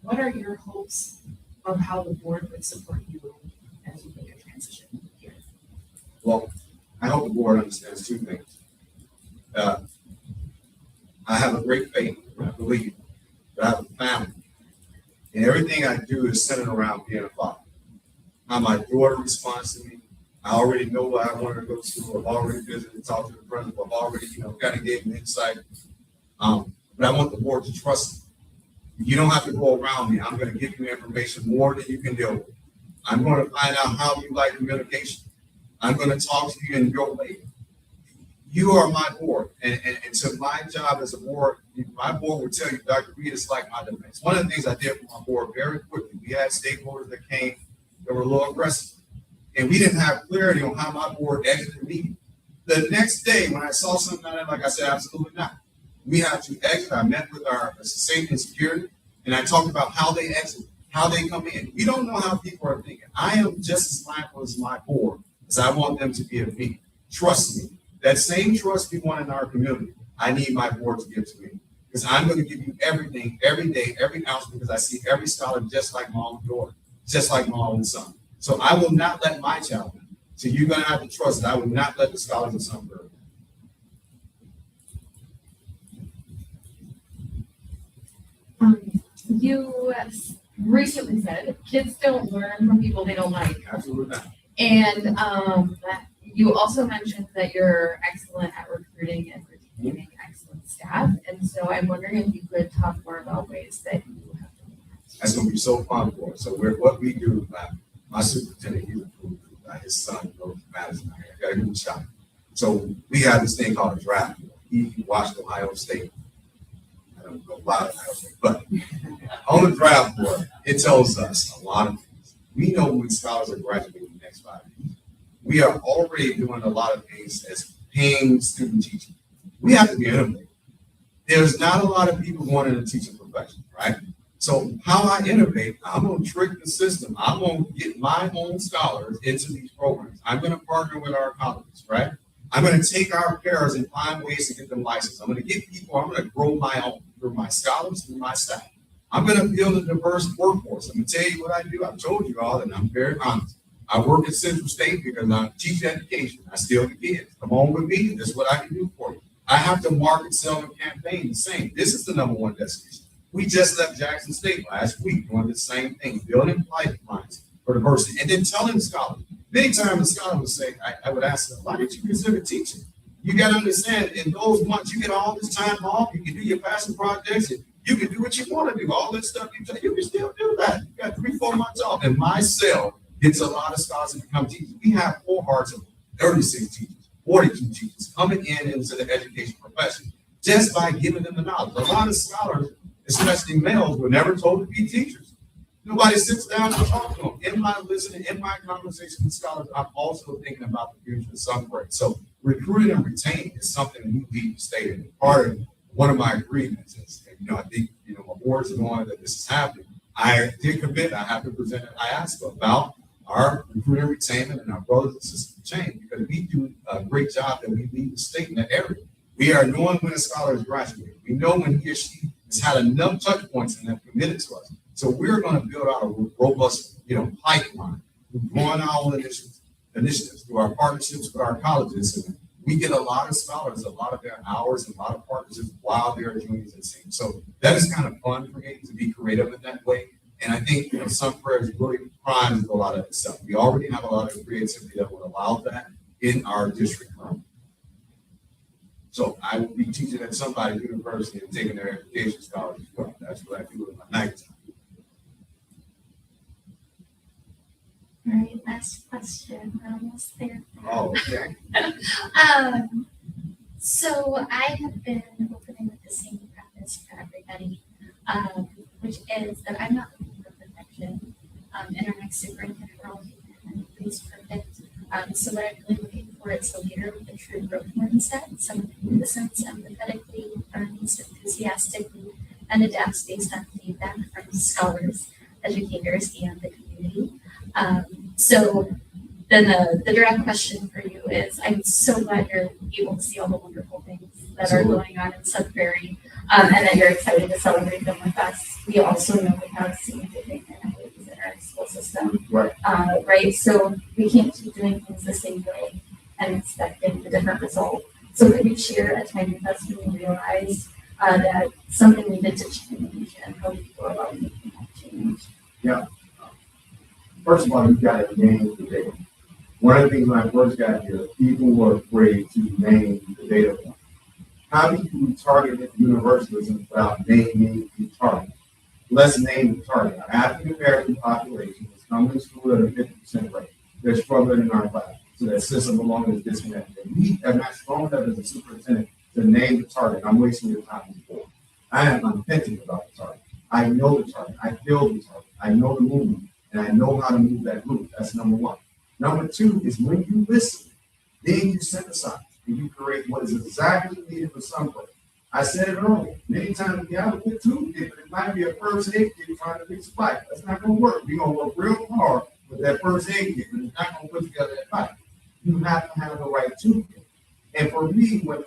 what are your hopes of how the board would support you as you make a transition here? Well, I hope the board understands two things. I have a great faith, I believe, that I have a family. And everything I do is centered around being a father. How my daughter responds to me. I already know what I want her to go to. I've already visited and talked to the principal. I've already, kind of gave them insight. But I want the board to trust me. You don't have to go around me. I'm going to give you information more than you can deal with. I'm going to find out how you like communication. I'm going to talk to you in your way. You are my board. And so my job as a board, my board will tell you, Dr. Reed, is like my defense. One of the things I did for my board very quickly, we had stakeholders that came that were a little aggressive. And we didn't have clarity on how my board exited the meeting. The next day, when I saw something like I said, absolutely not. We have to exit. I met with our safety and security, and I talked about how they exit, how they come in. We don't know how people are thinking. I am just as mindful as my board as I want them to be of me. Trust me. That same trust we want in our community, I need my board to give to me. Because I'm going to give you everything, every day, every ounce, because I see every scholar just like my own daughter, just like my own son. So I will not let my child So you're gonna have to trust that I would not let the scholars of Sunbury. You recently said kids don't learn from people they don't like. Absolutely not. And you also mentioned that you're excellent at recruiting and retaining excellent staff. And so I'm wondering if you could talk more about ways that you have done that. That's gonna be so fun for us. So what we do, my superintendent, he's approved, his son goes to Madison. I got a good shot. So we have this thing called a draft. He watched Ohio State. I don't know a lot of Ohio State, but on the draft board, it tells us a lot of things. We know when scholars are graduating in the next 5 years. We are already doing a lot of things as paying student teachers. We have to be innovative. There's not a lot of people going into the teaching profession, right? So how I innovate, I'm going to trick the system. I'm going to get my own scholars into these programs. I'm going to partner with our colleges, right? I'm going to take our pairs and find ways to get them licensed. I'm going to get people, I'm going to grow my own through my scholars, through my staff. I'm going to build a diverse workforce. I'm going to tell you what I do. I've told you all, and I'm very honest. I work at Central State because I teach education. I steal the kids. Come on with me. This is what I can do for you. I have to market, sell, and campaign the same. This is the #1 destination. We just left Jackson State last week doing the same thing, building pipelines for diversity, and then telling scholars. Many times the scholar would say, I would ask them, why did you consider teaching? You got to understand, in those months, you get all this time off, you can do your passion projects, and you can do what you want to do. All this stuff, you can still do that. You got 3-4 months off. And my cell gets a lot of scholars to become teachers. We have cohorts of 36 teachers, 42 teachers coming into the education profession just by giving them the knowledge. A lot of scholars, especially males, were never told to be teachers. Nobody sits down and talks to them. In my listening, in my conversation with scholars, I'm also thinking about the future of Sunbury. So recruiting and retaining is something that we lead the state in. Part of one of my agreements is, and, I think, my board's knowing that this is happening. I did commit, I have to present an IASCA about our recruiting and retainment and our brothers and sisters chain, because we do a great job and we lead the state in that area. We are knowing when a scholar is graduating. We know when he or she has had enough touch points and have committed to us. So we're going to build out a robust, pipeline. We're growing our own initiatives through our partnerships with our colleges. And we get a lot of scholars, a lot of their hours, and a lot of partnerships while they're juniors and seniors. So that is kind of fun for me to be creative in that way. And I think, Sunbury is really primed to do a lot of that stuff. We already have a lot of creativity that would allow that in our district currently. So I will be teaching at somebody's university and taking their education scholarship as well. That's what I do in my nighttime. All right, last question. We're almost there. Oh, okay. So I have been opening with the same practice for everybody, which is that I'm not looking for perfection. And our next superintendent role, everybody's perfect. So what I'm really looking for is a leader with a true growth mindset, someone who listens empathetically, learns enthusiastically, and adapts based on feedback from scholars, educators, and the community. So then the direct question for you is, I'm so glad you're able to see all the wonderful things that are going on in Sudbury, and that you're excited to celebrate them with us. We also know we have significant inequities in our school system, right? So we can't keep doing things the same way and expecting a different result. So could you share a time with us when you realized that something needed to change and how you go about making that change? Yeah. First of all, you've got to name the data. One of the things when I first got here, people were afraid to name the data point. How do you target universalism without naming the target? Let's name the target. Our African American population is coming to school at a 50% rate. They're struggling in our class. So that system alone is disconnected. We are not strong enough as a superintendent to name the target. I'm wasting your time before. I'm thinking about the target. I know the target. I feel the target. I know the movement. And I know how to move that group. That's number one. Number two is when you listen, then you synthesize and you create what is exactly needed for somebody. I said it earlier. Many times we have a good two kid, but it might be a first aid kid trying to fix a bike. That's not going to work. We're going to work real hard with that first aid kit, but it's not going to put together that bike. You have to have the right toolkit. And for me, when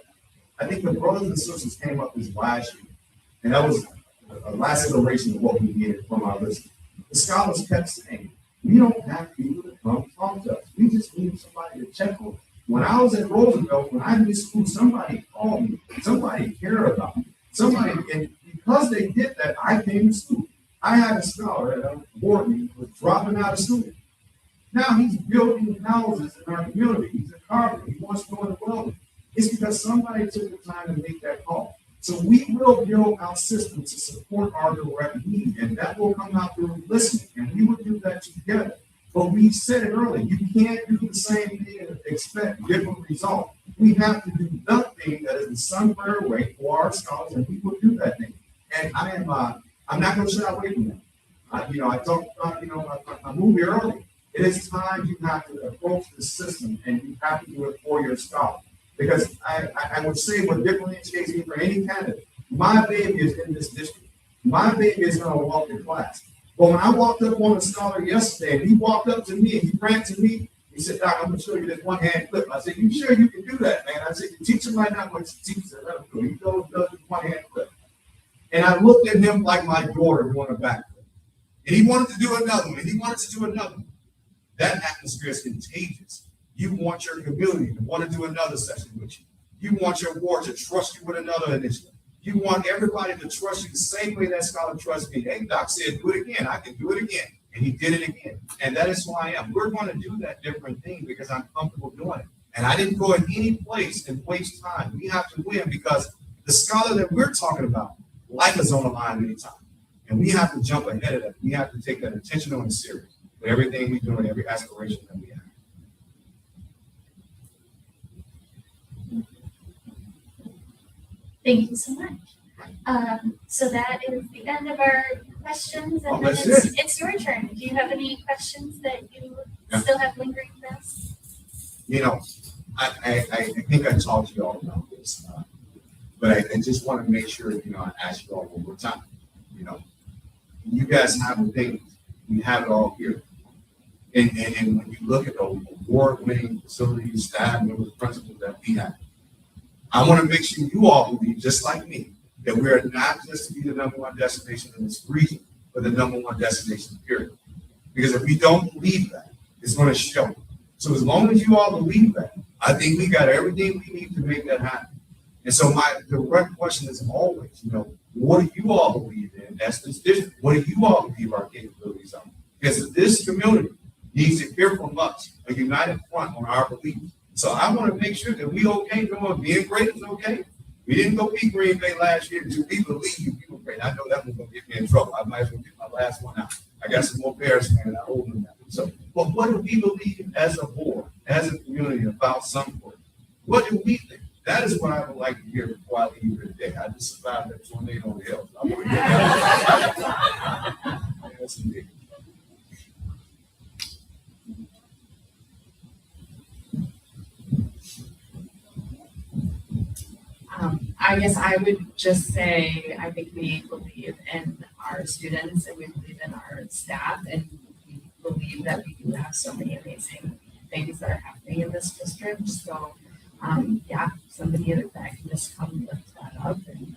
I think the brothers and sisters came up this last year, and that was a last iteration of what we did from our list. The scholars kept saying, we don't have people to come talk to us. We just need somebody to check on. When I was at Roosevelt, when I missed school, somebody called me. Somebody cared about me. Somebody, and because they did that, I came to school. I had a scholar at a board meeting who was dropping out of school. Now he's building houses in our community. He's a carpenter. He wants to go into welding. It's because somebody took the time to make that call. So we will build our system to support our direct need, and that will come out through listening, and we will do that together. But we said it earlier, you can't do the same thing and expect different results. We have to do the thing that is the sunflower way for our scholars, and we will do that thing. And I'm not going to shy away from that. I talked about, I moved here early. It is time you have to approach the system, and you have to do it for your scholar. Because I would say what differentiates me from any candidate, my baby is in this district. My baby is going to walk in class. But when I walked up on a scholar yesterday, and he walked up to me and he ran to me, he said, Doc, I'm going to show you this one-hand flip. I said, you sure you can do that, man? I said, the teacher might not want to teach that. Let him go. He does this one-hand flip. And I looked at him like my daughter doing a backflip. And he wanted to do another one, and he wanted to do another one. That atmosphere is contagious. You want your community to want to do another session with you. You want your ward to trust you with another initiative. You want everybody to trust you the same way that scholar trusts me. Hey, Doc said, do it again. I can do it again. And he did it again. And that is who I am. We're going to do that different thing because I'm comfortable doing it. And I didn't go in any place and waste time. We have to win because the scholar that we're talking about, life is on the line anytime. And we have to jump ahead of that. We have to take that intentional and serious with everything we do and every aspiration that we have. Thank you so much. So that is the end of our questions, and then that's it's your turn. Do you have any questions that you still have lingering for us? I think I talked to you all about this, but I just want to make sure, I ask you all one more time. You guys have the things, we have it all here. And when you look at the award-winning facilities, staff, members, principals that we have, I want to make sure you all believe, just like me, that we are not just to be the number one destination in this region, but the number one destination, period. Because if we don't believe that, it's going to show. So as long as you all believe that, I think we got everything we need to make that happen. And so my direct question is always, what do you all believe in? That's this district. What do you all believe our capabilities are? Because this community needs to hear from us, a united front on our beliefs. So I want to make sure that we okay doing being great is okay. We didn't go beat Green Bay last year until we believe we were great. I know that was going to get me in trouble. I might as well get my last one out. I got some more Bears fans and I hold them that. So, but what do we believe as a board, as a community about Sunport? What do we think? That is what I would like to hear before I leave here today. I just survived that tornado on the hill. I want to get that. Yes, indeed. I guess I would just say, I think we believe in our students and we believe in our staff, and we believe that we do have so many amazing things that are happening in this district. So, somebody that can just come lift that up and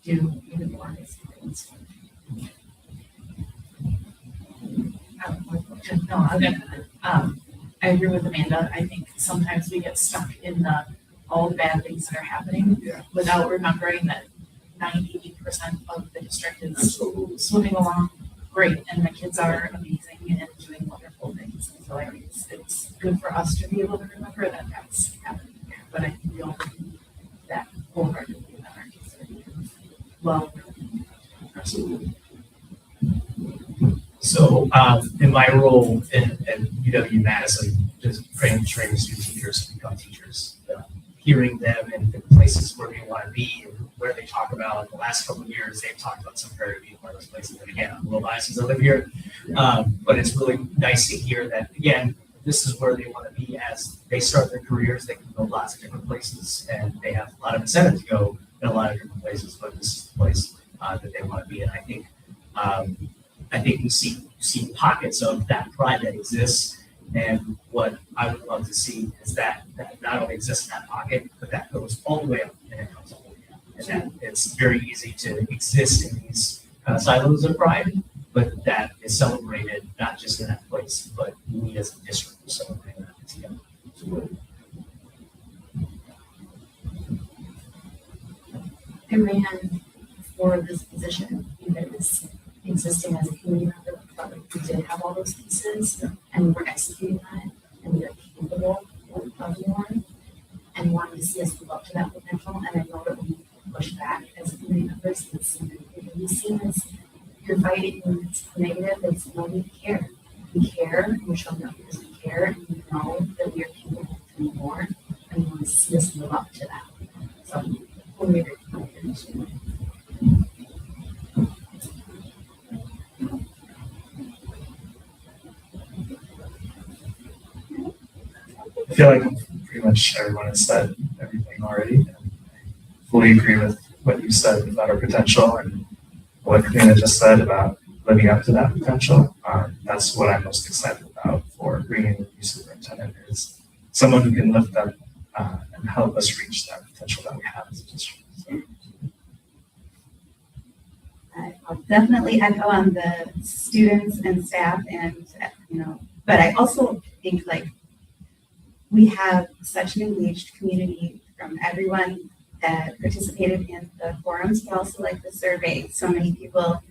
do even more amazing things. No, I'm gonna, I agree with Amanda. I think sometimes we get stuck in all the bad things that are happening without remembering that 98% of the district is swimming along great, and the kids are amazing and doing wonderful things. So I think it's good for us to be able to remember that that's happening here. But I think we all believe that wholeheartedly that our kids are doing well. Absolutely. So in my role at UW-Madison, just training student teachers to become teachers, hearing them in the places where they want to be and where they talk about the last couple of years, they've talked about some very being one of those places. And again, I'm a little biased since I live here, but it's really nice to hear that, again, this is where they want to be as they start their careers. They can go lots of different places and they have a lot of incentive to go in a lot of different places, but this is the place that they want to be in. I think we see pockets of that pride that exists. And what I would love to see is that not only exists in that pocket, but that goes all the way up and it comes all the way up. And that it's very easy to exist in these kind of silos of pride but that is celebrated not just in that place, but we as a district are celebrating that together. I ran for this position, even as existing as a community member, felt like we did have all those pieces, and we're executing that, and we are capable of more, and wanting to see us live up to that potential. And I know that we push back as community members, and we see this, you're fighting when it's negative, it's no, we care. We care, and we're showing up because we care, and we know that we are capable of doing more, and we want to see us live up to that. So, we're very confident. I feel like pretty much everyone has said everything already. And I fully agree with what you said about our potential and what Karina just said about living up to that potential. That's what I'm most excited about for bringing the new superintendent, is someone who can lift up and help us reach that potential that we have as a district. So. I'll definitely echo on the students and staff, and but I also think like we have such an engaged community from everyone that participated in the forums, but also like the survey. So many people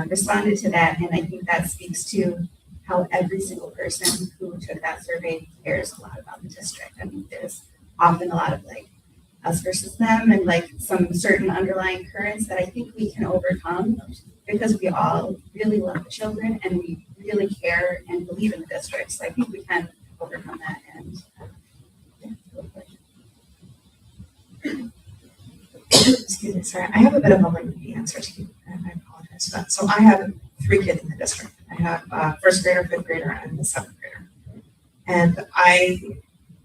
responded to that, and I think that speaks to how every single person who took that survey cares a lot about the district. I mean, there's often a lot of like us versus them, and like some certain underlying currents that I think we can overcome because we all really love the children and we really care and believe in the district. So I think we can overcome that. And excuse me, sorry, I have a bit of a lengthy answer to you, and I apologize for that. So I have 3 kids in the district. I have a first grader, 5th grader, and a 7th grader. And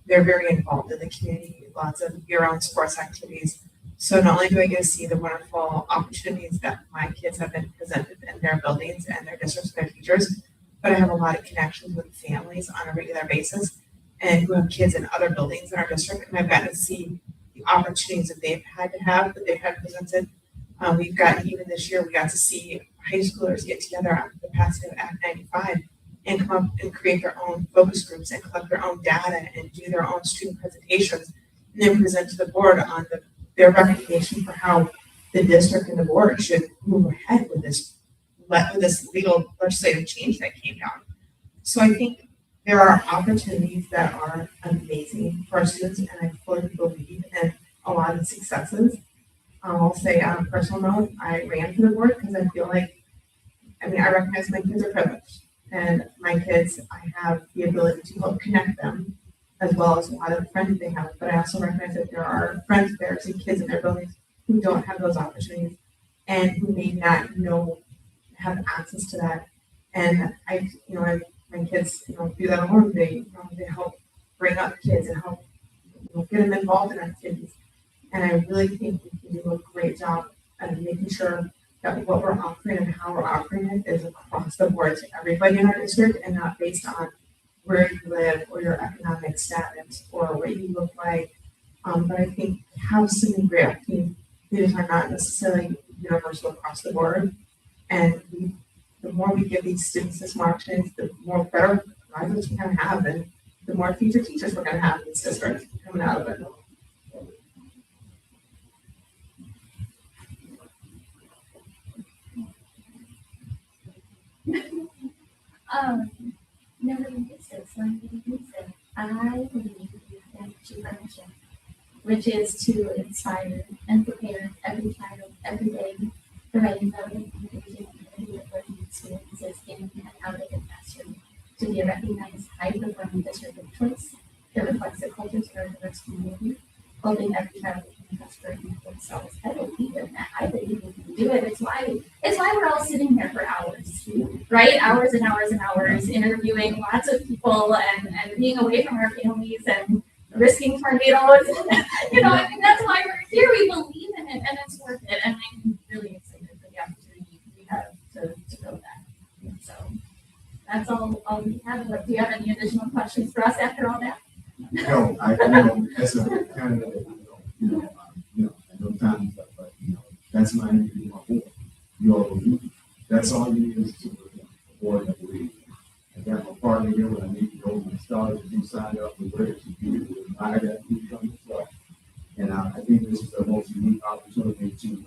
they're very involved in the community, lots of year-round sports activities. So not only do I get to see the wonderful opportunities that my kids have been presented in their buildings and their districts and their teachers, but I have a lot of connections with families on a regular basis and who have kids in other buildings in our district. And I've gotten to see the opportunities that they've had to have, that they've had presented. We've gotten, even this year, we got to see high schoolers get together after the passing of Act 95 and come up and create their own focus groups and collect their own data and do their own student presentations and then present to the board on their recommendation for how the district and the board should move ahead with this legal legislative change that came down. So I think there are opportunities that are amazing for our students, and I fully believe in a lot of successes. I'll say on a personal note, I ran for the board because I feel like, I recognize my kids are privileged, and my kids, I have the ability to help connect them as well as a lot of the friends they have. But I also recognize that there are friends, parents, and kids in their buildings who don't have those opportunities and who may not have access to that. And my kids, do that alone. They help bring up kids and help get them involved in activities. And I really think we can do a great job of making sure that what we're offering and how we're offering it is across the board to everybody in our district and not based on where you live or your economic status or what you look like. But I think housing and great activities are not necessarily universal across the board. And the more we give these students this more opportunities, the more better lives we're going to have, and the more future teachers we're going to have in this district coming out of it. Never use it, so I'm going to use it. I believe you have to function, which is to inspire and prepare every child, every day, the writing relevant engaging community of learning experiences in and out of the classroom, to be a recognized high-performing district of choice that reflects the cultures of our diverse community, holding every child in prosperity for themselves. I believe in that. I believe we can do it. It's why we're all sitting here for hours, right? Hours and hours and hours interviewing lots of people and being away from our families and risking tornadoes. I mean, that's why we're here. We believe in it and it's worth it. And I'm really excited for the opportunity we have to build that. So that's all we have. Do you have any additional questions for us after all that? No, as a candidate, I know time and stuff, but that's my board. You all believe. That's all you need is to started to be signed up for various communities. I got income as well. And I think this is the most unique opportunity to,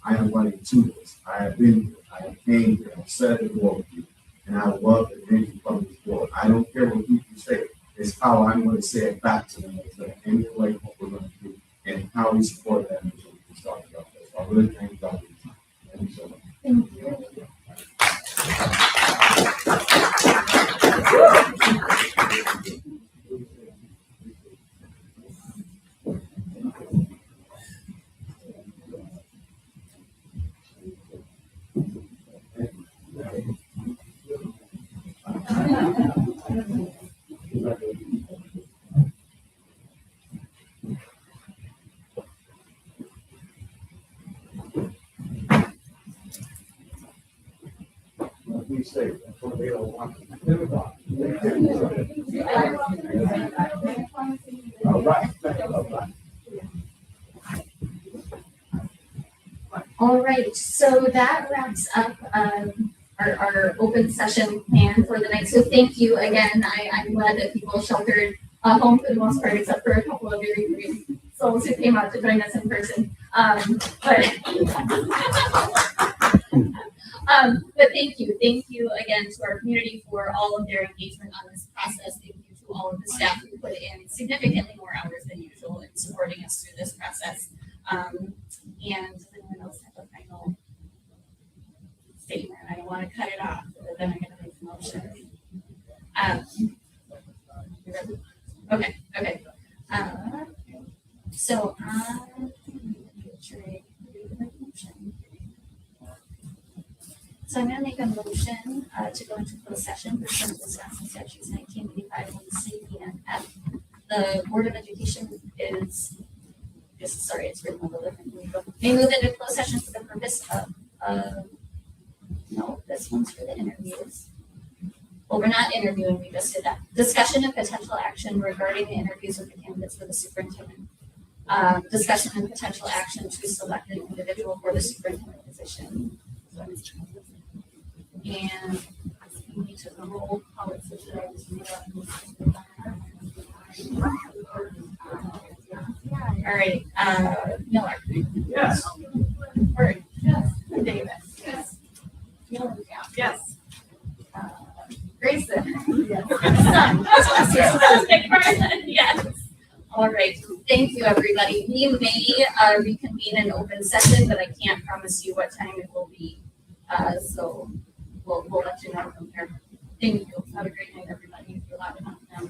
I am running to this. I have been here. I have came here. I've sat at the board with you. And I love the energy from this board. I don't care what people say. It's how I'm going to say it back to them. It's going to emulate what we're going to do and how we support that mission. We talk about this. I really thank you for your time. Thank you so much. Thank you. Be safe. That's what they all want. All right. All right, so that wraps up our open session plan for the night. So thank you again. I'm glad that people sheltered home for the most part, except for a couple of very brave souls who came out to join us in person. But thank you again to our community for all of their engagement on this process. Thank you to all of the staff who put in significantly more hours than usual in supporting us through this process. And does anyone else have a final statement? I don't want to cut it off, but then I'm going to make the motion. Okay. So So I'm going to make a motion to go into closed session pursuant to Wisconsin statutes 1985 and C and F. The Board of Education it's written a little differently, but may move into closed session for the purpose of, no, this one's for the interviews. Well, we're not interviewing, we just did that. Discussion and potential action regarding the interviews with the candidates for the superintendent. Discussion and potential action to select an individual for the superintendent position. And we need to roll call it. So should I just read all right, Miller. Yes. Bird. Yes. Davis. Yes. Miller. Yes. Grayson. Yes. Yes. All right. Thank you, everybody. We may reconvene in open session, but I can't promise you what time it will be. So we'll let you know from there. Thank you. Have a great night, everybody. If you're loud enough now.